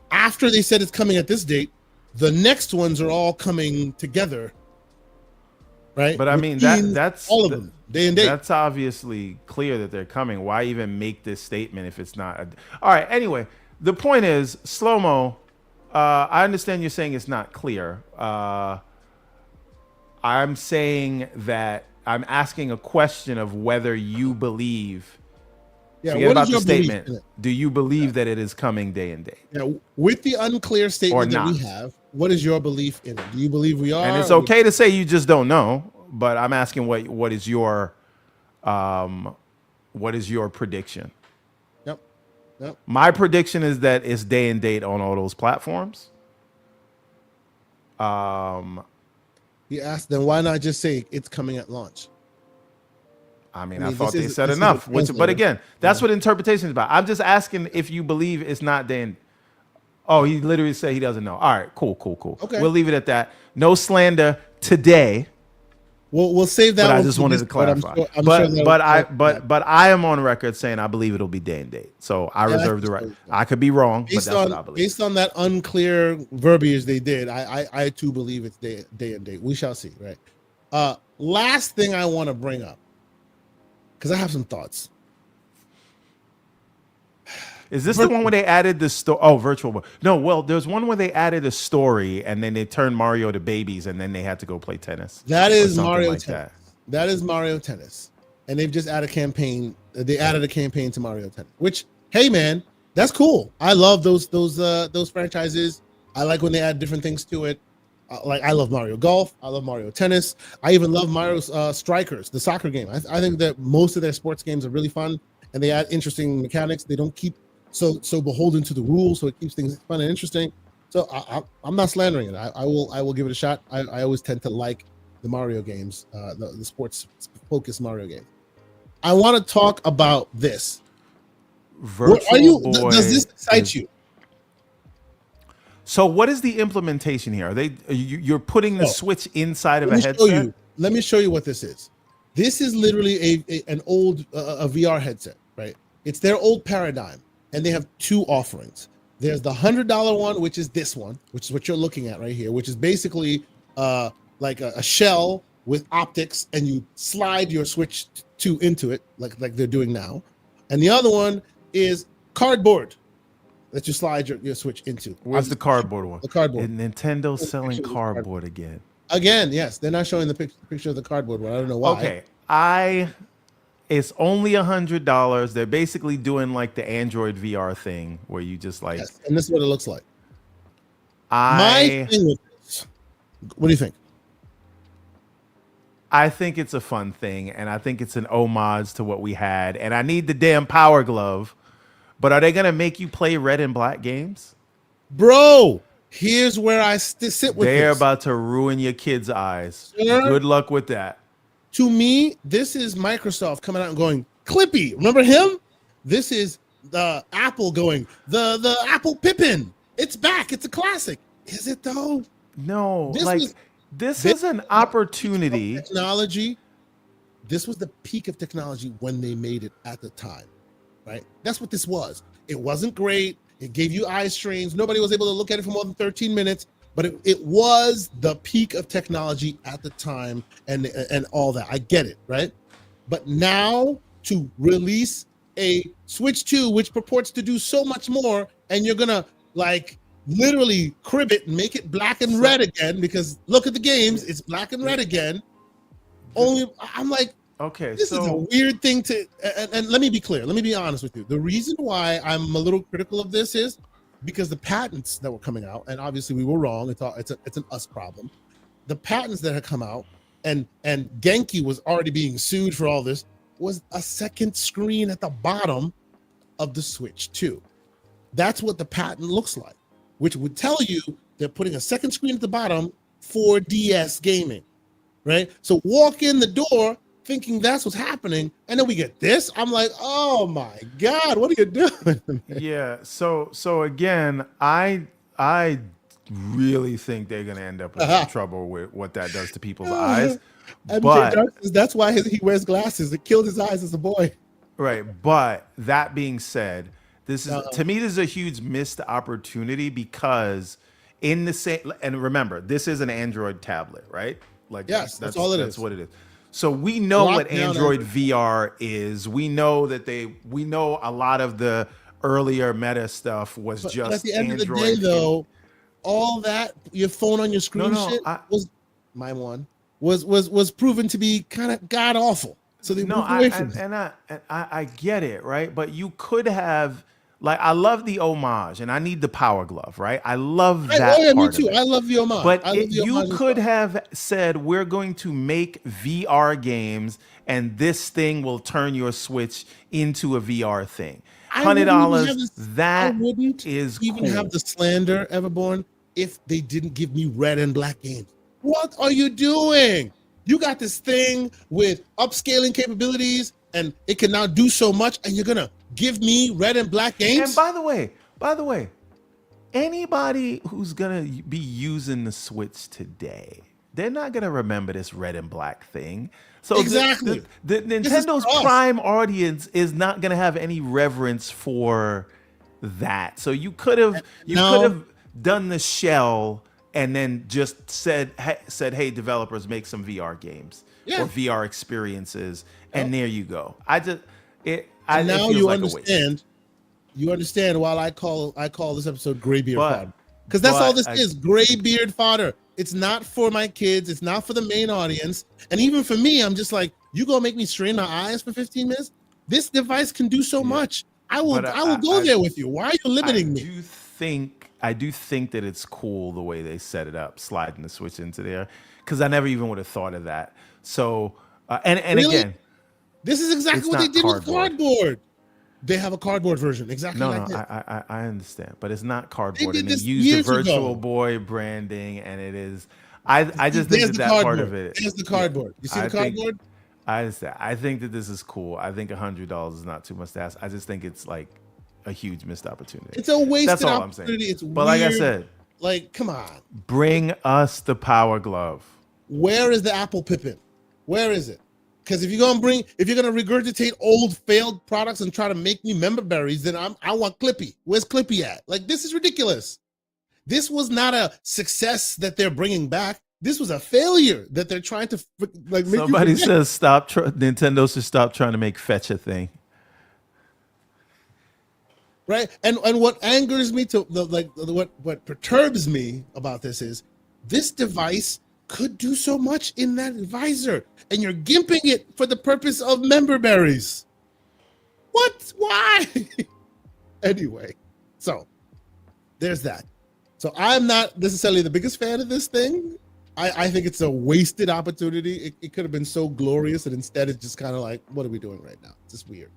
after they said it's coming at this date, the next ones are all coming together, right? But I mean that's all of them. Day and date. That's obviously clear that they're coming. Why even make this statement if it's not? All right. Anyway, the point is, Slow-Mo, I understand you're saying it's not clear. I'm saying that I'm asking a question of whether you believe. Yeah, forget about the statement. Do you believe that it is coming day and date? Yeah, with the unclear statement that we have, what is your belief in it? Do you believe we are? And it's okay to say you just don't know. But I'm asking what is your prediction? Yep. My prediction is that it's day and date on all those platforms. He asked, then why not just say it's coming at launch? I mean, I thought they said enough. But again, that's what interpretation is about. I'm just asking if you believe it's not day and. Oh, he literally said he doesn't know. All right, cool. Okay, we'll leave it at that. No slander today. We'll save that. But I just wanted to clarify. But I am on record saying I believe it'll be day and date. So I reserve the right. I could be wrong, but that's what I believe. Based on that unclear verbiage they did, I too believe it's day and date. We shall see. Right. Last thing I want to bring up, because I have some thoughts. Is this the one where they added the story? Oh, virtual. No, well, there's one where they added a story and then they turned Mario to babies and then they had to go play tennis. That is Mario Tennis. That is Mario Tennis. And they've just added a campaign. They added a campaign to Mario Tennis, which, hey, man, that's cool. I love those franchises. I like when they add different things to it. Like I love Mario Golf. I love Mario Tennis. I even love Mario Strikers, the soccer game. I think that most of their sports games are really fun and they add interesting mechanics. They don't keep so beholden to the rules, so it keeps things fun and interesting. So I'm not slandering it. I will give it a shot. I always tend to like the Mario games, the sports focused Mario game. I want to talk about this. Does this excite you? So what is the implementation here? You're putting the Switch inside of a headset? Let me show you what this is. This is literally an old a VR headset, right? It's their old paradigm. And they have two offerings. There's the $100 one, which is this one, which is what you're looking at right here, which is basically like a shell with optics, and you slide your Switch 2 into it, like they're doing now. And the other one is cardboard that you slide your Switch into. Where's the cardboard one? The cardboard. And Nintendo's selling cardboard again. Again, yes. They're not showing the picture of the cardboard one. I don't know why. Okay, it's only $100. They're basically doing like the Android VR thing where you just like. Yes, and this is what it looks like. My thing with this, what do you think? I think it's a fun thing, and I think it's an homage to what we had. And I need the damn Power Glove. But are they gonna make you play red and black games? Bro, here's where I sit with. They're about to ruin your kids' eyes. Sir? Good luck with that. To me, this is Microsoft coming out and going, Clippy, remember him? This is the Apple going, the Apple Pippin. It's back. It's a classic. Is it though? No, this is an opportunity. Technology this was the peak of technology when they made it at the time, right? That's what this was. It wasn't great. It gave you eye strains. Nobody was able to look at it for more than 13 minutes, but it was the peak of technology at the time and all that. I get it, right? But now to release a Switch 2, which purports to do so much more, and you're gonna like literally crib it and make it black and red again, because look at the games, it's black and red again. Only I'm like, okay, this is a weird thing to, and let me be clear, let me be honest with you. The reason why I'm a little critical of this is because the patents that were coming out, and obviously we were wrong, it's an us problem. The patents that had come out, and Genki was already being sued for all this, was a second screen at the bottom of the Switch 2. That's what the patent looks like, which would tell you they're putting a second screen at the bottom for DS gaming, right? So walk in the door thinking that's what's happening, and then we get this. I'm like, oh my God, what are you doing? Yeah. So again, I really think they're gonna end up in some trouble with what that does to people's eyes. But that's why he wears glasses. It killed his eyes as a boy. Right. But that being said, this is to me, this is a huge missed opportunity, because in the same, and remember, this is an Android tablet, right? Like, yes, that's all it is. That's what it is. So we know what Android VR is. We know that we know a lot of the earlier Meta stuff was just at the end Android of the day, though, all that your phone on your screen was proven to be kind of god awful. So they moved away from it. I get it, right? But you could have, like, I love the homage, and I need the Power Glove, right? I love that. Oh yeah, me part too. of it. I love the homage. But you could have said, we're going to make VR games, and this thing will turn your Switch into a VR thing. $100. That is even cool. have the slander, Everborn, if they didn't give me red and black games. What are you doing? You got this thing with upscaling capabilities, and it can now do so much, and you're gonna give me red and black games? And by the way, anybody who's gonna be using the Switch today, they're not gonna remember this red and black thing. So exactly, the Nintendo's prime audience is not gonna have any reverence for that. So you could have done the shell and then just said, hey, developers, make some VR games or VR experiences, and there you go. Now you understand. You understand why I call this episode Graybeard Fodder, because that's all this is, Graybeard Fodder. It's not for my kids. It's not for the main audience, and even for me, I'm just like, you gonna make me strain my eyes for 15 minutes? This device can do so much. I will go there with you. Why are you limiting me? I do think that it's cool the way they set it up, sliding the Switch into there, because I never even would have thought of that. So, and really? Again, this is exactly what they did with cardboard. They have a cardboard version, exactly like that. I understand, but it's not cardboard, and they use the Virtual Boy branding, and it is. I just think that part of it. There's the cardboard. You see the cardboard? I think that this is cool. I think $100 is not too much to ask. I just think it's like a huge missed opportunity. It's a wasted That's all opportunity. I'm saying. It's but weird. Like I said, like, come on. Bring us the Power Glove. Where is the Apple Pippin? Where is it? Because if you're gonna regurgitate old failed products and try to make me member berries, then I want Clippy. Where's Clippy at? Like, this is ridiculous. This was not a success that they're bringing back. This was a failure that they're trying to like. Make Somebody says Nintendo should stop trying to make fetch a thing. Right, and what angers me what perturbs me about this is this device could do so much in that visor, and you're gimping it for the purpose of member berries. What? Why? Anyway, so there's that. So I'm not necessarily the biggest fan of this thing. I think it's a wasted opportunity. It could have been so glorious, and instead it's just kind of like, what are we doing right now? It's just weird.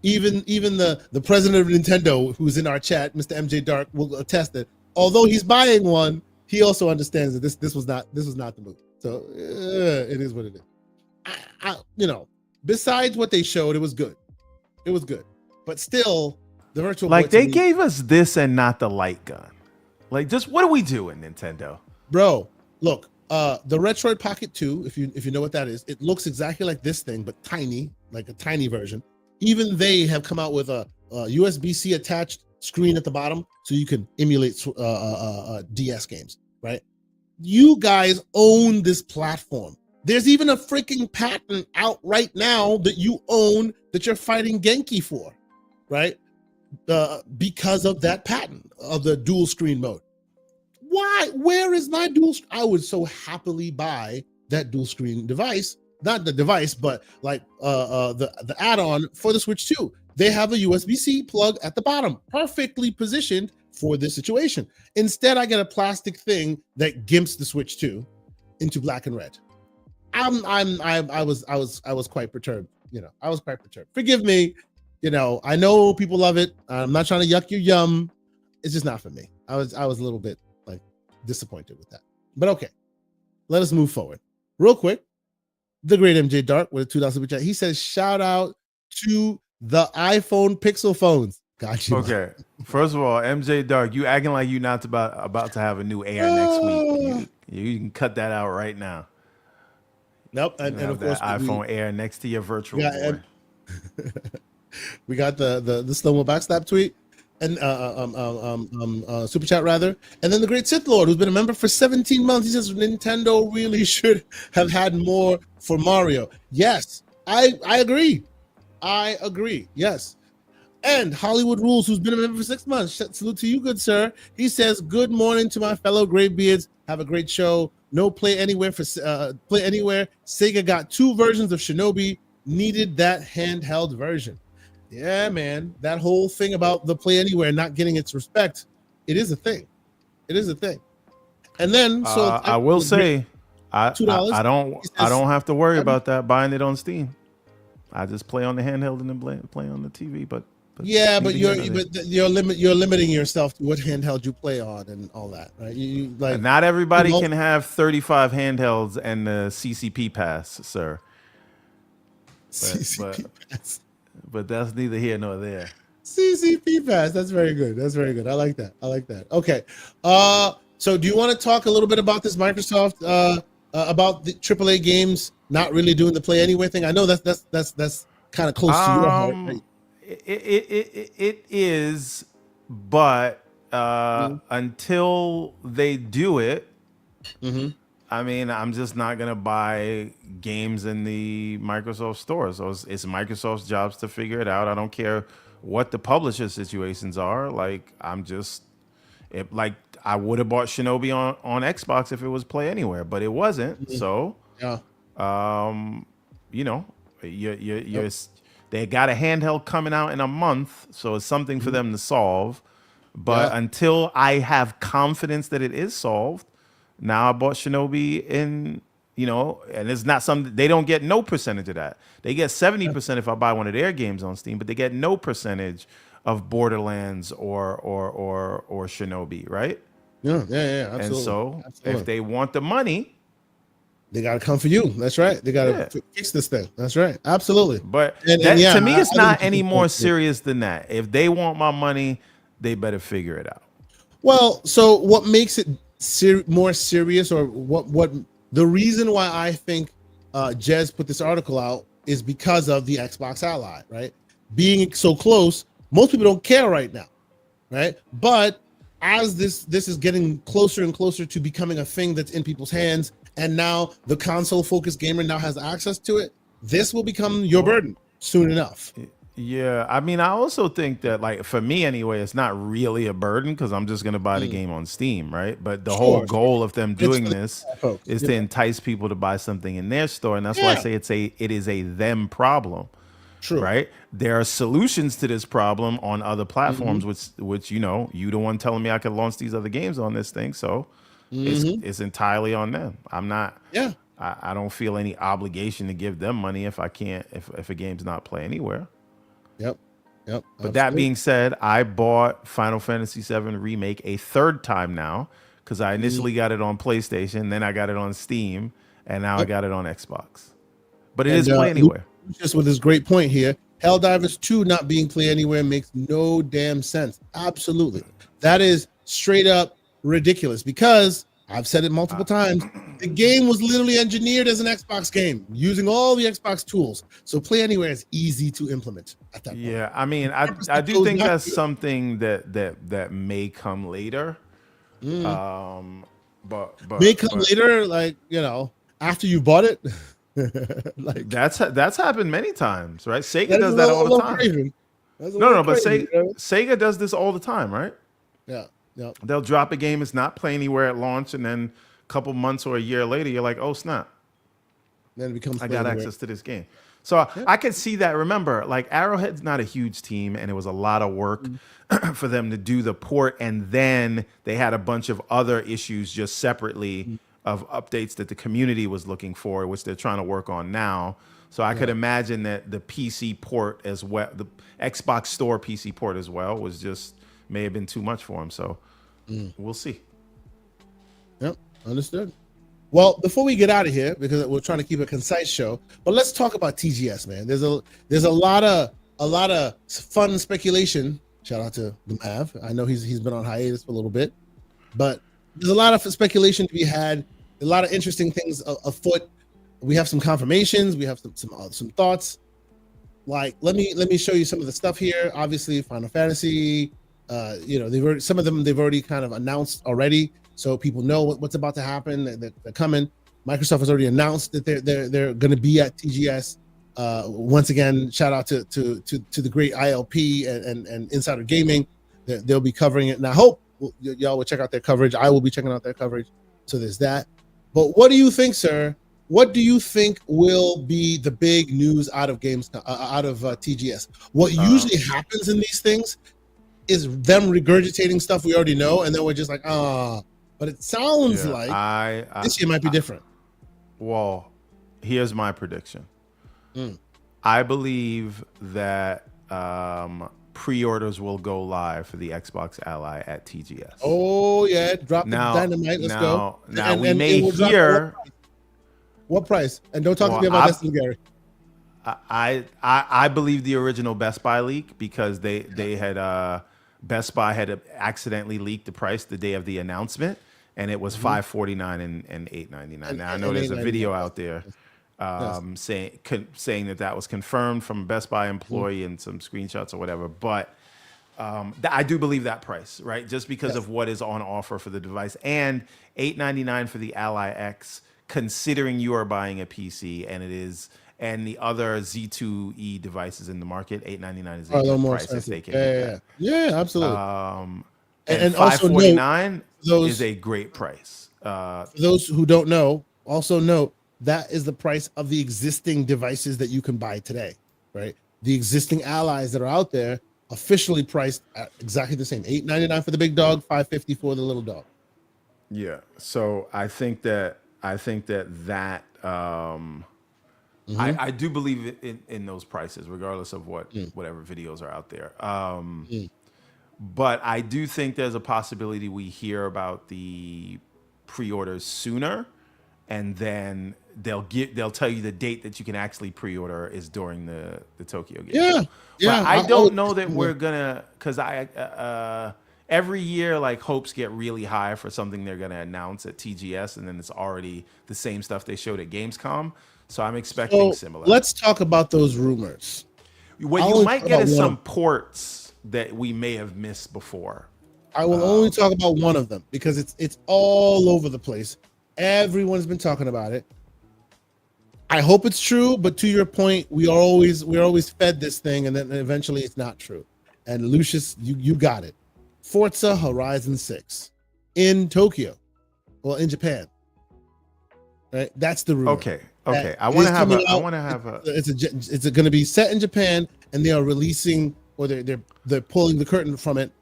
Even the president of Nintendo, who's in our chat, Mr. MJ Dark, will attest that although he's buying one, he also understands that this was not the move. So it is what it is. Besides what they showed, it was good. It was good, but still, the Virtual Boy, they gave us this and not the light gun. Like, just what are we doing, Nintendo? Bro, look, The Retroid Pocket 2, if you know what that is, it looks exactly like this thing, but tiny, like a tiny version. Even they have come out with a USB-C attached screen at the bottom, so you can emulate DS games, right? You guys own this platform. There's even a freaking patent out right now that you own that you're fighting Genki for, right? Because of that patent of the dual screen mode. Why? Where is my dual? I would so happily buy that dual screen device, not the device, but like the add-on for the Switch 2. They have a USB-C plug at the bottom, perfectly positioned for this situation. Instead, I get a plastic thing that gimps the Switch 2 into black and red. I was quite perturbed. I was quite perturbed. Forgive me. I know people love it. I'm not trying to yuck your yum. It's just not for me. I was a little bit disappointed with that. But okay, let us move forward. Real quick, the great MJ Dark with a $2 super chat. He says, shout out to the iPhone Pixel phones. Gotcha. Okay. First of all, MJ Dark, you acting like you're not about to have a new Air next week. You can cut that out right now. Nope. And of course, iPhone Air next to your virtual boy. We got the slow-mo backstab tweet and super chat rather, and then the great Sith Lord, who's been a member for 17 months. He says Nintendo really should have had more for Mario. Yes, I agree. Yes. And Hollywood Rules, who's been a member for 6 months. Salute to you, good sir. He says, good morning to my fellow graybeards. Have a great show. No play anywhere for play anywhere. Sega got 2 versions of Shinobi. Needed that handheld version. Yeah, man. That whole thing about the play anywhere not getting its respect, it is a thing. And then I will say, I don't have to worry about that buying it on Steam. I just play on the handheld and then play on the TV. But yeah, but you're limiting yourself to what handheld you play on and all that, right? You like not everybody can have 35 handhelds and the CCP pass, sir. But that's neither here nor there. CCP pass. That's very good. I like that. Okay. So do you want to talk a little bit about this Microsoft about the AAA games not really doing the play anywhere thing? I know that's kind of close to your heart. Right? It is, but until they do it, I mean, I'm just not gonna buy games in the Microsoft store. So it's Microsoft's jobs to figure it out. I don't care what the publisher situations are. Like I would have bought Shinobi on Xbox if it was play anywhere, but it wasn't. So yeah, they got a handheld coming out in a month, so it's something for them to solve. But until I have confidence that it is solved, now I bought Shinobi and it's not something, they don't get no percentage of that. They get 70% if I buy one of their games on Steam, but they get no percentage of Borderlands or Shinobi, right? Yeah, absolutely. And so if they want the money, they got to come for you. That's right. They got to fix this thing. That's right. Absolutely. But to me, it's not any more serious than that. If they want my money, they better figure it out. Well, so what makes it more serious, or what the reason why I think Jez put this article out is because of the Xbox Ally, right? Being so close, most people don't care right now, right? But as this is getting closer and closer to becoming a thing that's in people's hands, and now the console-focused gamer now has access to it, this will become your burden soon enough. Yeah, I mean, I also think that, like, for me anyway, it's not really a burden because I'm just going to buy the game on Steam, right? But the whole goal of them doing this is to entice people to buy something in their store, and that's why I say it is a them problem. True. Right? There are solutions to this problem on other platforms, which you the one telling me I could launch these other games on this thing, so it's entirely on them. I'm not. Yeah. I don't feel any obligation to give them money if I can't, if a game's not play anywhere. Yep. But that being said, I bought Final Fantasy VII Remake a third time now because I initially got it on PlayStation, then I got it on Steam, and now I got it on Xbox. But it is play anywhere. Just with this great point here, Helldivers 2 not being play anywhere makes no damn sense. Absolutely. That is straight up ridiculous because I've said it multiple times. The game was literally engineered as an Xbox game using all the Xbox tools. So Play Anywhere is easy to implement at that point. Yeah, I mean, I do think that's something that may come later. But may come later, like, after you bought it. Like that's happened many times, right? Sega does that all the time. No, but Sega does this all the time, right? Yeah. They'll drop a game, it's not Play Anywhere at launch, and then a couple months or a year later, you're like, oh snap. Then it becomes I got access to this game. So I could see that. Remember, like Arrowhead's not a huge team, and it was a lot of work for them to do the port, and then they had a bunch of other issues just separately of updates that the community was looking for, which they're trying to work on now. So I could imagine that the PC port as well, the Xbox Store PC port as well, was just may have been too much for them. So we'll see. Yep, understood. Well, before we get out of here, because we're trying to keep a concise show, but let's talk about TGS, man. There's a lot of fun speculation. Shout out to the Mav. I know he's been on hiatus for a little bit, but there's a lot of speculation to be had. A lot of interesting things afoot. We have some confirmations. We have some thoughts. Like let me show you some of the stuff here. Obviously, Final Fantasy. Some of them they've already kind of announced already, so people know what's about to happen. They're coming. Microsoft has already announced that they're going to be at TGS. Once again, shout out to the great ILP and Insider Gaming. They'll be covering it, and I hope y'all will check out their coverage. I will be checking out their coverage. So there's that. But what do you think, sir? What do you think will be the big news out of TGS? What usually happens in these things is them regurgitating stuff we already know, and then we're just like, but it sounds like this year might be different. Well, here's my prediction. I believe that pre-orders will go live for the Xbox Ally at TGS. Oh yeah, drop the dynamite. Let's go. Now we may hear what price, and don't talk to me about this, Gary. I believe the original Best Buy leak, because they had Best Buy had accidentally leaked the price the day of the announcement, and it was $549 and $899. Now I know there's a video out there saying that was confirmed from a Best Buy employee and some screenshots or whatever, but I do believe that price, right? Just because of what is on offer for the device, and $899 for the Ally X, considering you are buying a PC and the other Z2E devices in the market, $899 is a good price if they can get that. Yeah, absolutely. And $549 is a great price. For those who don't know, also note that is the price of the existing devices that you can buy today, right? The existing Allies that are out there officially priced at exactly the same. $899 for the big dog, $550 for the little dog. Yeah. So I think that I do believe in those prices, regardless of whatever videos are out there. But I do think there's a possibility we hear about the pre-orders sooner, and then they'll tell you the date that you can actually pre-order is during the Tokyo Game. Yeah. But I don't know that we're gonna, because every year, like, hopes get really high for something they're going to announce at TGS, and then it's already the same stuff they showed at Gamescom. So I'm expecting similar. Let's talk about those rumors. What you might get is some ports that we may have missed before. I will only talk about one of them because it's all over the place. Everyone's been talking about it. I hope it's true, but to your point, we're always fed this thing, and then eventually it's not true. And Lucius, you got it. Forza Horizon 6 in Tokyo, well, in Japan. Right, that's the rumor. Okay. I want to have a. It's going to be set in Japan, and they are releasing, or they're pulling the curtain from it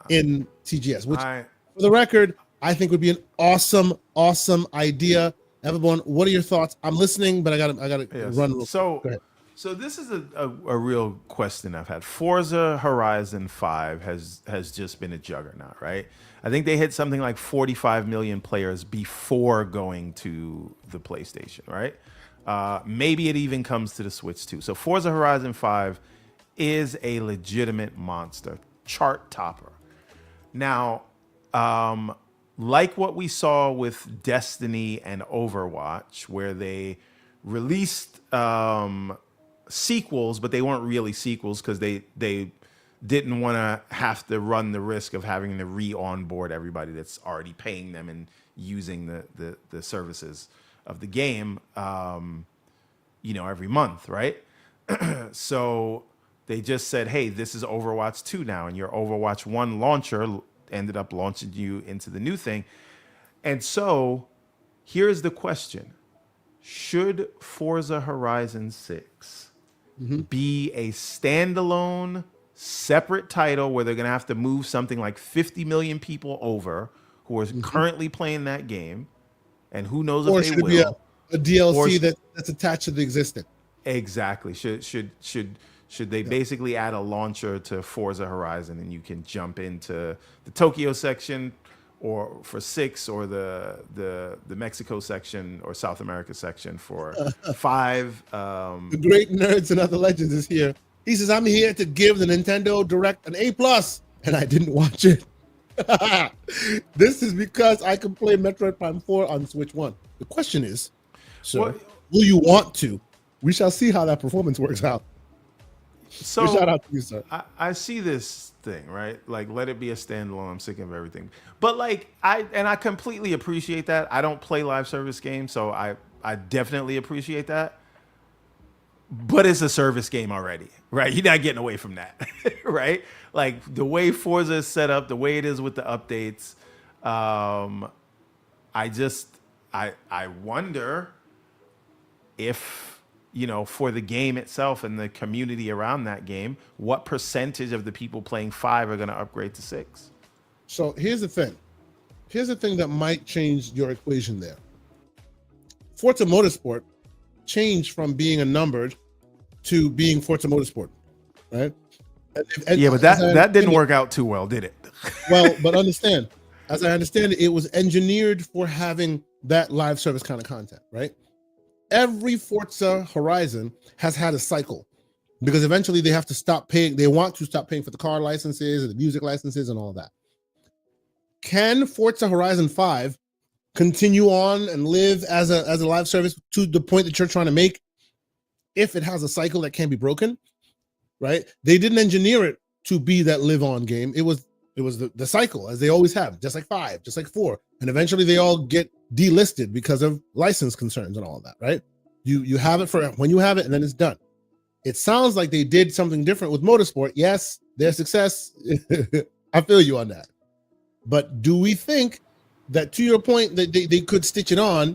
in TGS. Which, for the record, I think would be an awesome idea. Everyone, what are your thoughts? I'm listening, but I got to run. Go ahead. So this is a real question I've had. Forza Horizon 5 has just been a juggernaut, right? I think they hit something like 45 million players before going to the PlayStation, right? Maybe it even comes to the Switch too. So Forza Horizon 5 is a legitimate monster, chart topper. Now, like what we saw with Destiny and Overwatch, where they released sequels, but they weren't really sequels because they didn't want to have to run the risk of having to re-onboard everybody that's already paying them and using the services of the game, every month, right? So they just said, hey, this is Overwatch 2 now, and your Overwatch 1 launcher ended up launching you into the new thing. And so here's the question. Should Forza Horizon 6 be a standalone, separate title where they're going to have to move something like 50 million people over who are currently playing that game, and who knows if they will? Or should it be a DLC that's attached to the existing? Exactly. Should they basically add a launcher to Forza Horizon, and you can jump into the Tokyo section, or for 6, or the Mexico section or South America section for 5? The great nerds and other legends is here. He says, I'm here to give the Nintendo Direct an A+, and I didn't watch it. This is because I can play Metroid Prime 4 on Switch 1. The question is, sir, will you want to? We shall see how that performance works out. So shout out to you, sir. I see this thing, right? Like, let it be a standalone. I'm sick of everything. But like, I completely appreciate that. I don't play live service games, so I definitely appreciate that. But it's a service game already, right? You're not getting away from that, right? Like the way Forza is set up, the way it is with the updates. I wonder if, for the game itself and the community around that game, what percentage of the people playing 5 are going to upgrade to 6? So here's the thing. Here's the thing that might change your equation there. Forza Motorsport changed from being a numbered to being Forza Motorsport, right? Yeah, but that didn't work out too well, did it? Well, but understand, as I understand it, it was engineered for having that live service kind of content, right? Every Forza Horizon has had a cycle, because eventually they have to stop paying. They want to stop paying for the car licenses and the music licenses and all that. Can Forza Horizon 5 continue on and live as a live service to the point that you're trying to make, if it has a cycle that can't be broken, right? They didn't engineer it to be that live on game. It was the cycle, as they always have, just like 5, just like 4, and eventually they all get delisted because of license concerns and all of that, right? You have it for when you have it, and then it's done. It sounds like they did something different with Motorsport. Yes, their success. I feel you on that. But do we think that, to your point, that they could stitch it on,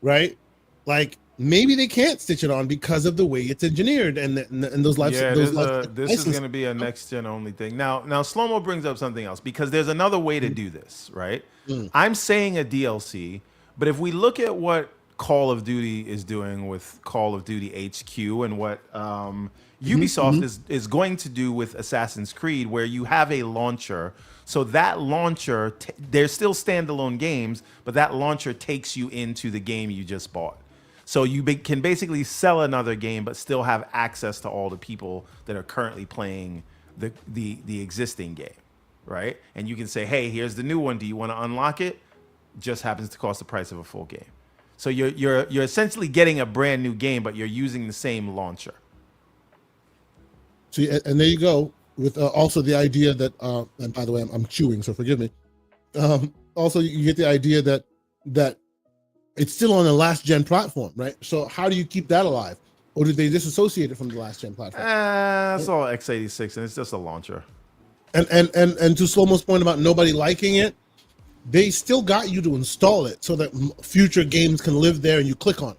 right? Like, maybe they can't stitch it on because of the way it's engineered and those live. Yeah, this is going to be a next gen only thing. Now Slow-Mo brings up something else, because there's another way to do this, right? I'm saying a DLC, but if we look at what Call of Duty is doing with Call of Duty HQ, and what Ubisoft is going to do with Assassin's Creed, where you have a launcher. So that launcher, they're still standalone games, but that launcher takes you into the game you just bought. So you can basically sell another game, but still have access to all the people that are currently playing the existing game, right? And you can say, hey, here's the new one. Do you want to unlock it? Just happens to cost the price of a full game. So you're essentially getting a brand new game, but you're using the same launcher. See, and there you go with also the idea that, and by the way, I'm chewing, so forgive me. Also, you get the idea that it's still on the last gen platform, right? So how do you keep that alive? Or did they disassociate it from the last gen platform? That's all x86, and it's just a launcher. And to Slow-Mo's point about nobody liking it, they still got you to install it so that future games can live there and you click on it,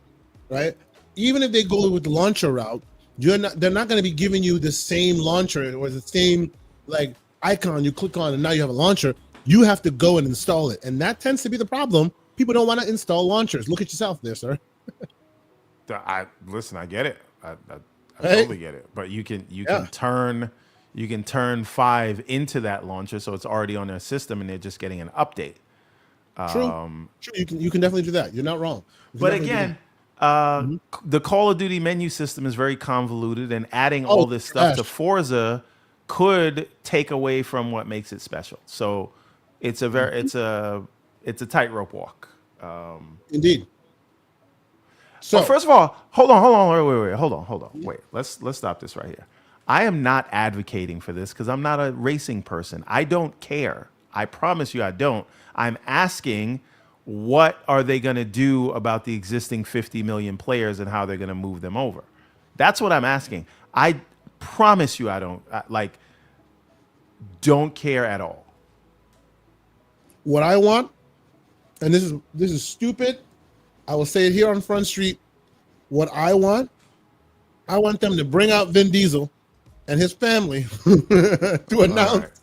right? Even if they go with the launcher route, they're not going to be giving you the same launcher or the same like icon you click on and now you have a launcher. You have to go and install it, and that tends to be the problem. People don't want to install launchers. Look at yourself there, sir. Listen, I get it. I totally get it. But you can turn 5 into that launcher, so it's already on their system, and they're just getting an update. True. You can definitely do that. You're not wrong. But again, the Call of Duty menu system is very convoluted, and adding all this stuff to Forza could take away from what makes it special. So it's a tightrope walk. Indeed. So, well, first of all, hold on, wait, hold on. Wait, let's stop this right here. I am not advocating for this because I'm not a racing person. I don't care. I promise you, I don't. I'm asking, what are they going to do about the existing 50 million players and how they're going to move them over? That's what I'm asking. I promise you, I don't care at all. What I want, and this is stupid, I will say it here on Front Street. What I want them to bring out Vin Diesel and his family to announce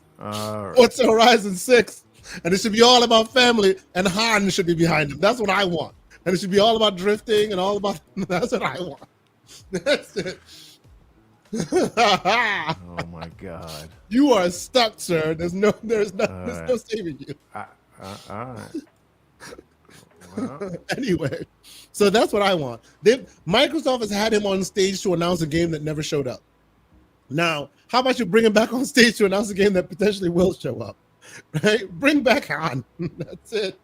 Forza Horizon 6. And it should be all about family, and Han should be behind him. That's what I want. And it should be all about drifting and all about, that's what I want. That's it. Oh my God. You are stuck, sir. There's no saving you. All right. Well. Anyway, so that's what I want. Microsoft has had him on stage to announce a game that never showed up. Now, how about you bring him back on stage to announce a game that potentially will show up? Right? Bring back Han. That's it.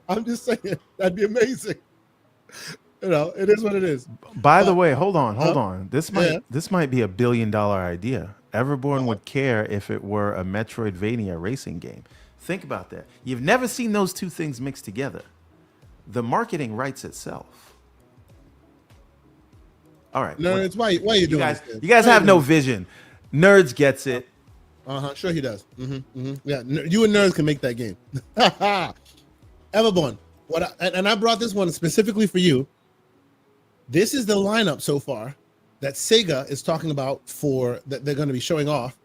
I'm just saying, that'd be amazing. You know, it is what it is. By the way, hold on. This might be $1 billion idea. Everborn would care if it were a Metroidvania racing game. Think about that. You've never seen those two things mixed together. The marketing writes itself. All right. No, it's why you doing guys, this? You guys have no vision. Nerds gets it. Sure he does. Yeah, you and Nerds can make that game. Everborn, I brought this one specifically for you. This is the lineup so far that Sega is talking about that they're going to be showing off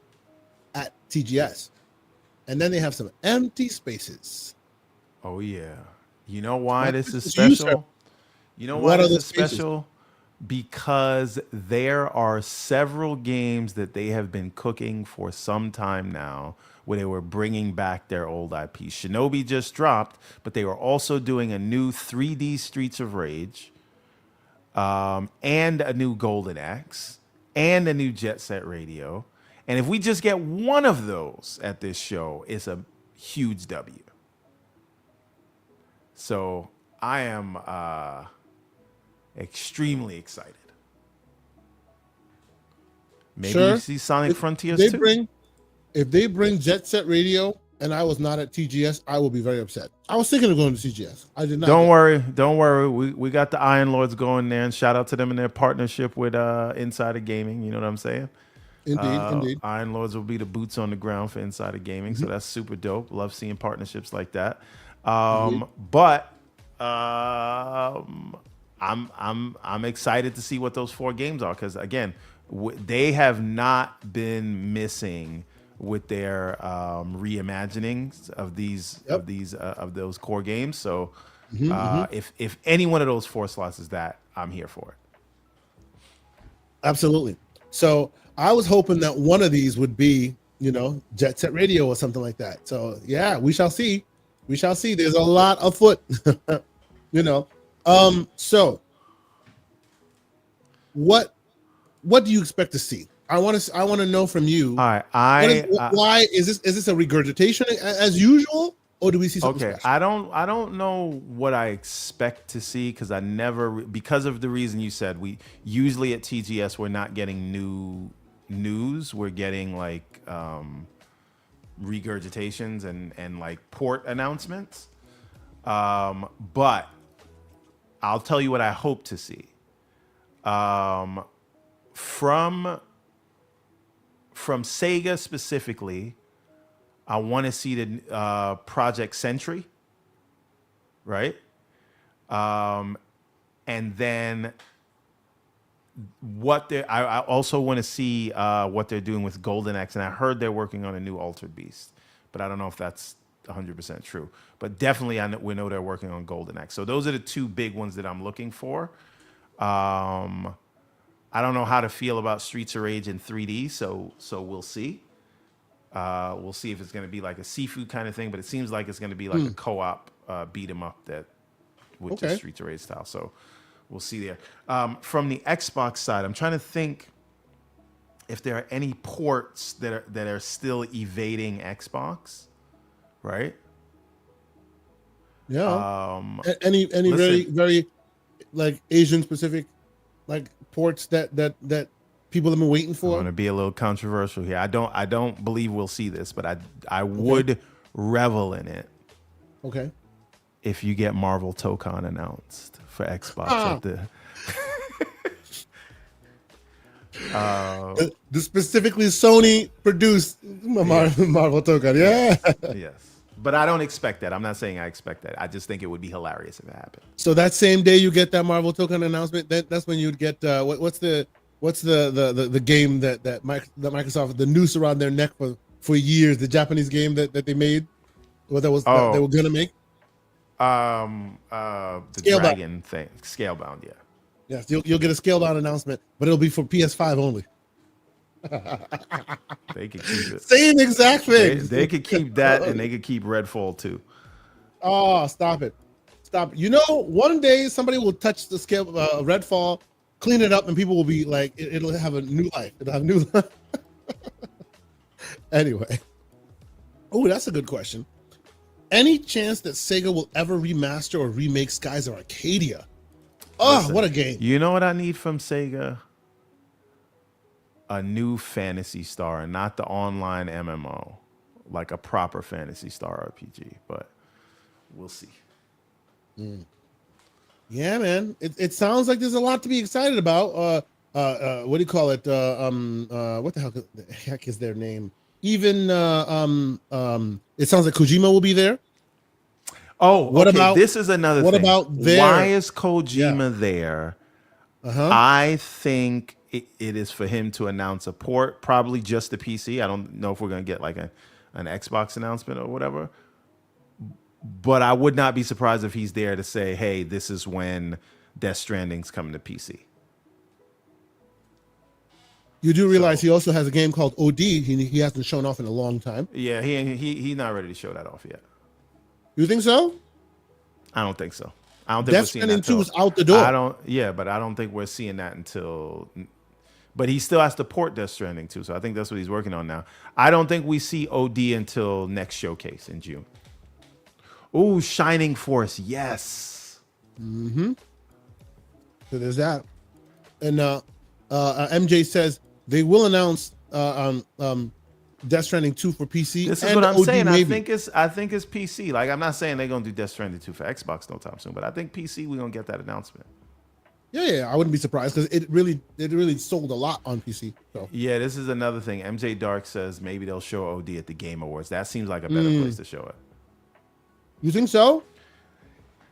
at TGS. And then they have some empty spaces. Oh, yeah. You know why this is special? You know why this is special? Because there are several games that they have been cooking for some time now where they were bringing back their old IP. Shinobi just dropped, but they were also doing a new 3D Streets of Rage, and a new Golden Axe, and a new Jet Set Radio. And if we just get one of those at this show, it's a huge W. So I am extremely excited. Maybe you see Sonic Frontiers too. If they bring Jet Set Radio and I was not at TGS, I will be very upset. I was thinking of going to TGS. I did not. Don't worry. We got the Iron Lords going there, and shout out to them in their partnership with Insider Gaming. You know what I'm saying? Indeed. Iron Lords will be the boots on the ground for Insider Gaming, so that's super dope. Love seeing partnerships like that. But I'm excited to see what those 4 games are, because again, they have not been missing with their reimaginings of those core games. So if any one of those 4 slots is that, I'm here for it. Absolutely. So I was hoping that one of these would be, Jet Set Radio or something like that. So yeah, we shall see. There's a lot afoot. So what do you expect to see? I want to know from you. All right, why is this a regurgitation as usual, or do we see something special? I don't know what I expect to see, because because of the reason you said. We usually at TGS we're not getting new news. We're getting like regurgitations and like port announcements. But I'll tell you what I hope to see. From Sega specifically, I want to see the Project Sentry, right? And then I also want to see what they're doing with Golden Axe, and I heard they're working on a new Altered Beast, but I don't know if that's 100% true. But definitely, we know they're working on Golden Axe. So those are the 2 big ones that I'm looking for. I don't know how to feel about Streets of Rage in 3D, so we'll see. We'll see if it's going to be like a seafood kind of thing, but it seems like it's going to be like a co-op beat 'em up with the Streets of Rage style. So we'll see there. From the Xbox side, I'm trying to think if there are any ports that are still evading Xbox right? Yeah. Any listen, very very like Asian specific like ports that people have been waiting for? I want to be a little controversial here. I don't believe we'll see this, but I would revel in it. Okay. If you get Marvel Tokon announced for Xbox at the specifically Sony produced Marvel Tokon. Yeah. Yes. But I don't expect that. I'm not saying I expect that. I just think it would be hilarious if it happened. So that same day you get that Marvel Token announcement, that's when you'd get what's the game that Microsoft, the noose around their neck for years, the Japanese game that they made, what that was that they were gonna make. The dragon thing, Scalebound, yeah. Yes, you'll get a Scalebound announcement, but it'll be for PS5 only. They could keep it. Same exact thing. They could keep that, and they could keep Redfall too. Oh, stop it. You know, one day somebody will touch the scale Redfall, clean it up, and people will be like, it'll have a new life. It'll have new life. Anyway. Oh, that's a good question. Any chance that Sega will ever remaster or remake Skies of Arcadia? Oh, listen, what a game. You know what I need from Sega? A new Phantasy Star, and not the online MMO. Like a proper Phantasy Star RPG, but we'll see. Yeah, man. It sounds like there's a lot to be excited about. What do you call it? What the heck is their name? Even it sounds like Kojima will be there. Oh, what about this is another thing. What about there? Why is Kojima there? I think it is for him to announce a port, probably just the PC. I don't know if we're going to get like an Xbox announcement or whatever. But I would not be surprised if he's there to say, hey, this is when Death Stranding's coming to PC. You do realize he also has a game called OD. He hasn't shown off in a long time. Yeah, he's not ready to show that off yet. You think so? I don't think so. I don't think Death Stranding 2 is out the door. But I don't think we're seeing that until. But he still has to port Death Stranding 2, so I think that's what he's working on now. I don't think we see OD until next showcase in June. Ooh, Shining Force, yes. So there's that. And MJ says they will announce Death Stranding 2 for PC. This is what I'm saying. Maybe. I think it's PC. Like, I'm not saying they're gonna do Death Stranding 2 for Xbox no time soon, but I think PC we're gonna get that announcement. Yeah, I wouldn't be surprised because it really sold a lot on PC. So yeah, this is another thing. MJ Dark says maybe they'll show OD at the Game Awards. That seems like a better place to show it. You think so?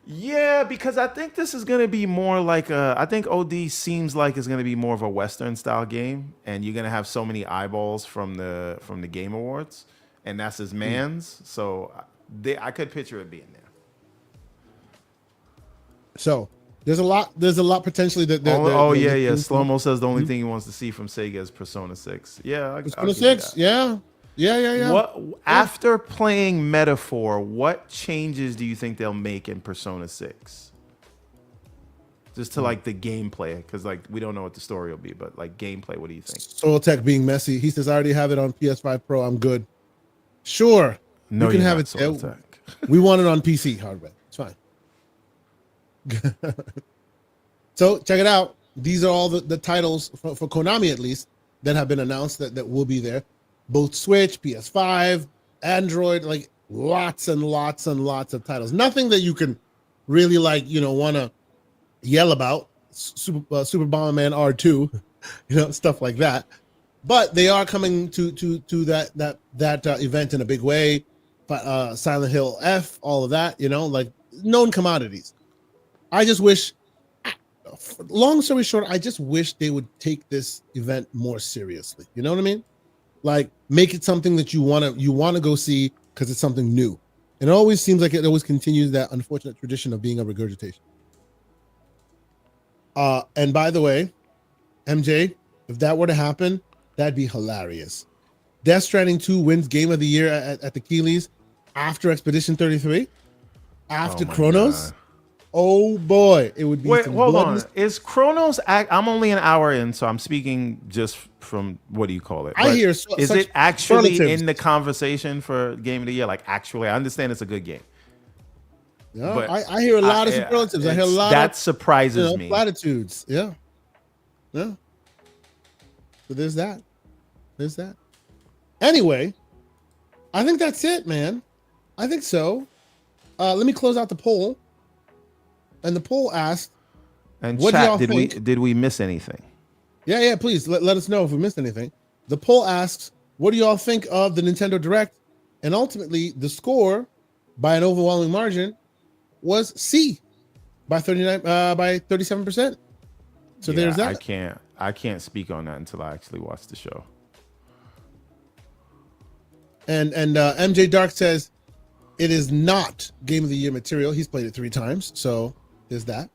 Yeah, because I think this is going to be more like I think OD seems like it's going to be more of a Western style game, and you're going to have so many eyeballs from the Game Awards, and that's his man's. So I could picture it being there. So there's a lot potentially that. Yeah. Slow-mo says the only thing he wants to see from Sega is Persona 6. Yeah, Persona 6. Yeah. What after playing Metaphor, what changes do you think they'll make in Persona 6? Just to like the gameplay, because like we don't know what the story will be, but like gameplay, what do you think? Soul Tech being messy. He says I already have it on PS5 Pro. I'm good. Sure, no, you can have it. Soul Tech. We want it on PC hardware. It's fine. So check it out. These are all the titles for Konami, at least, that have been announced that will be there. Both Switch, PS5, Android, like lots and lots and lots of titles. Nothing that you can really want to yell about. Super Bomberman R2, stuff like that. But they are coming to that event in a big way. Silent Hill F, all of that, like known commodities. I just wish, long story short, I just wish they would take this event more seriously. You know what I mean? Like make it something that you want to go see because it's something new. And it always seems like it always continues that unfortunate tradition of being a regurgitation. And by the way, MJ, if that were to happen, that'd be hilarious. Death Stranding 2 wins Game of the Year at the Keighleys after Expedition 33, after Chronos. Oh boy, it would be. Wait, some hold bloodless. on. Is Chronos? I'm only an hour in, so I'm speaking just from what do you call it? I But hear is such it actually superlatives. in the conversation for game of the year? Like, actually, I understand it's a good game. Yeah, But I hear a lot of superlatives. I hear a lot that of surprises me. platitudes. Yeah, yeah. So there's that. There's that. Anyway, I think that's it, man. I think so. Let me close out the poll. And the poll asked, And what chat, do y'all think? did we miss anything? Yeah. Please let us know if we missed anything. The poll asks, what do y'all think of the Nintendo Direct? And ultimately, the score by an overwhelming margin was C by 37%. So there's that. I can't speak on that until I actually watch the show. And MJ Dark says it is not Game of the Year material. He's played it 3 times, so there's that.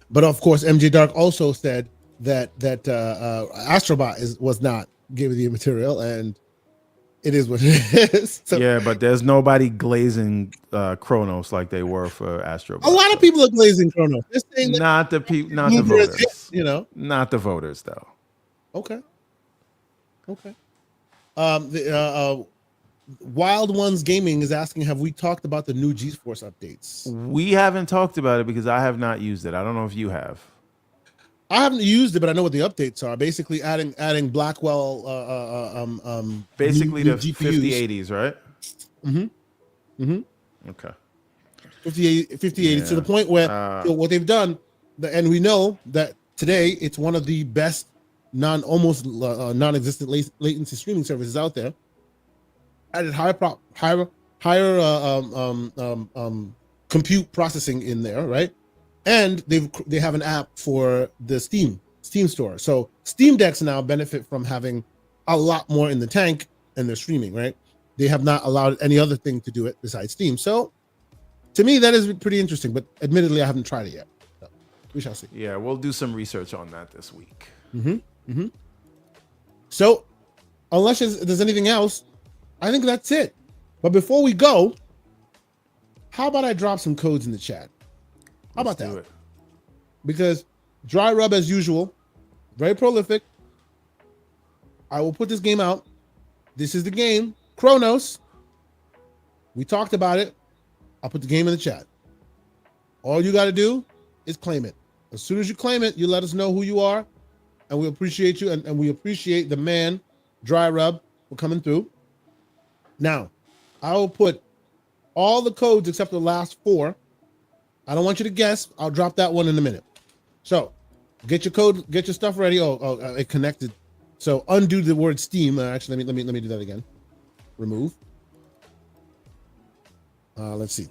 But of course, MJ Dark also said that Astrobot was not Game of the Year material, and it is what it is. So, yeah, but there's nobody glazing Chronos like they were for Astrobot. A lot of people are glazing Chronos. Not the voters. Not the voters though. Okay. Wild Ones Gaming is asking, have we talked about the new GeForce updates? We haven't talked about it because I have not used it. I don't know if you have. I haven't used it, but I know what the updates are. Basically, adding Blackwell. Basically, new the GPUs. 5080s, right? Okay. 5080 to the point where what they've done, and we know that today it's one of the best almost non-existent latency streaming services out there. Added higher compute processing in there, right? And they have an app for the Steam store. So Steam Decks now benefit from having a lot more in the tank, and they're streaming, right? They have not allowed any other thing to do it besides Steam. So to me, that is pretty interesting. But admittedly, I haven't tried it yet. So we shall see. Yeah, we'll do some research on that this week. So unless there's anything else, I think that's it. But before we go, how about I drop some codes in the chat? How about that? Because Dry Rub, as usual, very prolific. I will put this game out. This is the game, Chronos. We talked about it. I'll put the game in the chat. All you got to do is claim it. As soon as you claim it, you let us know who you are, and we appreciate you, and we appreciate the man, Dry Rub, for coming through. Now, I will put all the codes except the last 4. I don't want you to guess. I'll drop that one in a minute. So, get your code, get your stuff ready. It connected. So, undo the word Steam. Actually, let me do that again. Remove. Let's see.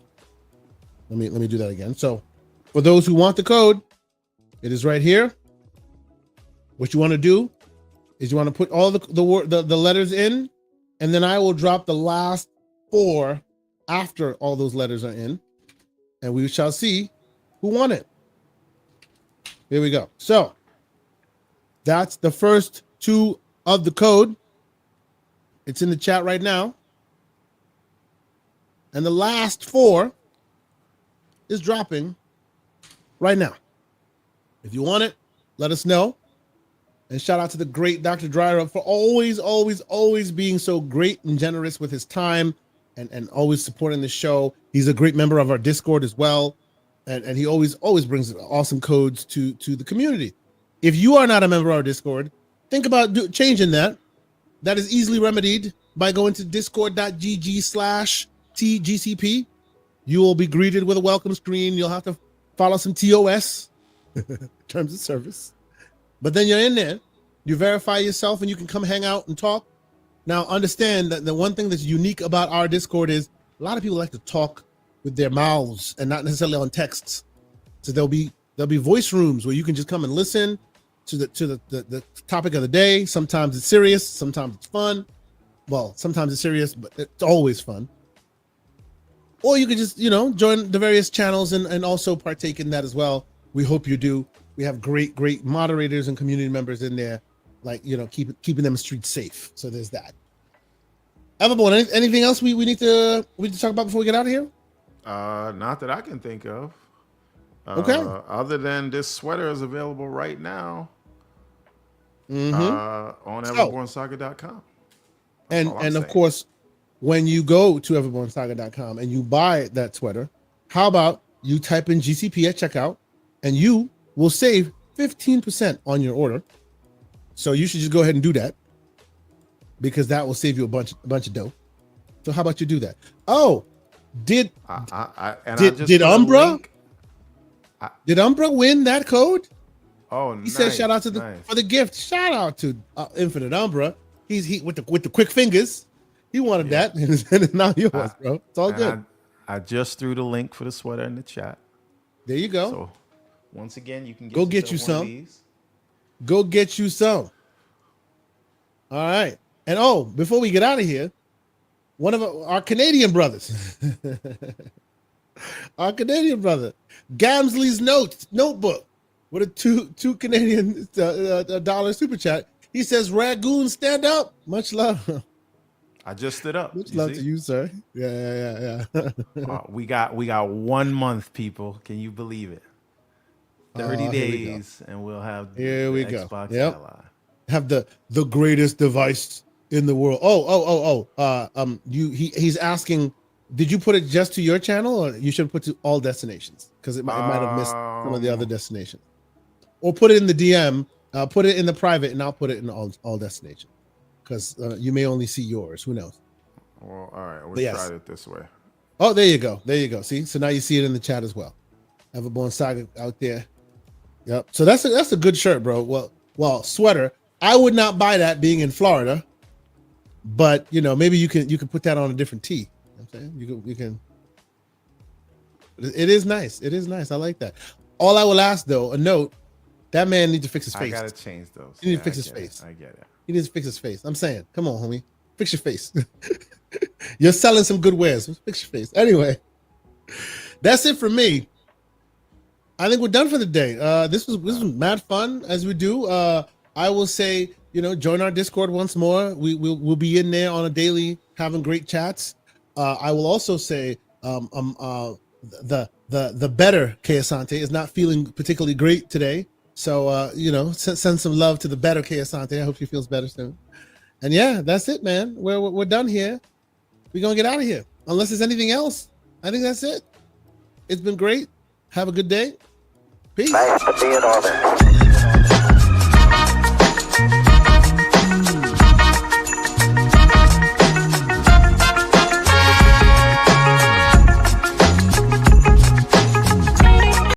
Let me do that again. So, for those who want the code, it is right here. What you want to do is you want to put all the letters in, and then I will drop the last 4 after all those letters are in, and we shall see who won it. Here we go. So that's the first 2 of the code. It's in the chat right now. And the last 4 is dropping right now. If you want it, let us know. And shout out to the great Dr. Dreyer for always being so great and generous with his time and always supporting the show. He's a great member of our Discord as well. And he always brings awesome codes to the community. If you are not a member of our Discord, think about changing that. That is easily remedied by going to discord.gg/TGCP. You will be greeted with a welcome screen. You'll have to follow some TOS, terms of service. But then you're in there, you verify yourself, and you can come hang out and talk. Now, understand that the one thing that's unique about our Discord is a lot of people like to talk with their mouths and not necessarily on texts. So there'll be voice rooms where you can just come and listen to the topic of the day. Sometimes it's serious, sometimes it's fun. Well, sometimes it's serious, but it's always fun. Or you could just, join the various channels and also partake in that as well. We hope you do. We have great moderators and community members in there, keeping them streets safe. So there's that. Everborn, anything else we need to talk about before we get out of here? Not that I can think of. Okay. Other than this sweater is available right now on everbornsaga.com. And of course, when you go to everbornsaga.com and you buy that sweater, how about you type in GCP at checkout and you will save 15% on your order. So you should just go ahead and do that because that will save you a bunch of dough. So how about you do that? Oh, did Umbra win that code? Oh, he said shout out to for the gift. Shout out to Infinite Umbra. He with the quick fingers. He wanted that, and it's not yours, bro. It's all good. I just threw the link for the sweater in the chat. There you go. So once again, you can get you some. Go get you some. All right. And before we get out of here, one of our Canadian brothers, Gamsley's notebook with a two Canadian dollar super chat. He says, Ragoon, stand up. Much love. I just stood up. Much love to you, sir. Yeah. We got 1 month, people. Can you believe it? 30 days, and we'll have here we go. Xbox Ally. Have the greatest device in the world. He's asking, did you put it just to your channel, or you should put to all destinations? Because it might have missed some of the other destinations. Or put it in the DM, put it in the private, and I'll put it in all destinations. Because you may only see yours. Who knows? Well, all right. We'll try it this way. Oh, there you go. See, so now you see it in the chat as well. Everborn Saga out there. Yep. So that's a good shirt, bro. Well, sweater. I would not buy that being in Florida, but maybe you can put that on a different tee. I'm saying you can. It is nice. It is nice. I like that. All I will ask though, a note: that man needs to fix his face. I gotta change those. He needs to fix his face. I get it. He needs to fix his face. I'm saying, come on, homie, fix your face. You're selling some good wares. Fix your face. Anyway, that's it for me. I think we're done for the day. This was mad fun as we do. I will say, join our Discord once more. We'll be in there on a daily, having great chats. I will also say, the better Kay Asante is not feeling particularly great today. So send some love to the better Kay Asante. I hope she feels better soon. And yeah, that's it, man. We're done here. We're gonna get out of here. Unless there's anything else. I think that's it. It's been great. Have a good day. Peace. Nice to be in orbit.